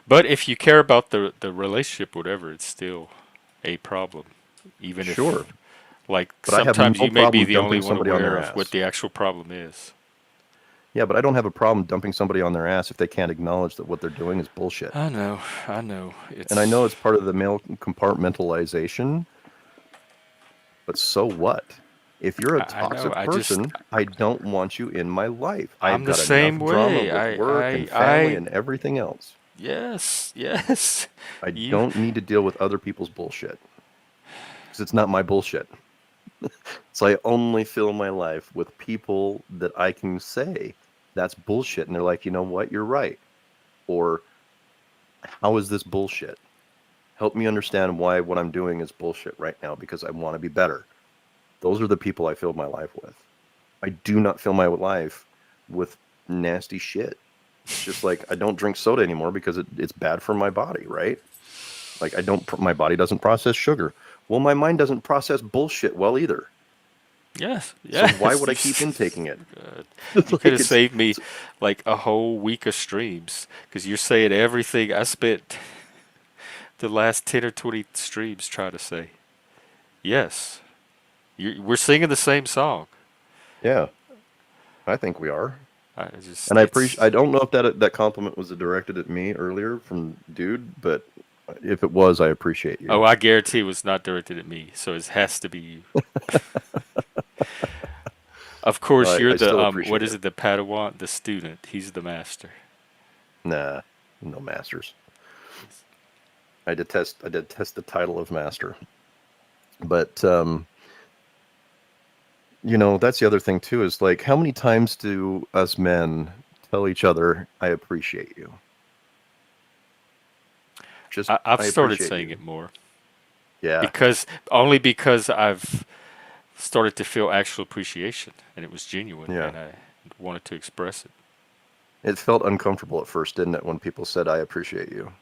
But if you care about the relationship, whatever, it's still a problem. Even if, Sure, like, but I have sometimes no you may be problem the only dumping one somebody on aware their of what ass. the actual problem is. Yeah, but I don't have a problem dumping somebody on their ass if they can't acknowledge that what they're doing is bullshit. I know. I know. And I It's. know it's part of the male compartmentalization, but so what? If you're a I know. toxic I just. person, I don't want you in my life. I've I'm the got enough same drama way. with I. work and I. family I. and everything else. Yes. Yes. I You. don't need to deal with other people's bullshit because it's not my bullshit. So I only fill my life with people that I can say that's bullshit. And they're like, you know what? You're right. Or how is this bullshit? Help me understand why what I'm doing is bullshit right now because I want to be better. Those are the people I fill my life with. I do not fill my life with nasty shit. It's just like I don't drink soda anymore because it's bad for my body, right? Like my body doesn't process sugar. Well, my mind doesn't process bullshit well either. Yes. So why Yes. would I keep intaking it? You It's could like have saved me like a whole week of streams because you're saying everything I spent the last 10 or 20 streams trying to say. Yes. We're singing the same song. yeah, I think we are. I just, And I appreciate. it's, I don't know if that compliment was directed at me earlier from dude, but if it was, I appreciate you. oh, I guarantee it was not directed at me, so it has to be you. Of course, you're I the, still what appreciate is it. it, the Padawan, the student. He's the master. Nah, no masters. I detest the title of master. But that's the other thing too is like how many times do us men tell each other I appreciate you? Just I've I started appreciate saying you. it more Yeah, because I've started to feel actual appreciation, and it was genuine, yeah. and I wanted to express it. It felt uncomfortable at first, didn't it, when people said I appreciate you?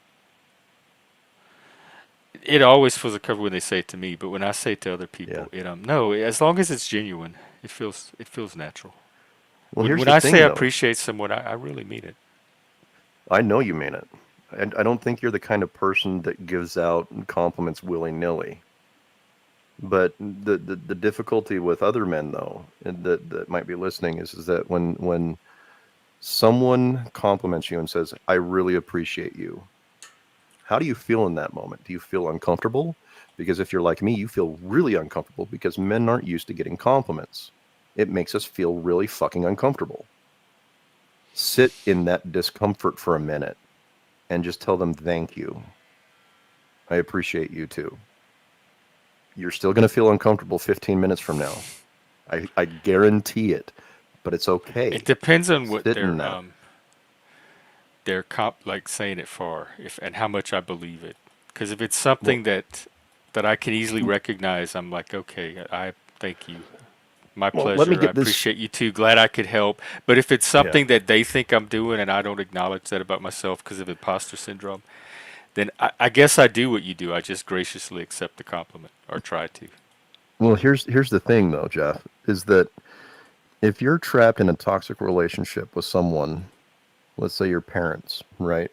It always feels uncomfortable when they say it to me, but when I say it to other Yeah. people, it no. As long as it's genuine, it feels natural. Well, here's When the I say thing I though. appreciate someone, I really mean it. I know you mean it. And I don't think you're the kind of person that gives out compliments willy-nilly. But the difficulty with other men though, and that might be listening is that when someone compliments you and says, "I really appreciate you," how do you feel in that moment? Do you feel uncomfortable? Because if you're like me, you feel really uncomfortable because men aren't used to getting compliments. It makes us feel really fucking uncomfortable. Sit in that discomfort for a minute and just tell them thank you. I appreciate you too. You're still going to feel uncomfortable 15 minutes from now. I guarantee it, but it's It okay. depends on what Sit in that. their like saying it for, if and how much I believe it. Because if it's Well, something that I can easily recognize, I'm like, okay, I thank you. My well, let me pleasure. I get this. appreciate you too. Glad I could help. But if it's Yeah. something that they think I'm doing and I don't acknowledge that about myself because of imposter syndrome, then I guess I do what you do. I just graciously accept the compliment or try to. Well, here's the thing though, Jeff, is that if you're trapped in a toxic relationship with someone, let's say your parents, right?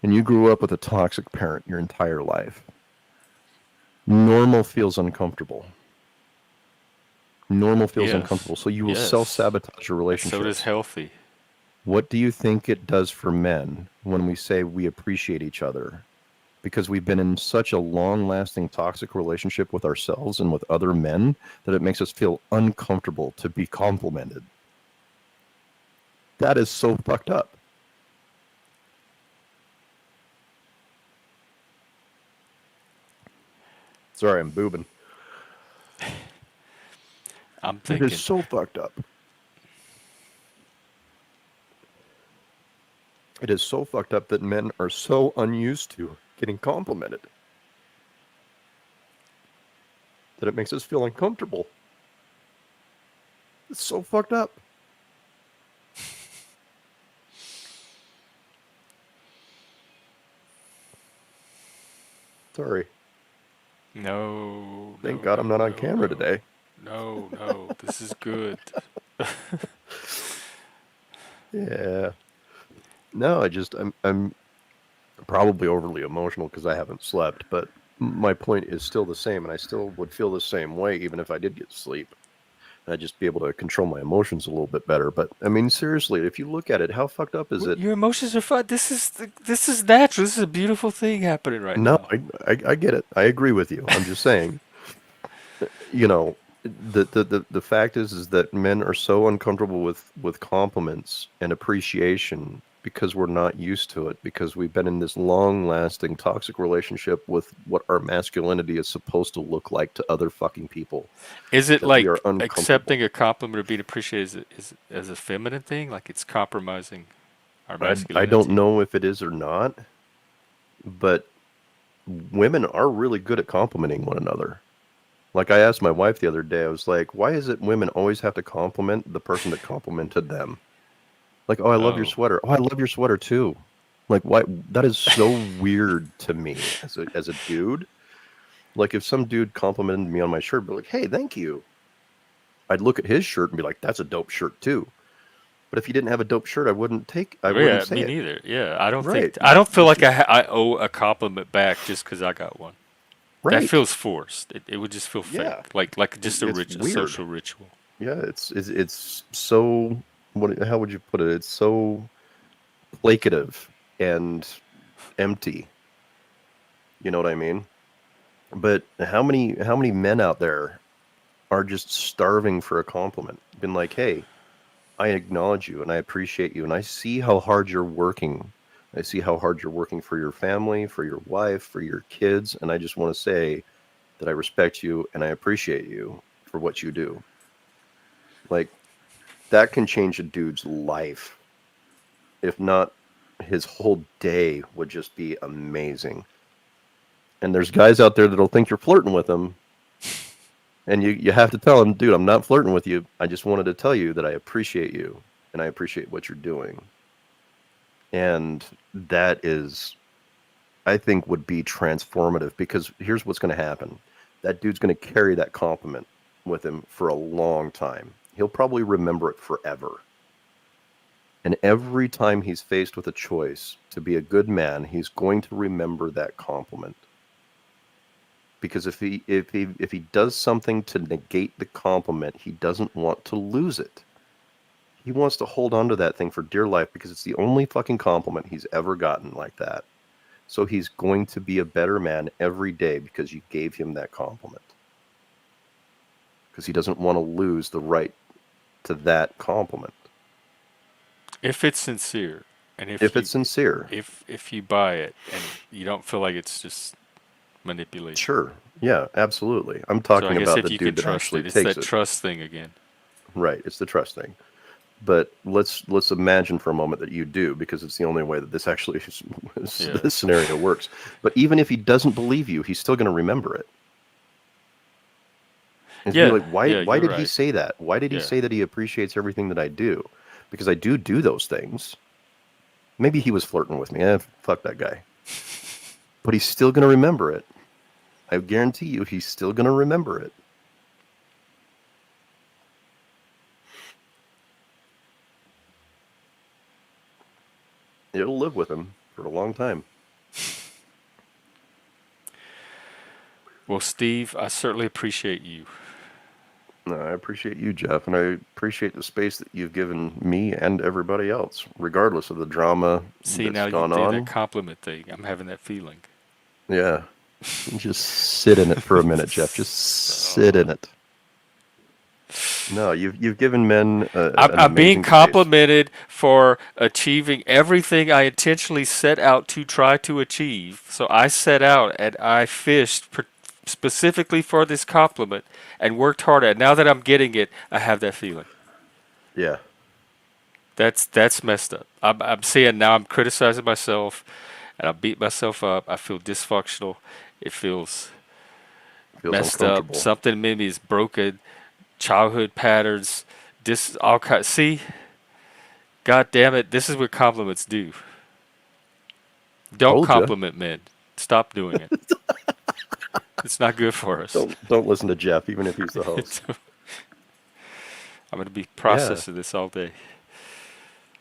And you grew up with a toxic parent your entire life. Normal feels uncomfortable. Normal feels Yes. uncomfortable. So you will Yes. self-sabotage your And so does relationships. healthy. What do you think it does for men when we say we appreciate each other? Because we've been in such a long lasting toxic relationship with ourselves and with other men that it makes us feel uncomfortable to be complimented. That is so fucked up. Sorry, I'm boobing. I'm That is thinking, so fucked up. It is so fucked up that men are so unused to getting complimented that it makes us feel uncomfortable. It's so fucked up. Sorry. no, Thank no, God I'm no, not on no, camera no, today. no, no. This is good. Yeah. No, I'm probably overly emotional because I haven't slept, but my point is still the same, and I still would feel the same way even if I did get sleep. I'd just be able to control my emotions a little bit better. But I mean, seriously, if you look at it, how fucked up is it? Your emotions are fun. This is natural. This is a beautiful thing happening right No, now. I get it. I agree with you. I'm just saying, you know, the fact is that men are so uncomfortable with compliments and appreciation because we're not used to it, because we've been in this long lasting toxic relationship with what our masculinity is supposed to look like to other fucking people, Is it that we are like uncomfortable. accepting a compliment or being appreciated as a feminine thing? Like it's compromising our I don't masculinity? know if it is or not, but women are really good at complimenting one another. Like I asked my wife the other day, I was like, why is it women always have to compliment the person that complimented them? Like, oh, I love your Oh, sweater. Oh, I love your sweater too. Like, why? That is so weird to me as a dude. Like, if some dude complimented me on my shirt, be like, hey, thank you. I'd look at his shirt and be like, that's a dope shirt too. But if he didn't have a dope shirt, I wouldn't yeah, say me it. neither. Yeah, Right. I don't feel It's like just I owe a compliment back just because I got one. That right. feels forced. It would just feel Yeah. fake, like just It's a weird. social ritual. Yeah. It's so. What? How would you put it? It's so placative and empty. You know what I mean? But how many men out there are just starving for a compliment? Been like, hey, I acknowledge you and I appreciate you and I see how hard you're working. I see how hard you're working for your family, for your wife, for your kids, and I just want to say that I respect you and I appreciate you for what you do. Like that can change a dude's life, if not his whole day would just be amazing. And there's guys out there that'll think you're flirting with them, and you have to tell them, dude, I'm not flirting with you. I just wanted to tell you that I appreciate you and I appreciate what you're doing. And that is, I think, would be transformative, because here's what's going to happen. That dude's going to carry that compliment with him for a long time. He'll probably remember it forever. And every time he's faced with a choice to be a good man, he's going to remember that compliment. Because if he does something to negate the compliment, he doesn't want to lose it. He wants to hold on to that thing for dear life, because it's the only fucking compliment he's ever gotten like that. So he's going to be a better man every day because you gave him that compliment. Because he doesn't want to lose the right to that compliment. If it's sincere, and If it's sincere. if you buy it and you don't feel like it's just manipulation. Sure. Yeah, absolutely. I'm So I talking guess about if the you can dude that trust actually it, it's takes that it. trust thing again. Right. It's the trust thing. But let's imagine for a moment that you do, because it's the only way that this actually Yeah. this scenario works. But even if he doesn't believe you, he's still going to remember it. And he's Yeah, gonna be like, why yeah, why you're did he right. say that? Why did he Yeah. say that he appreciates everything that I do? Because I do those things. Maybe he was flirting with me. Fuck that guy. But he's still going to remember it. I guarantee you, he's still going to remember it. It'll live with him for a long time. Well, Steve, I certainly appreciate you. No, I appreciate you, Jeff, and I appreciate the space that you've given me and everybody else, regardless of the drama See, that's now you gone do that on. compliment thing. I'm having that feeling. Yeah, just sit in it for a minute, Jeff. Just sit So, in it. No, you've given men an I'm being amazing space. complimented for achieving everything I intentionally set out to try to achieve. So I set out and I fished specifically for this compliment and worked hard at it. Now that I'm getting it, I have that feeling. Yeah, That's messed up. I'm seeing now I'm criticizing myself and I beat myself up. I feel dysfunctional. It feels feels messed up. uncomfortable. Something in me is broken. Childhood patterns. All kind. See, God damn it! This is what compliments do. Don't Told you. compliment men. Stop doing it. It's not good for us. Don't listen to Jeff, even if he's the host. I'm gonna be Yeah. processing this all day.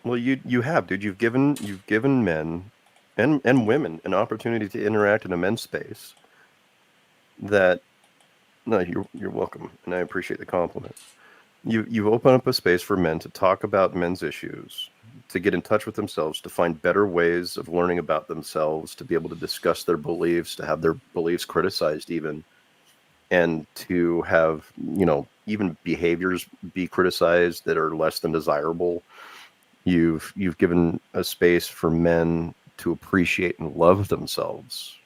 Well, you have, dude. You've given men and women an opportunity to interact in a men's space that, no, you're welcome, and I appreciate the compliment. You've opened up a space for men to talk about men's issues, to get in touch with themselves, to find better ways of learning about themselves, to be able to discuss their beliefs, to have their beliefs criticized even, and to have, even behaviors be criticized that are less than desirable. You've given a space for men to appreciate and love themselves.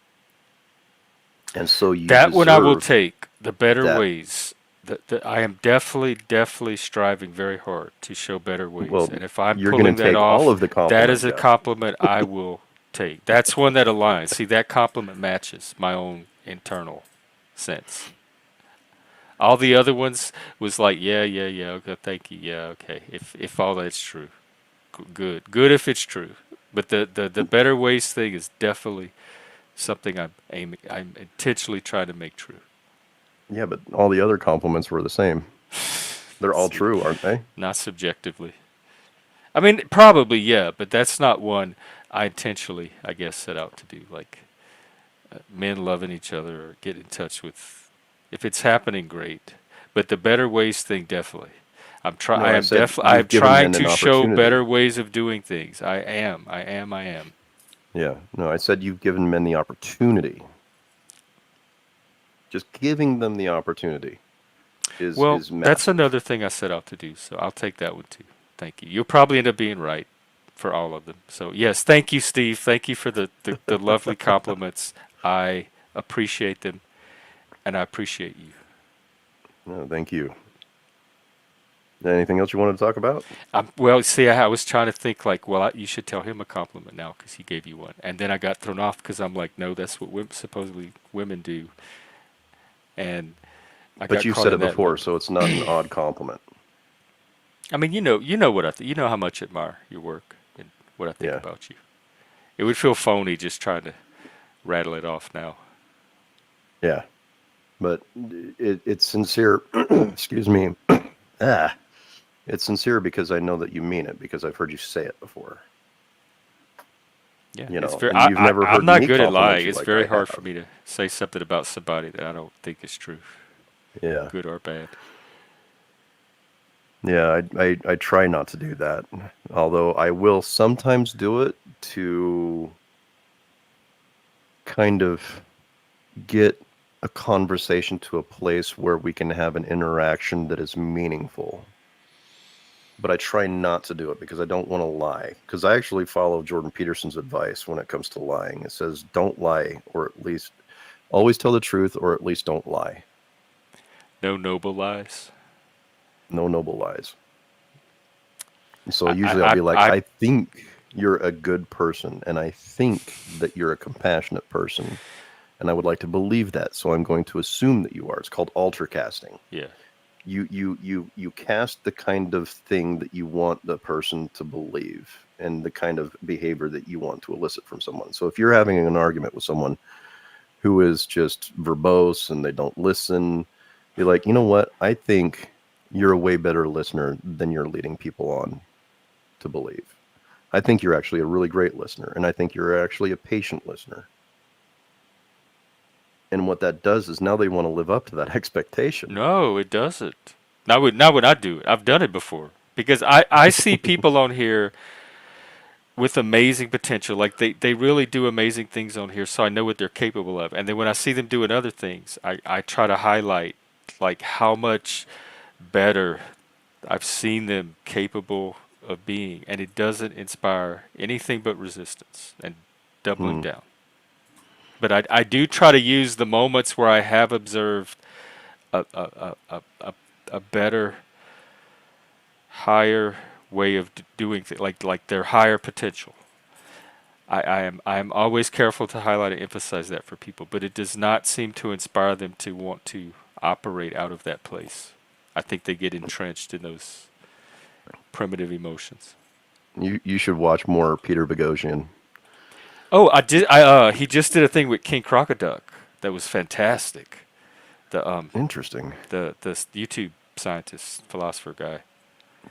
And so you That one I will deserve take. The better that. ways. I am definitely striving very hard to show better ways. Well, And if I'm you're going pulling to that take all off, of the that compliment, is a Jeff. compliment I will take. That's one that aligns. See, that compliment matches my own internal sense. All the other ones was like, yeah, yeah, yeah, okay, thank you, yeah, okay. If all that's true, good if it's true. But the better ways thing is definitely something I'm intentionally trying to make true. Yeah, but all the other compliments were the same. They're all See, true, aren't they? not subjectively. I mean, probably yeah, but that's not one I intentionally, I guess, set out to do. Like men loving each other or get in touch with. If it's happening, great. But the better ways thing, definitely. No, I said I you've am given trying men an to show opportunity. better ways of doing things. I am. Yeah, no, I said you've given men the opportunity. Just giving them the opportunity is Well, is that's massive. another thing I set out to do. So I'll take that one too. Thank you. You'll probably end up being right for all of them. So yes, thank you, Steve. Thank you for the lovely compliments. I appreciate them, and I appreciate you. No, thank you. Anything else you wanted to talk about? Well, see, I was trying to think like, well, you should tell him a compliment now because he gave you one, and then I got thrown off because I'm like, no, that's what supposedly women do, and I But got you've caught said in it that before, loop. so it's not an odd compliment. I mean, what you know how much I admire your work and what I think Yeah, about you. It would feel phony just trying to rattle it off now. yeah. But it's sincere. Excuse me. Ah, it's sincere because I know that you mean it because I've heard you say it before. Yeah, You it's know, very. and you've never I'm heard not me good at compliment lying. you It's like I very hard for have. me to say something about somebody that I don't think is true, Yeah, good or bad. yeah. I try not to do that, although I will sometimes do it to kind of get a conversation to a place where we can have an interaction that is meaningful. But I try not to do it because I don't want to lie. Because I actually follow Jordan Peterson's advice when it comes to lying. It says, don't lie, or at least always tell the truth, or at least don't lie. No noble lies. No noble lies. So usually I'll I, be like, I I think you're a good person, and I think that you're a compassionate person, and I would like to believe that. So I'm going to assume that you are. It's called alter casting. yeah. You cast the kind of thing that you want the person to believe and the kind of behavior that you want to elicit from someone. So if you're having an argument with someone who is just verbose and they don't listen, be like, you know what? I think you're a way better listener than you're leading people on to believe. I think you're actually a really great listener, and I think you're actually a patient listener. And what that does is now they want to live up to that expectation. No, it doesn't. Not when I do it. I've done it before because I see people on here with amazing potential. Like they really do amazing things on here, so I know what they're capable of. And then when I see them doing other things, I try to highlight like how much better I've seen them capable of being, and it doesn't inspire anything but resistance and doubling Hmm. down. But I do try to use the moments where I have observed a better, higher way of doing things, like their higher potential. I am always careful to highlight and emphasize that for people, but it does not seem to inspire them to want to operate out of that place. I think they get entrenched in those primitive emotions. You should watch more Peter Boghossian. Oh, I did. He just did a thing with King Crocoduck that was fantastic. The Interesting. the YouTube scientist philosopher guy.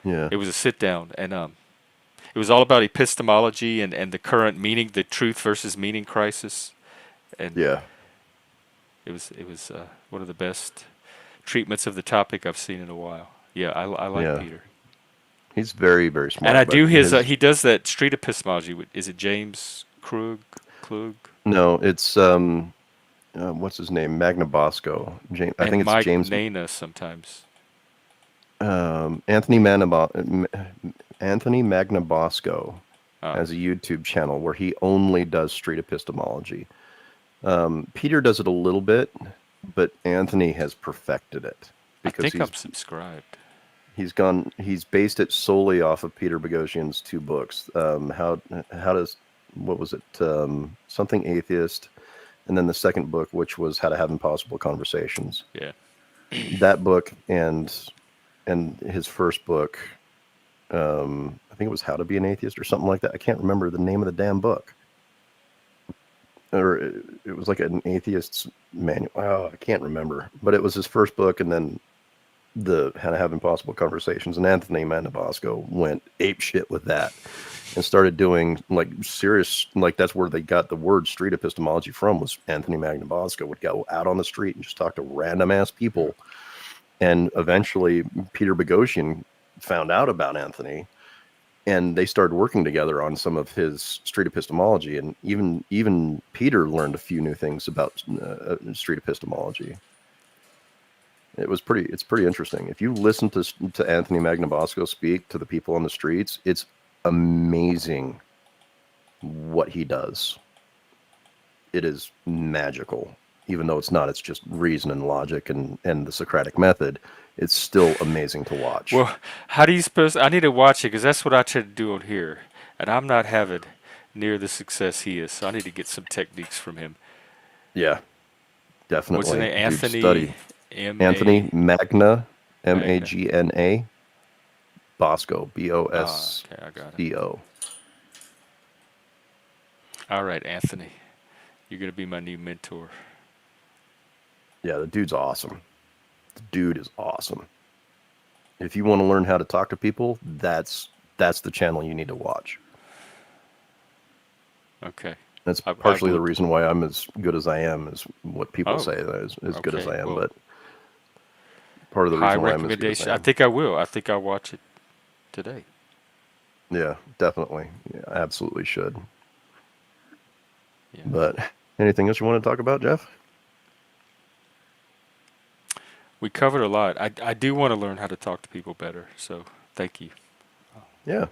Yeah. It was a sit down, and it was all about epistemology and the current meaning, the truth versus meaning crisis, and Yeah. it was one of the best treatments of the topic I've seen in a while. Yeah, I like Yeah. Peter, He's very, very and I smart, but do his. his He does that street epistemology. Is it James Krug? Klug no, it's what's his name? Magna Bosco. James, I and think it's Mike James Nana sometimes. Anthony Manabo- Anthony Magnabosco Uh, has a YouTube channel where he only does street epistemology. Peter does it a little bit, but Anthony has perfected it I because think I'm subscribed. he's based it solely off of Peter Boghossian's two books. How does what was it? Something atheist, and then the second book, which was How to Have Impossible Conversations. Yeah. That book and his first book, I think it was How to Be an Atheist or something like that. I can't remember the name of the damn book. Or it was like an atheist's manual. Oh, I can't remember. But it was his first book, and then the How to Have Impossible Conversations. And Anthony Manabosco went ape shit with that and started doing like serious, like that's where they got the word street epistemology from. Was Anthony Magnabosco would go out on the street and just talk to random ass people, and eventually Peter Boghossian found out about Anthony, and they started working together on some of his street epistemology, and even Peter learned a few new things about street epistemology. It's pretty interesting. If you listen to Anthony Magnabosco speak to the people on the streets, it's amazing what he does. It is magical. even though it's not, it's just reason and logic and the Socratic method. It's still amazing to watch. Well, how do you suppose I need to watch it? Because that's what I try to do on here, and I'm not having near the success he is. So I need to get some techniques from him. Yeah, What's his definitely. name? Dude, Anthony study. M Anthony A Magna, Magna. Magna, Bosco, Ah, okay, I got it. Bosco. All right, Anthony, you're gonna be my new mentor. Yeah, the dude's awesome. The dude is awesome. If you want to learn how to talk to people, that's the channel you need to watch. Okay, That's I partially the would. reason why I'm as good as I am, is what people Oh, say that as good as okay. I am. Well, But part of the high reason why I'm as good as I recommendation. I am. think I will. I think I'll watch it today. Yeah, definitely. Yeah, absolutely should. Yeah. But anything else you want to talk about, Jeff? We covered a lot. I do want to learn how to talk to people better. So thank you. Yeah,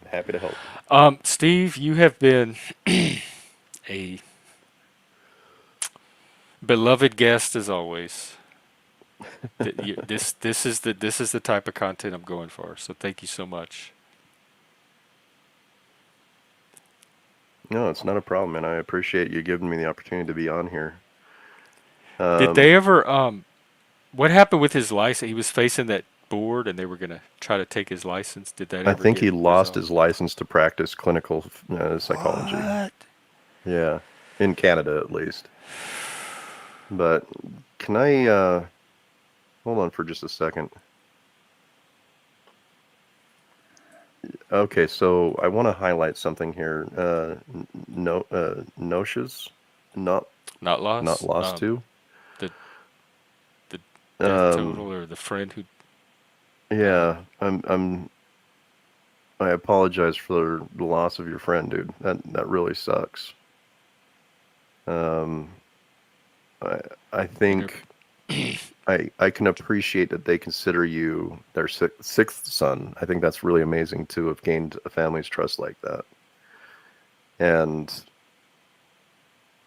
happy to help. Steve, you have been a beloved guest as always. This is the type of content I'm going for. So thank you so much. No, it's not a problem, and I appreciate you giving me the opportunity to be on here. Did Um, they ever what happened with his license? He was facing that board and they were going to try to take his license. Did that I ever think get he lost resolved? his license to practice clinical psychology. What? Yeah, in Canada at least. But can I hold on for just a second? Okay, so I want to highlight something here. No, noches, not Not not lost? lost to. The the death Um, total or the friend who uh yeah, I apologize for the loss of your friend, dude. That really sucks. Um, I I you know think I can appreciate that they consider you their sixth son. I think that's really amazing to have gained a family's trust like that. And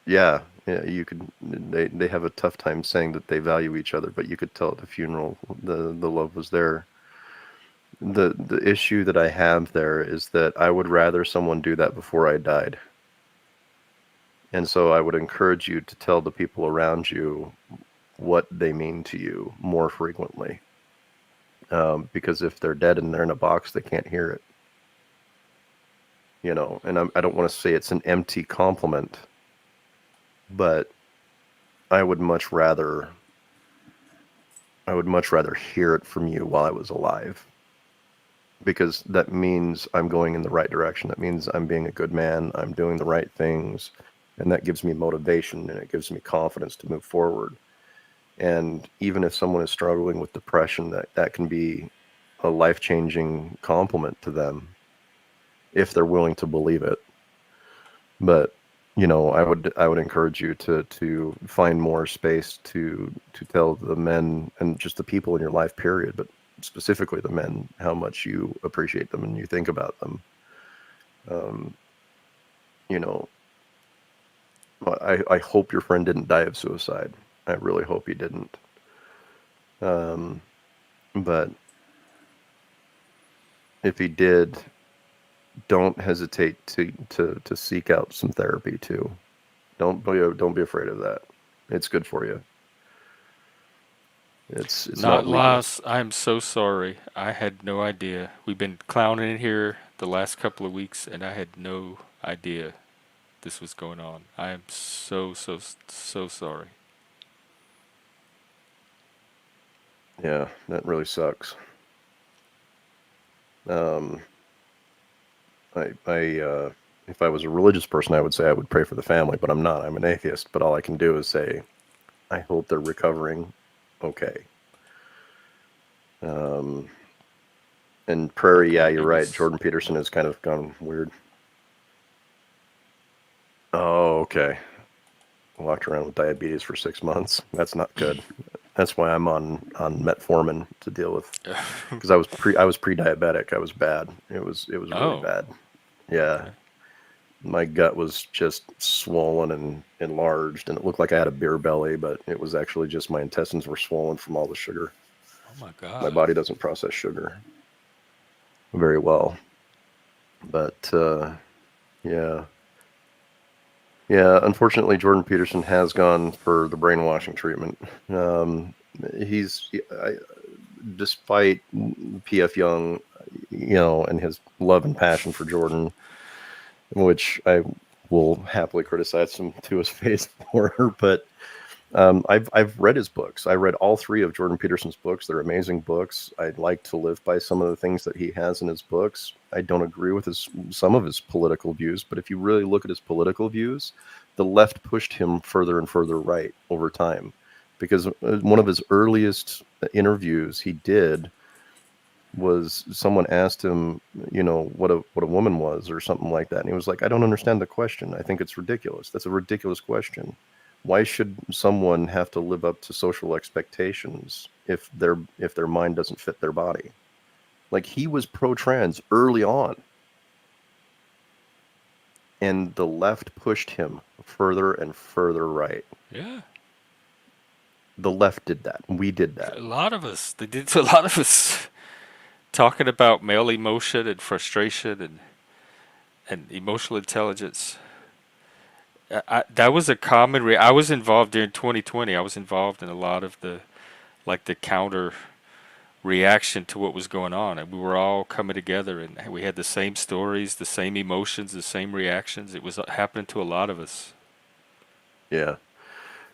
yeah, yeah, you could. They have a tough time saying that they value each other, but you could tell at the funeral the love was there. The issue that I have there is that I would rather someone do that before I died. And so I would encourage you to tell the people around you what they mean to you more frequently. Because if they're dead and they're in a box, they can't hear it. And I don't want to say it's an empty compliment, but I would much rather I would much rather hear it from you while I was alive, because that means I'm going in the right direction. That means I'm being a good man. I'm doing the right things, and that gives me motivation and it gives me confidence to move forward. And even if someone is struggling with depression, that can be a life-changing compliment to them if they're willing to believe it. But I would encourage you to find more space to tell the men and just the people in your life, period, but specifically the men, how much you appreciate them and you think about them. Um, you know, I hope your friend didn't die of suicide. I really hope he didn't. Um, but if he did, don't hesitate to seek out some therapy too. Don't be afraid of that. It's good for you. It's not not weakness. lost. I'm so sorry. I had no idea. We've been clowning in here the last couple of weeks and I had no idea this was going on. I am so sorry. Yeah, that really sucks. Um, if I was a religious person, I would say I would pray for the family, but I'm not. I'm an atheist. But all I can do is say, I hope they're recovering okay. Um, and Prairie, yeah, Okay, you're it right. was Jordan Peterson has kind of gone weird. Oh, okay. Walked around with diabetes for 6 months. That's not good. That's why I'm on metformin to deal with, because I was okay. pre-diabetic. I was bad. It was really Oh, bad. Yeah. okay. My gut was just swollen and enlarged, and it looked like I had a beer belly, but it was actually just my intestines were swollen from all the sugar. Oh my My God. body doesn't process sugar very well, but yeah, yeah. Unfortunately, Jordan Peterson has gone for the brainwashing treatment. Um, he's, despite PF Young, and his love and passion for Jordan, which I will happily criticize him to his face for, but I've read his books. I read all three of Jordan Peterson's books. They're amazing books. I'd like to live by some of the things that he has in his books. I don't agree with some of his political views, but if you really look at his political views, the left pushed him further and further right over time. Because one of his earliest interviews he did was someone asked him, what a woman was or something like that, and he was like, "I don't understand the question. I think it's ridiculous. That's a ridiculous question. Why should someone have to live up to social expectations if their mind doesn't fit their body?" Like, he was pro-trans early on, and the left pushed him further and further right. Yeah. The left did that. We did A that. lot of us. They did to a lot of us. Talking about male emotion and frustration and emotional intelligence. That was a common. I was involved during 2020. I was involved in a lot of the counter reaction to what was going on, and we were all coming together, and we had the same stories, the same emotions, the same reactions. It was happening to a lot of us. Yeah.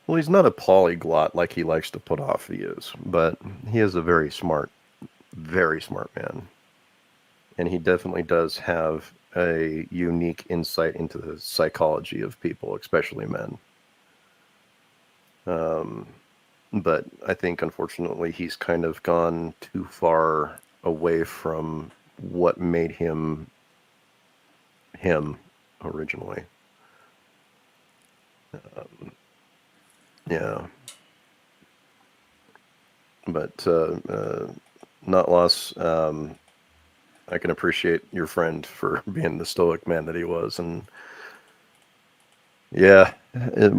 Well, he's not a polyglot like he likes to put off he is, but he is a very smart man. And he definitely does have a unique insight into the psychology of people, especially men. Um, but I think, unfortunately, he's kind of gone too far away from what made him him originally. Um, yeah, but not loss. I can appreciate your friend for being the stoic man that he was, and yeah,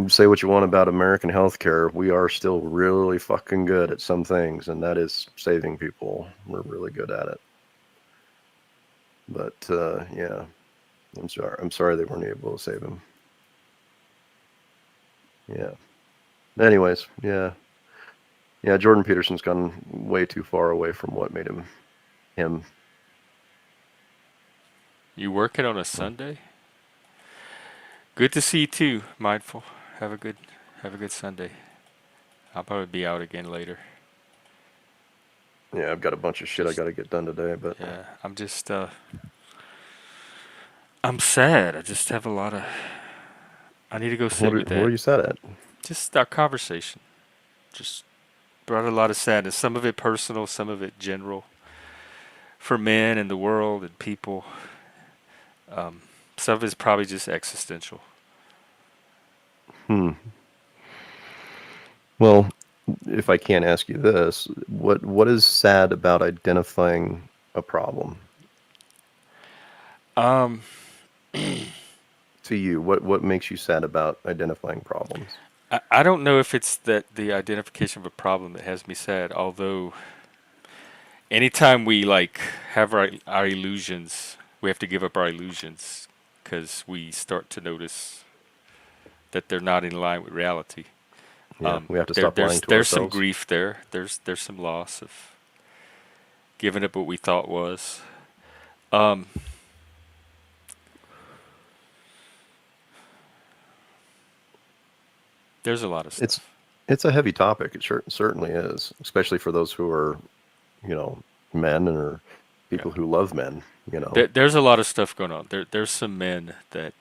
say what you want about American healthcare. We are still really fucking good at some things, and that is saving people. We're really good at it. But yeah, I'm sorry. I'm sorry they weren't able to save him. Yeah. Anyways, yeah, yeah. Jordan Peterson's gone way too far away from what made him him. You working on a Sunday? Good to see you too, Mindful. Have a good have a good Sunday. I'll probably be out again later. Yeah, I've got a bunch of shit I Just got to get done today, but yeah, I'm sad. I just have a lot of I need to go sit with what are that. you sad at? Just our conversation. Just brought a lot of sadness. Some of it personal, some of it general. For men and the world and people. Um, some of it's probably just existential. Hmm. Well, if I can't ask you this, what is sad about identifying a problem Um, to you? What makes you sad about identifying problems? I don't know if it's that the identification of a problem that has me sad, although anytime we like have our illusions, we have to give up our illusions because we start to notice that they're not in line with reality. Yeah, we have to There, stop lying there's to there's some ourselves. grief there. There's some loss of giving up what we thought was. Um, there's a lot of It's stuff. it's a heavy topic. It certainly is, especially for those who are, you know, men or Yeah, people who love men. You know, there's a lot of stuff going on. There's some men that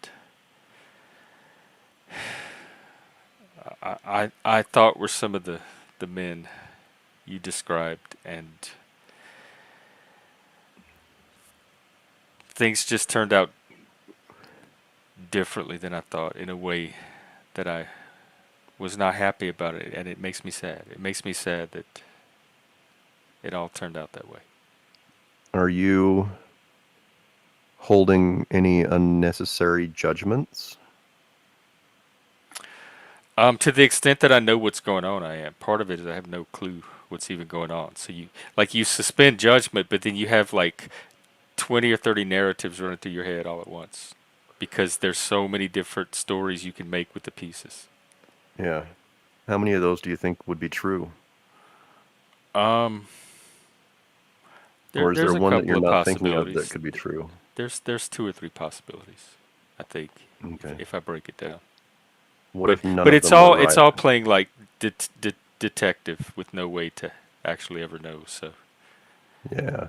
I thought were some of the men you described, and things just turned out differently than I thought in a way that I was not happy about it, and it makes me sad. It makes me sad that it all turned out that way. are you holding any unnecessary judgments. To the extent that I know what's going on, I am. Part of it is I have no clue what's even going on. So you suspend judgment, but then you have like 20 or 30 narratives running through your head all at once because there's so many different stories you can make with the pieces. Yeah. How many of those do you think would be true? Um, Or is there there's a one that you're couple of not thinking of that possibilities. could be true? There's two or three possibilities, I think, Okay. if I break it down. What But if none but of it's them were all right? playing like detective with no way to actually ever know. So Yeah.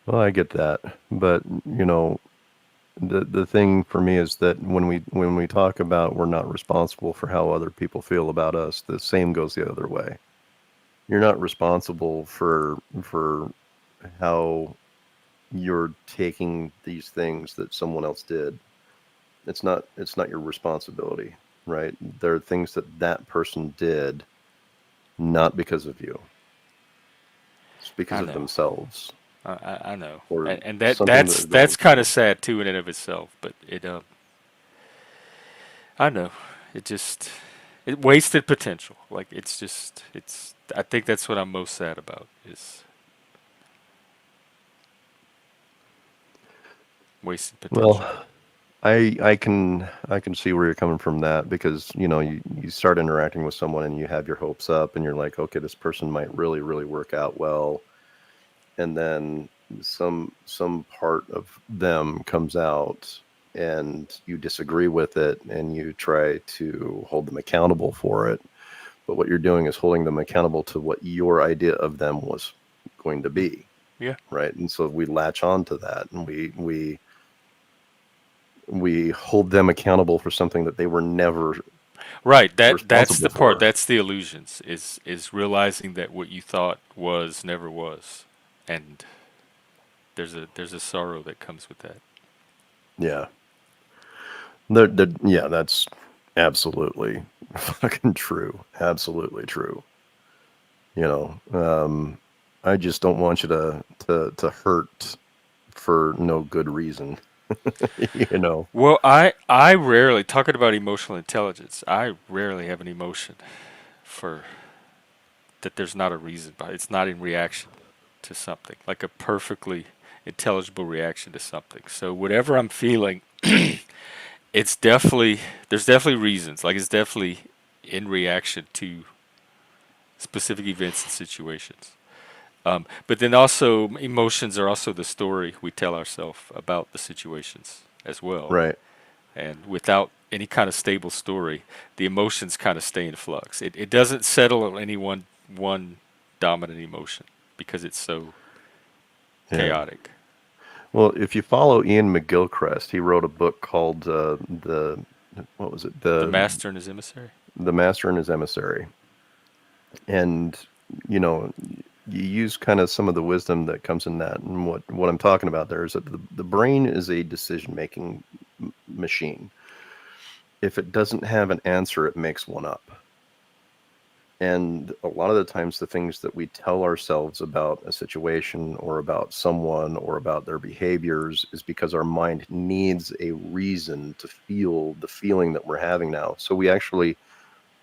Well, I get that. But, the thing for me is that when we talk about we're not responsible for how other people feel about us, the same goes the other way. You're not responsible for how you're taking these things that someone else did. It's not your responsibility, right? There are things that that person did not because of you. It's because I of know. themselves I know, or and something that that's they're going kind of through. sad too in and of itself. But I know, it just it wasted potential. Like it's just it's. I think that's what I'm most sad about is wasted potential. Well, I can see where you're coming from that because you start interacting with someone and you have your hopes up and you're like, okay, this person might really work out well, and then some part of them comes out and you disagree with it and you try to hold them accountable for it, but what you're doing is holding them accountable to what your idea of them was going to be, Yeah. right? And so we latch on to that and we hold them accountable for something that they were never Right. That's responsible the part. for. That's the illusions. Is realizing that what you thought was never was, and there's a sorrow that comes with that. Yeah. Yeah, that's absolutely fucking true. Absolutely true. You know, I just don't want you to hurt for no good reason. you know. Well, I rarely talking about emotional intelligence. I rarely have an emotion for that. There's not a reason, but it's not in reaction to something like a perfectly intelligible reaction to something. So whatever I'm feeling, it's definitely there's definitely reasons. Like it's definitely in reaction to specific events and situations. But then also emotions are also the story we tell ourselves about the situations as well. Right. And without any kind of stable story, the emotions kind of stay in flux. It doesn't settle on any one dominant emotion because it's so Yeah. chaotic. Well, if you follow Ian McGilchrist, he wrote a book called the what was it? The The master and his emissary. The Master and His Emissary. And you know, you use kind of some of the wisdom that comes in that. And what I'm talking about there is that the brain is a decision making machine. If it doesn't have an answer, it makes one up. And a lot of the times, the things that we tell ourselves about a situation or about someone or about their behaviors is because our mind needs a reason to feel the feeling that we're having now. So we actually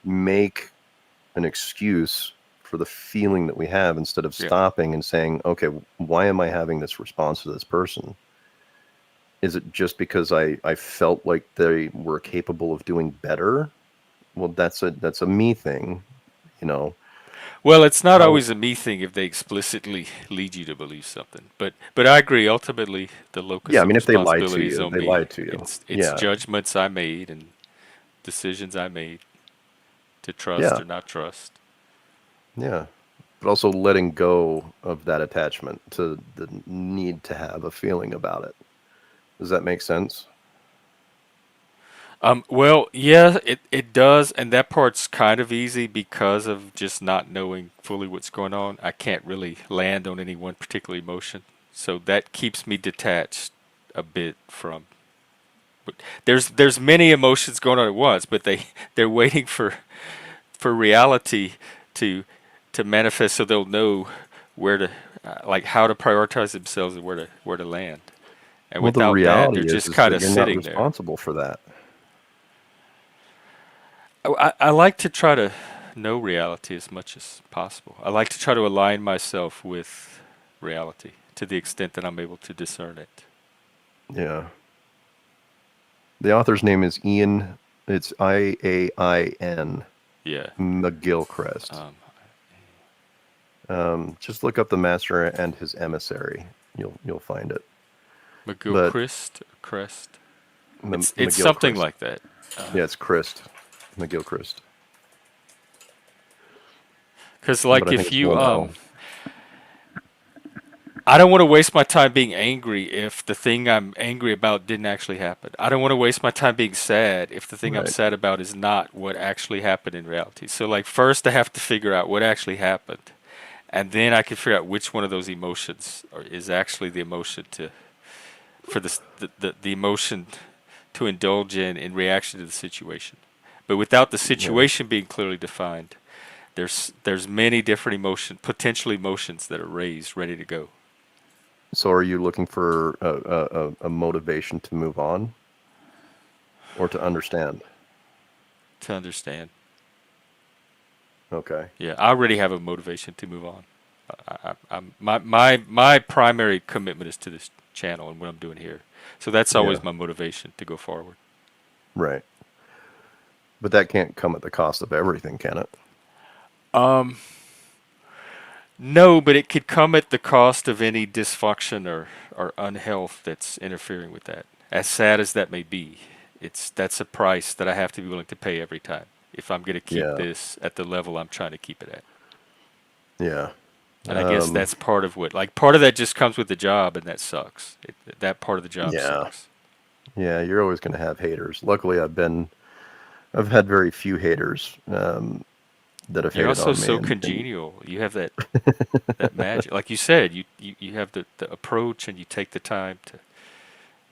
make an excuse for the feeling that we have instead of Yeah. stopping and saying, okay, why am I having this response to this person? Is it just because I felt like they were capable of doing better? Well, that's a me thing, you know. Well, it's not How always a me thing if they explicitly lead you to believe something. But I agree. Ultimately, the Yeah, locus I of mean, if they lied to responsibility is you, on they me. lied to you. It's Yeah, judgments I made and decisions I made to trust yeah, or not trust. yeah. But also letting go of that attachment to the need to have a feeling about it. Does that make sense? Well, yeah, it does, and that part's kind of easy because of just not knowing fully what's going on. I can't really land on any one particular emotion, so that keeps me detached a bit from. But there's many emotions going on at once, but they're waiting for reality to to manifest, so they'll know where to like how to prioritize themselves and where to land. And Well, the without that, they're reality just is kind that of you're not sitting there. responsible for that. I like to try to know reality as much as possible. I like to try to align myself with reality to the extent that I'm able to discern it. Yeah. The author's name is Ian. It's Iain Yeah. McGilchrist. Um, Just look up the master and his emissary. You'll find it. But McGilchrist or Crest. It's something McGilchrist. like that. Yeah, it's Christ. McGilchrist. Because But like I think if it's you one L. I don't want to waste my time being angry if the thing I'm angry about didn't actually happen. I don't want to waste my time being sad if the thing I'm Right. sad about is not what actually happened in reality. So like first I have to figure out what actually happened, and then I can figure out which one of those emotions is actually the emotion to for the emotion to indulge in reaction to the situation. But without the Yeah. situation being clearly defined, there's many different potential emotions that are raised, ready to go. So are you looking for a motivation to move on or to understand? To understand. Okay. Yeah, I already have a motivation to move on. My primary commitment is to this channel and what I'm doing here. So that's Yeah. always my motivation to go forward. Right. But that can't come at the cost of everything, can it? Um, no, but it could come at the cost of any dysfunction or unhealth that's interfering with that. As sad as that may be, that's a price that I have to be willing to pay every time if I'm going to keep Yeah. this at the level I'm trying to keep it at. Yeah. And I guess that's part of part of that just comes with the job, and that sucks. That part of the job Yeah. sucks. Yeah. You're always going to have haters. Luckily, I've had very few haters that have You're hated also on me, so and congenial. You have that magic. Like you said, you have the approach, and you take the time to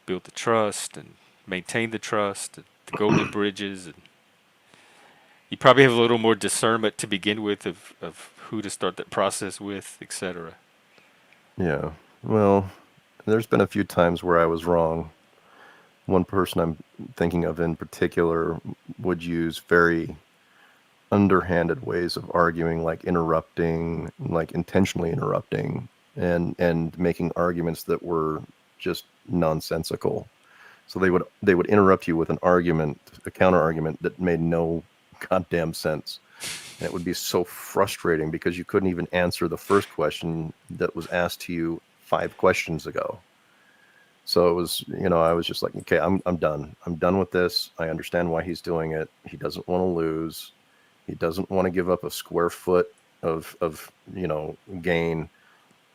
build the trust and maintain the trust, and the golden bridges, and you probably have a little more discernment to begin with of who to start that process with, etc. yeah. Well, there's been a few times where I was wrong. One person I'm thinking of in particular would use very underhanded ways of arguing, like interrupting, like intentionally interrupting, and making arguments that were just nonsensical. So they would interrupt you with an argument, a counter argument that made no goddamn sense. And it would be so frustrating because you couldn't even answer the first question that was asked to you 5 questions ago. So it was, I was just like, okay, I'm done. I'm done with this. I understand why he's doing it. He doesn't want to lose. He doesn't want to give up a square foot of gain.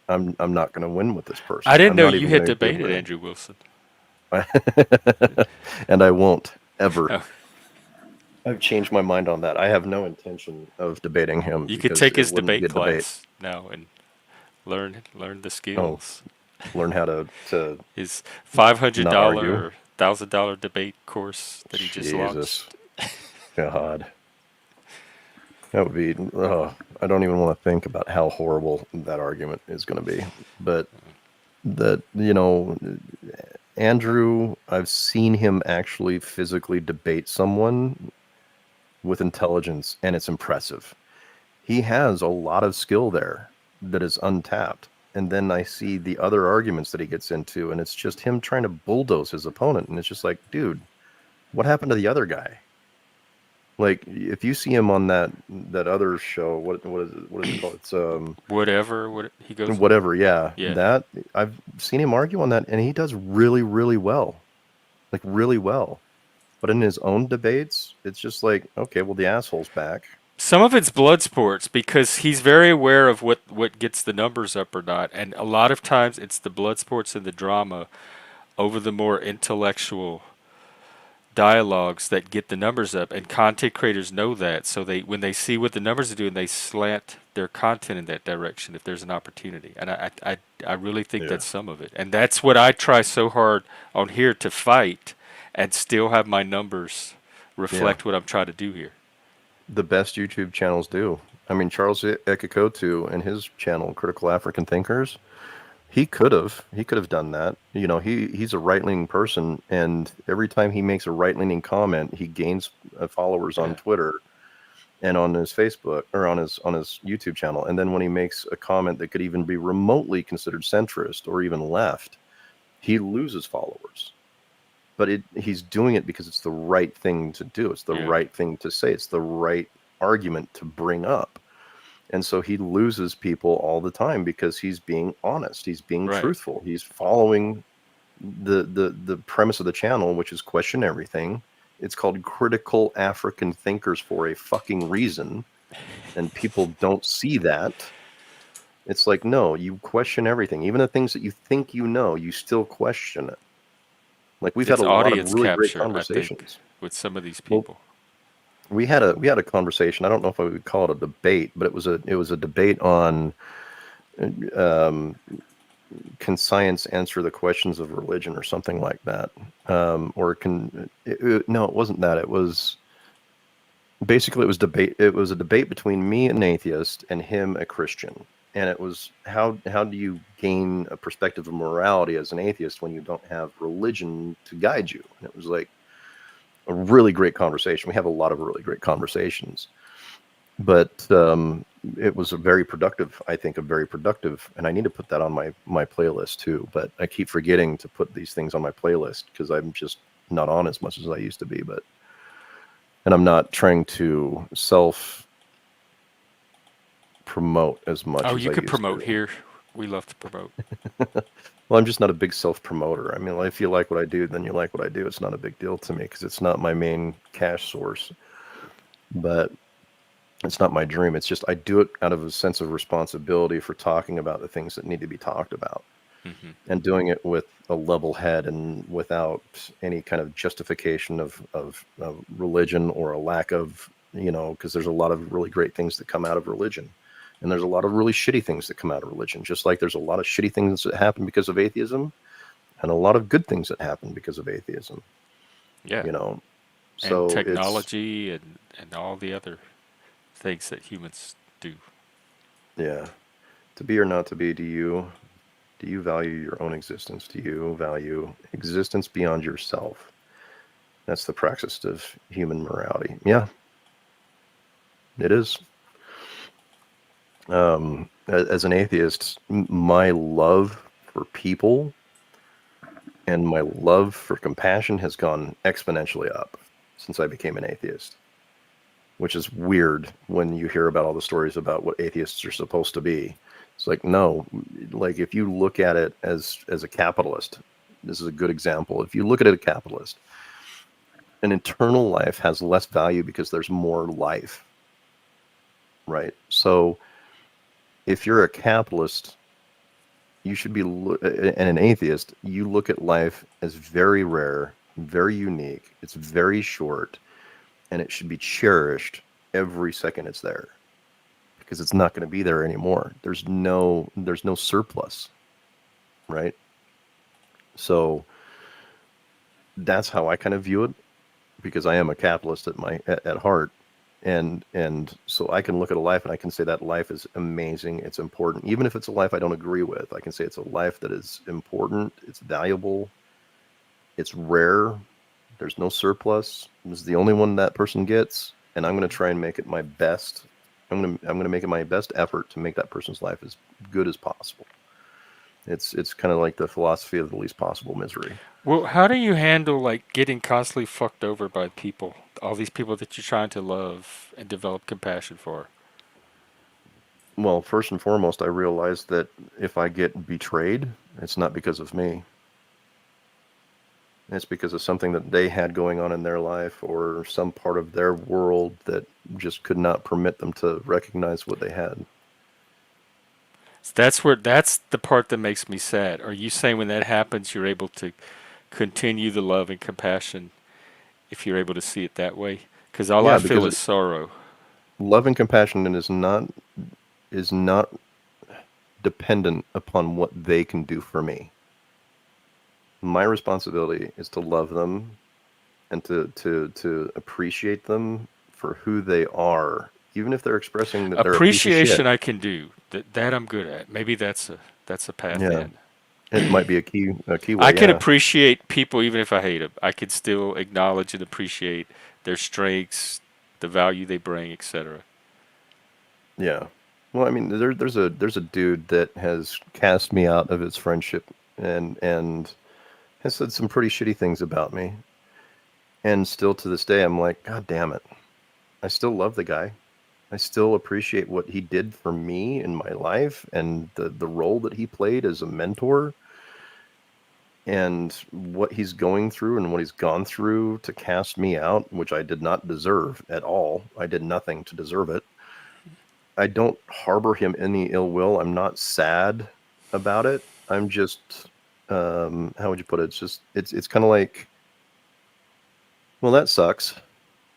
I'm not going to win with this I person. didn't I'm know not you even had going to give debated it Andrew Wilson. and I won't ever. Oh, I've changed my mind on that. I have no intention of debating him you could because take it his wouldn't be debate a debate. class now and learn the Oh, skills. learn how to His five hundred not dollar argue. or $1,000 debate course that he just Jesus, launched. God, that would be. I don't even want to think about how horrible that argument is going to be. But that Andrew, I've seen him actually physically debate someone with intelligence, and it's impressive. He has a lot of skill there that is untapped. And then I see the other arguments that he gets into, and it's just him trying to bulldoze his opponent. And it's just like, dude, what happened to the other guy? Like, if you see him on that other show, what is it called? It's Whatever what he goes on. whatever. Yeah, Yeah. that I've seen him argue on that, and he does really, really well, like really well. But in his own debates, it's just like, okay, well, the asshole's back. Some of it's blood sports because he's very aware of what gets the numbers up or not, and a lot of times it's the blood sports and the drama over the more intellectual dialogues that get the numbers up, and content creators know that. So they when they see what the numbers are doing, they slant their content in that direction if there's an opportunity. And I really think Yeah. that's some of it, and that's what I try so hard on here to fight, and still have my numbers Yeah. reflect what I'm trying to do here. The best YouTube channels do. I mean, Charles Ekikotu and his channel, Critical African Thinkers, He could have done that. You know, he's a right-leaning person, and every time he makes a right-leaning comment, he gains followers on Yeah. Twitter and on his Facebook or on his YouTube channel. And then when he makes a comment that could even be remotely considered centrist or even left, he loses followers. But he's doing it because it's the right thing to do. It's the Yeah. right thing to say. It's the right argument to bring up. And so he loses people all the time because he's being honest. He's being Right. truthful. He's following the premise of the channel, which is question everything. It's called Critical African Thinkers for a fucking reason, and people don't see that. It's like, no, you question everything, even the things that you think you know, you still question it. Like we've had It's a lot of audience really great capture, I think, conversations. with some of these Well, people. we had a conversation. I don't know if I would call it a debate, but it was a debate on um, can science answer the questions of religion or something like that, or no, it wasn't that. It was basically it was a debate between me, an atheist, and him, a Christian. And it was how do you gain a perspective of morality as an atheist when you don't have religion to guide you? And it was like a really great conversation. We have a lot of really great conversations, but it was a very productive, I think, a very productive, and I need to put that on my playlist too. But I keep forgetting to put these things on my playlist because I'm just not on as much as I used to be. But and I'm not trying to self promote as much Oh, as you I could used promote to. here. We love to promote. Well, I'm just not a big self promoter. I mean, if you like what I do, then you like what I do. It's not a big deal to me because it's not my main cash source, but it's not my dream. It's just I do it out of a sense of responsibility for talking about the things that need to be talked about Hmm. and doing it with a level head and without any kind of justification of religion or a lack of, because there's a lot of really great things that come out of religion. And there's a lot of really shitty things that come out of religion, just like there's a lot of shitty things that happen because of atheism and a lot of good things that happen because of atheism, Yeah. you know. And So it's, technology and all the other things that humans do. yeah, to be or not to be, do you value your own existence? Do you value existence beyond yourself? That's the praxis of human morality. Yeah, it is. As an atheist, my love for people and my love for compassion has gone exponentially up since I became an atheist, which is weird when you hear about all the stories about what atheists are supposed to be. It's like, no, like if you look at it as a capitalist, this is a good example. If you look at it, a capitalist, an eternal life has less value because there's more life, right? So if you're a capitalist, you should be and an atheist, you look at life as very rare, very unique. It's very short, and it should be cherished every second it's there because it's not going to be there anymore. There's no surplus, right? So that's how I kind of view it because I am a capitalist at heart. And so I can look at a life and I can say that life is amazing, it's important, even if it's a life I don't agree with. I can say it's a life that is important, it's valuable, it's rare, there's no surplus, this is the only one that person gets, and I'm going to try and make it my best. I'm going to make it my best effort to make that person's life as good as possible. It's kind of like the philosophy of the least possible misery. Well, how do you handle like getting constantly fucked over by people? All these people that you're trying to love and develop compassion for. Well, first and foremost, I realize that if I get betrayed, it's not because of me. It's because of something that they had going on in their life or some part of their world that just could not permit them to recognize what they had. So that's the part that makes me sad. Are you saying when that happens, you're able to continue the love and compassion if you're able to see it that way? Because all I Yeah, feel because is sorrow. love and compassion is not dependent upon what they can do for me. My responsibility is to love them and to appreciate them for who they are, even if they're expressing that they're a piece of shit. Appreciation I can do. That I'm good at. Maybe that's a path Yeah. in. It might be a I keyway, can yeah. appreciate people even if I hate them. I can still acknowledge and appreciate their strengths, the value they bring, etc. Yeah. Well, I mean, there's a dude that has cast me out of his friendship and has said some pretty shitty things about me. And still to this day, I'm like, God damn it. I still love the guy. I still appreciate what he did for me in my life and the role that he played as a mentor and what he's going through and what he's gone through to cast me out, which I did not deserve at all. I did nothing to deserve it. I don't harbor him any ill will. I'm not sad about it. I'm just how would you put it? It's kind of like, well, that sucks.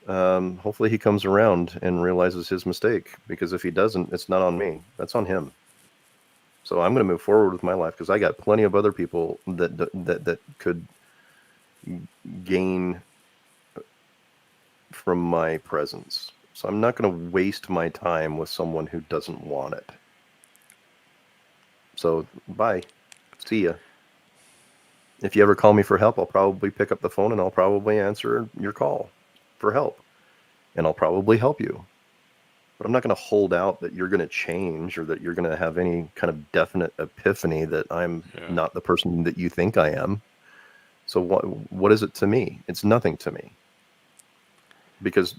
Hopefully he comes around and realizes his mistake, because if he doesn't, it's not on me. That's on him. So I'm going to move forward with my life because I got plenty of other people that could gain from my presence. So I'm not going to waste my time with someone who doesn't want it. So bye. See ya. If you ever call me for help, I'll probably pick up the phone and I'll probably answer your call for help. And I'll probably help you. But I'm not going to hold out that you're going to change or that you're going to have any kind of definite epiphany that I'm Yeah. not the person that you think I am. So what is it to me? It's nothing to me. Because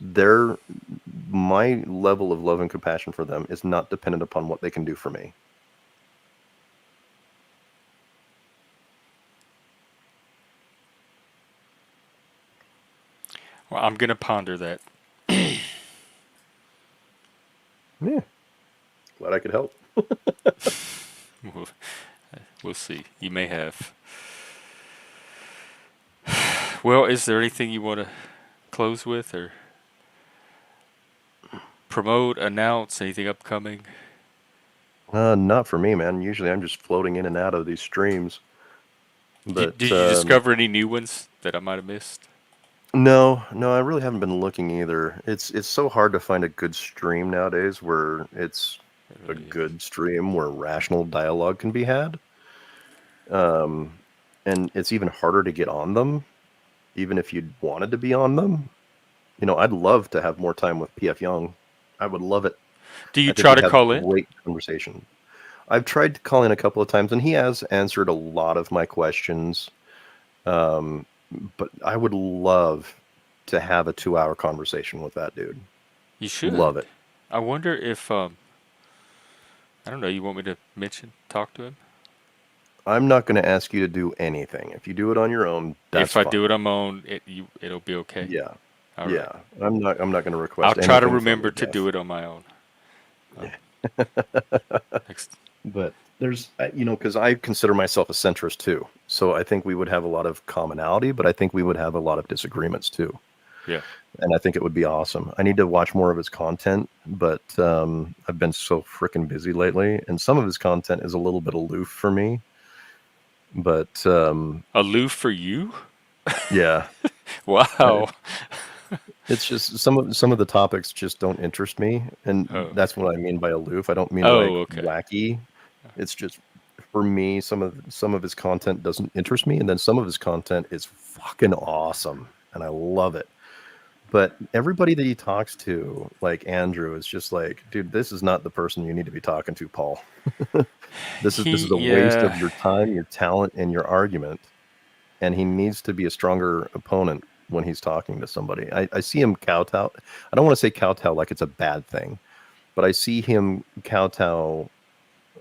my level of love and compassion for them is not dependent upon what they can do for me. Well, I'm gonna ponder that. Yeah. Glad I could help. We'll, we'll see. You may have. Well, is there anything you want to close with or promote, announce, anything upcoming? Not for me, man. Usually I'm just floating in and out of these streams. But Did you discover any new ones that I might have missed? no, I really haven't been looking either. It's so hard to find a good stream nowadays where it's It a really is. good stream where rational dialogue can be had. Um, and it's even harder to get on them, even if you wanted to be on them. I'd love to have more time with PF Young. I would love it. Do you I think try we'd to have call in? great conversation. I've tried to call in a couple of times, and he has answered a lot of my questions. Um, but I would love to have a 2-hour conversation with that dude. You should. Love it. I wonder if I don't know. You want me to talk to him? I'm not going to ask you to do anything. If you do it on your own, that's If I do fine. it on my own, it'll be okay. Yeah, All right. yeah. I'm not going to I'll request try to anything from remember you, to do Jeff. it on my own. Um, Yeah. next. But there's, because I consider myself a centrist too. So I think we would have a lot of commonality, but I think we would have a lot of disagreements too. Yeah. And I think it would be awesome. I need to watch more of his content, but I've been so freaking busy lately, and some of his content is a little bit aloof for me. But Aloof for you? yeah, Wow. it's just some of the topics just don't interest me, and Oh. that's what I mean by aloof. I don't mean like Oh. Okay. wacky. It's just, for me, some of his content doesn't interest me, and then some of his content is fucking awesome, and I love it. But everybody that he talks to, like Andrew, is just like, dude, this is not the person you need to be talking to, Paul. This is a waste Yeah. of your time, your talent, and your argument. And he needs to be a stronger opponent when he's talking to somebody. I see him kowtow. I don't want to say kowtow like it's a bad thing, but I see him kowtow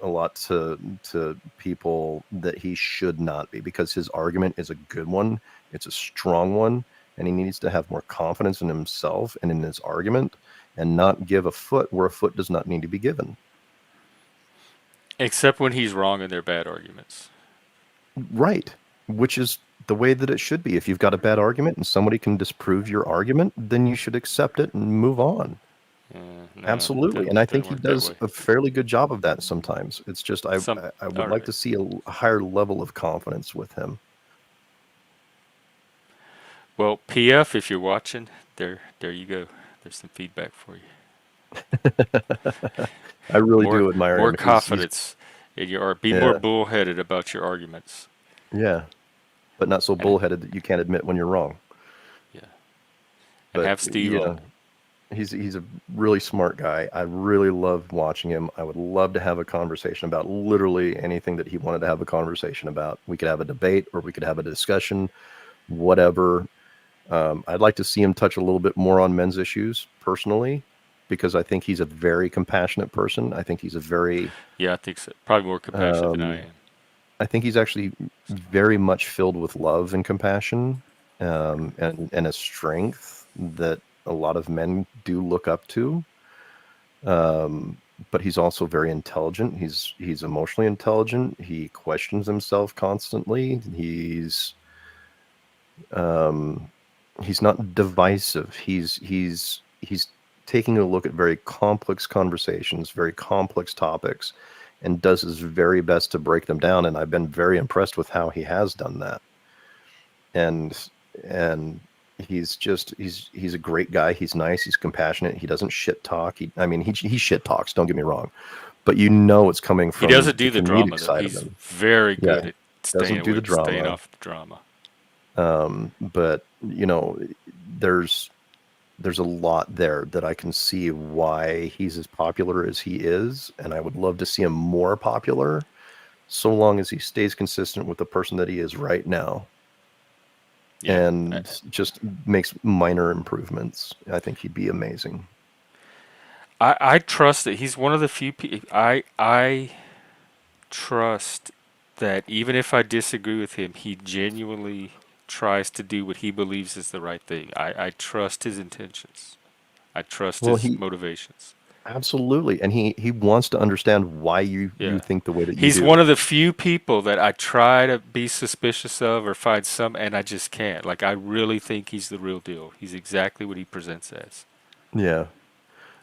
a lot to people that he should not be, because his argument is a good one. It's a strong one, and he needs to have more confidence in himself and in his argument, and not give a foot where a foot does not need to be given. Except when he's wrong and they're bad arguments. Right. Which is the way that it should be. If you've got a bad argument and somebody can disprove your argument, then you should accept it and move on. No, Absolutely. And I think doesn't he work that does way. a fairly good job of that sometimes. It's just Some. I would All like right. to see a higher level of confidence with him. Well, PF, if you're watching, there you go. There's some feedback for you. I really More do admire more him. He's confidence. Or be more Yeah, bullheaded about your arguments. yeah, but not so And bullheaded that you can't admit when you're wrong. yeah, and But have Steve on. yeah, he's a really smart guy. I really love watching him. I would love to have a conversation about literally anything that he wanted to have a conversation about. We could have a debate or we could have a discussion, whatever. I'd like to see him touch a little bit more on men's issues personally, because I think he's a very compassionate person. I think he's a very, Yeah, I think so. Probably more compassionate than I um, am. I think he's actually very much filled with love and compassion, and a strength that a lot of men do look up to. Um, but he's also very intelligent. He's emotionally intelligent. He questions himself constantly. Um, he's not divisive. He's taking a look at very complex conversations, very complex topics, and does his very best to break them down. And I've been very impressed with how he has done that. And and he's a great guy. He's nice. He's compassionate. He doesn't shit talk. I mean, he shit talks. Don't get me wrong, but you know it's coming He from doesn't the do the comedic drama though. side of He's him. very Yeah, good at staying doesn't do away, the staying drama. off the drama. But there's there's a lot there that I can see why he's as popular as he is, and I would love to see him more popular, so long as he stays consistent with the person that he is right now Yeah, and just makes minor improvements. I think he'd be amazing. I trust that he's one of the few people. I trust that even if I disagree with him, he genuinely tries to do what he believes is the right thing. I trust his intentions. I trust Well, his he motivations. absolutely, and he wants to understand why you Yeah. think the way that you He's one do. of the few people that I try to be suspicious of or find some, and I just can't. Like, I really think he's the real deal. He's exactly what he presents as. Yeah,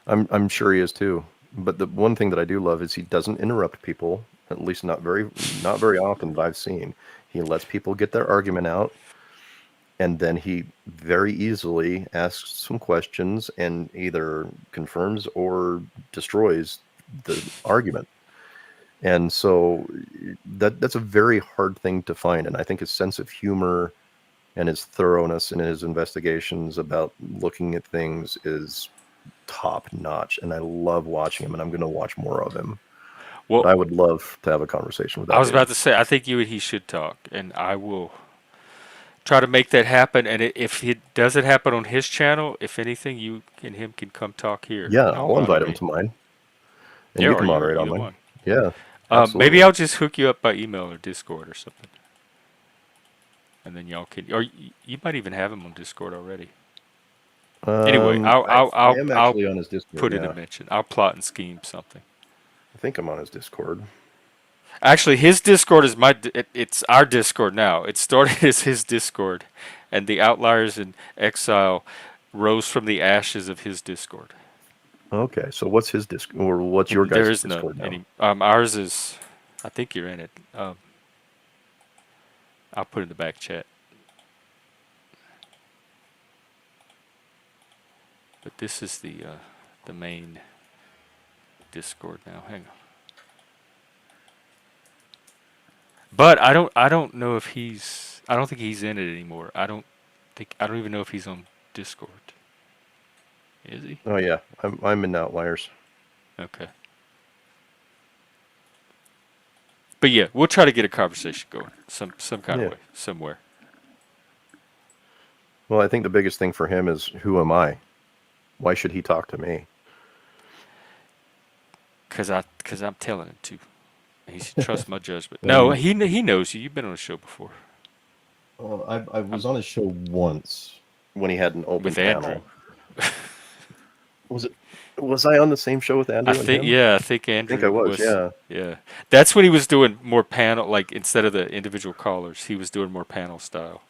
I'm sure he is too. But the one thing that I do love is he doesn't interrupt people, at least not very often that I've seen. He lets people get their argument out, and then he very easily asks some questions and either confirms or destroys the argument. And so that's a very hard thing to find. And I think his sense of humor and his thoroughness in his investigations about looking at things is top notch. And I love watching him, and I'm going to watch more of him. But Well, I would love to have a conversation with I that was dude. about to say, I think you and he should talk, and I will try to make that happen. And if it doesn't happen on his channel, if anything, you and him can come talk here. Yeah, Don't I'll bother invite him me. to mine, and Yeah, you or can you moderate on either mine. one. Yeah, Maybe absolutely. I'll just hook you up by email or Discord or something, and then y'all can, or you might even have him on Discord already. Anyway, I am I'll actually on his Discord. put in a Yeah, mention. I'll plot and scheme something. I think I'm on his Discord. Actually, his Discord is it's our Discord now. It started as his Discord, and the Outliers in Exile rose from the ashes of his Discord. Okay, so what's his Discord, or what's your There guys' is none Discord now? any. Ours is, I think you're in it. I'll put it in the back chat. But this is the main Discord now. Hang on. But I don't know if he's I don't think he's in it anymore. I don't even know if he's on Discord. Is he? Oh yeah, I'm in Outliers. Okay. But yeah, we'll try to get a conversation going some kind of Yeah. way somewhere. Well, I think the biggest thing for him is, who am I? Why should he talk to me? Cause I'm telling him to. He should trust my judgment. No, And he knows you. You've been on the show before I um, was on his show once when he had an open with Andrew. panel. Was it? Was I on the same show with I Andrew and think him? yeah, I think I think I Andrew was. was Yeah. yeah. That's when he was doing more panel like instead of the individual callers, he was doing more panel style.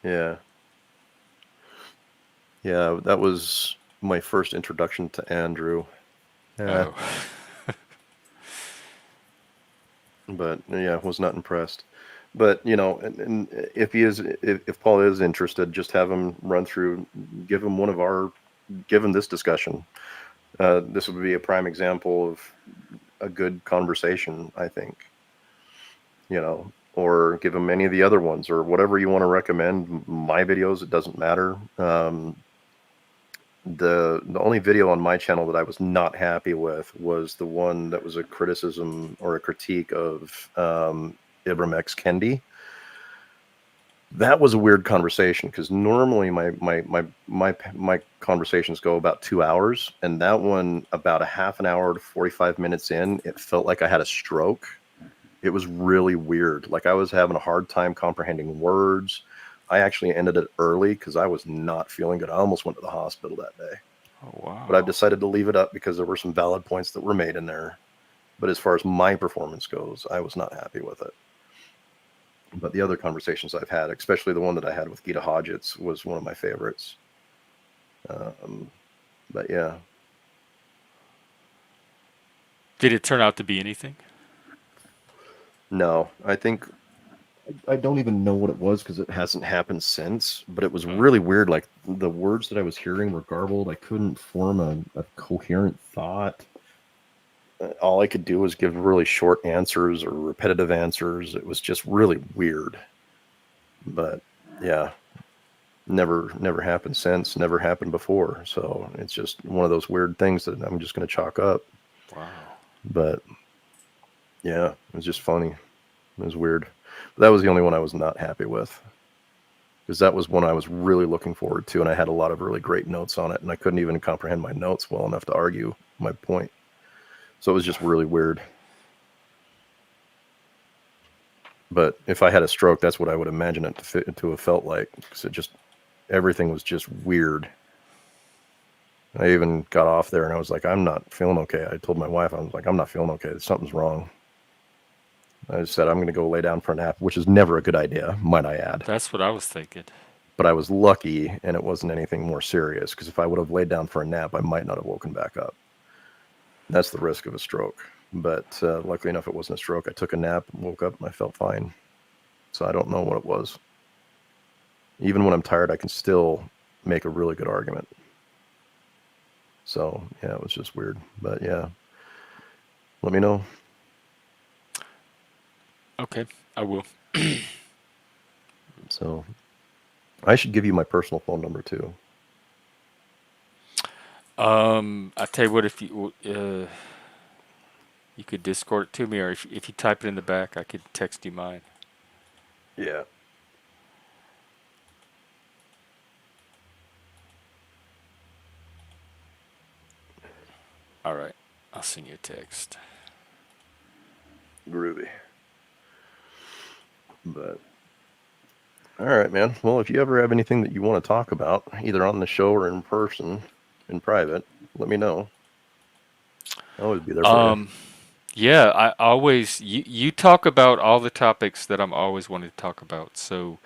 Yeah. Yeah. That was my first introduction to Andrew. Yeah. Oh. But yeah, was not impressed. But and if Paul is interested, just have him run through, give him one of our, give him this discussion. This would be a prime example a good conversation, I think, or give them any of the other ones or whatever you want to recommend. My videos, it doesn't matter. The only video on my channel that I was not happy with was the one that was a criticism or a critique of Ibram X. Kendi. That was a weird conversation because normally my conversations go about 2 hours, and that one about a half an hour to 45 minutes in, it felt like I had a stroke. It was really weird. Like I was having a hard time comprehending words. I actually ended it early because I was not feeling good. I almost went to the hospital that day. Oh, But I've wow. decided to leave it up because there were some valid points that were made in there. But as far as my performance goes, I was not happy with it. But the other conversations I've had, especially the one that I had with Gita Hodgetts, was one of my favorites. Um, but yeah, Did it turn out to be anything? no, I think I don't even know what it was because it hasn't happened since. But it was Oh, really weird. Like the words that I was hearing were garbled. I couldn't form a coherent thought. All I could do was give really short answers or repetitive answers. It was just really weird. But yeah, never happened since, never happened before. So it's just one of those weird things that I'm just going to chalk up. wow. But yeah, it was just funny. It was weird. But that was the only one I was not happy with because that was one I was really looking forward to, and I had a lot of really great notes on it, and I couldn't even comprehend my notes well enough to argue my point. So it was just really weird. But if I had a stroke, that's what I would imagine it to have felt like, because it just everything was just weird. I even got off there and I was like, I'm not feeling okay. I told my wife, I was like, I'm not feeling okay. Something's wrong. I just said, I'm going to go lay down for a nap, which is never a good idea, might I add. That's what I was thinking. But I was lucky and it wasn't anything more serious, because if I would have laid down for a nap, I might not have woken back up. That's the risk of a stroke. But luckily enough, it wasn't a stroke. I took a nap, woke up, and I felt fine. So I don't know what it was. Even when I'm tired, I can still make a really good argument. So yeah, it was just weird. But yeah, let me know. Okay, I will. So I should give you my personal phone number too. I tell you what, if you could Discord it to me, or if you type it in the back, I could text you mine. Yeah. All right, I'll send you a text. Groovy. But all right, man. Well, if you ever have anything that you want to talk about, either on the show or in person, in private, let me know. I'll always be there for you. Um, yeah, I always you talk about all the topics that I'm always wanting to talk about. So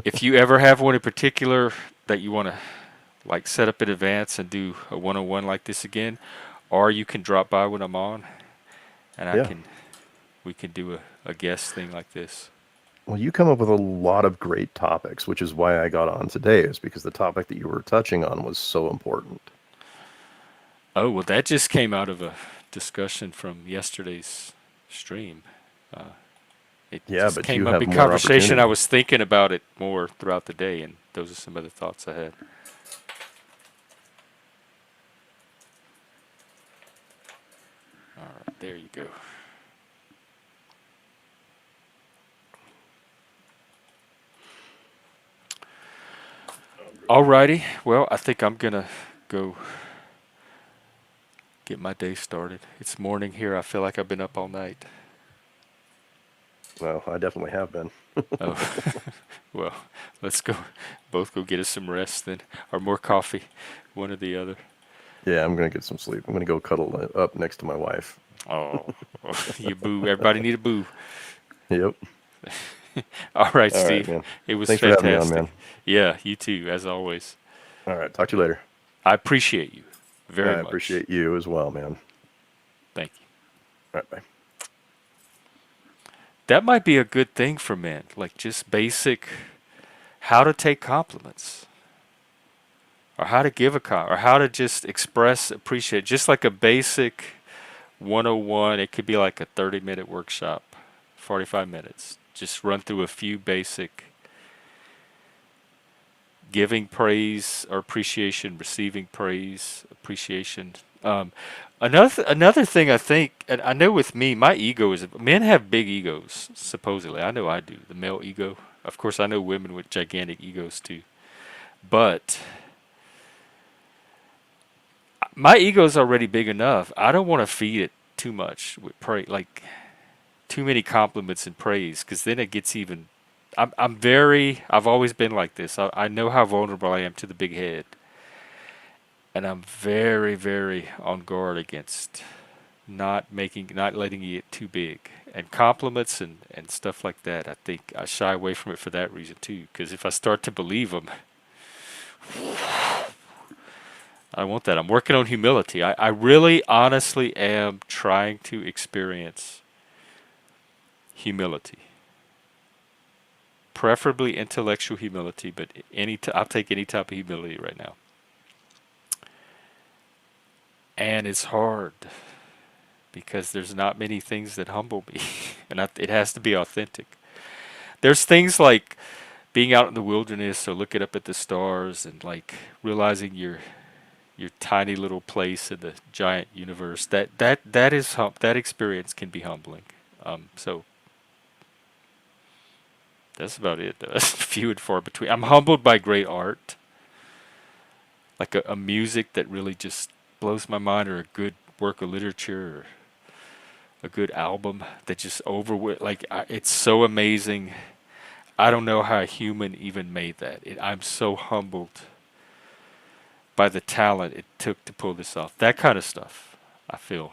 if you ever have one in particular that you want to like set up in advance and do a one-on-one like this again, or you can drop by when I'm on, and Yeah. we can do a guest thing like this. Well, you come up with a lot of great topics, which is why I got on today, is because the topic that you were touching on was so important. Oh, well, that just came out of a discussion from yesterday's stream. Uh, it Yeah, just but you came up have in more conversation. I opportunity. was thinking about it more throughout the day, and those are some other thoughts I had. All right, there you go. Alrighty, well, I think I'm gonna go get my day started. It's morning here. I feel like I've been up all night. Well, I definitely have been. Oh, well, let's go. Both go get us some rest then, or more coffee, one or the other. Yeah, I'm gonna get some sleep. I'm gonna go cuddle up next to my wife. Oh, you boo. Everybody need a boo. Yep. All right, All right, Steve. man. It was Thanks for having me on, man. fantastic. Yeah, you too, as always. All right, talk to you later. I appreciate you very I much. appreciate you as well, man. Thank you. All right, bye. That might be a good thing for men, like just basic how to take compliments, or how to give a compliment, or how to just express appreciate, just like a basic 101, it could be like a 30-minute workshop, 45 minutes. Just run through a few basic giving praise or appreciation, receiving praise, appreciation. Um, another thing I think, and I know with me, my ego is men have big egos. Supposedly, I know I do. The male ego. Of course, I know women with gigantic egos too. But my ego's already big enough. I don't want to feed it too much with praise, like too many compliments and praise, because then it gets even. I've always been like this. I know how vulnerable I am to the big head, and I'm very, very on guard against not letting it get too big. And compliments and stuff like that, I think I shy away from it for that reason too. Because if I start to believe them, I want that. I'm working on humility. I really, honestly am trying to experience humility. Preferably intellectual humility, but I'll take any type of humility right now. And it's hard because there's not many things that humble me, and it has to be authentic. There's things like being out in the wilderness or looking up at the stars and like realizing your tiny little place in the giant universe. That experience can be humbling. So that's about it. Few and far between. I'm humbled by great art, like a music that really just blows my mind, or a good work of literature, or a good album that just it's so amazing. I don't know how a human even made that. I'm so humbled by the talent it took to pull this off. That kind of stuff, I feel.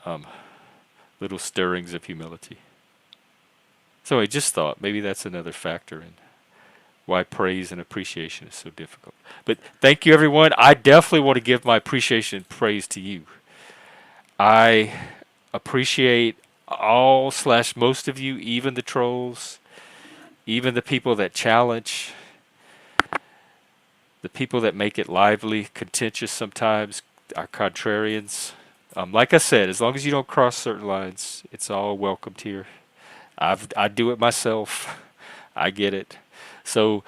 Um, Little stirrings of humility. So I just thought maybe that's another factor in why praise and appreciation is so difficult. But thank you, everyone. I definitely want to give my appreciation and praise to you. I appreciate all slash most of you, even the trolls, even the people that challenge, the people that make it lively, contentious sometimes, are contrarians. Like I said, as long as you don't cross certain lines, it's all welcomed here. I do it myself. I get it. So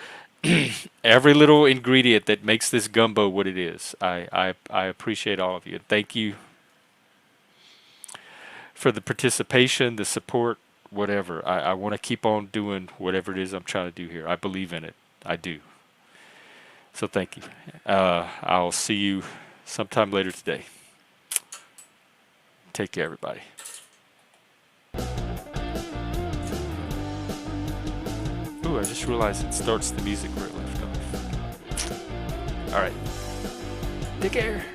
every little ingredient that makes this gumbo what it is, I appreciate all of you. And thank you for the participation, the support, whatever. I want to keep on doing whatever it is I'm trying to do here. I believe in it. I do. So thank you. I'll see you sometime later today. Take care, everybody. Ooh, I just realized it starts the music where it left off. All right. Take care.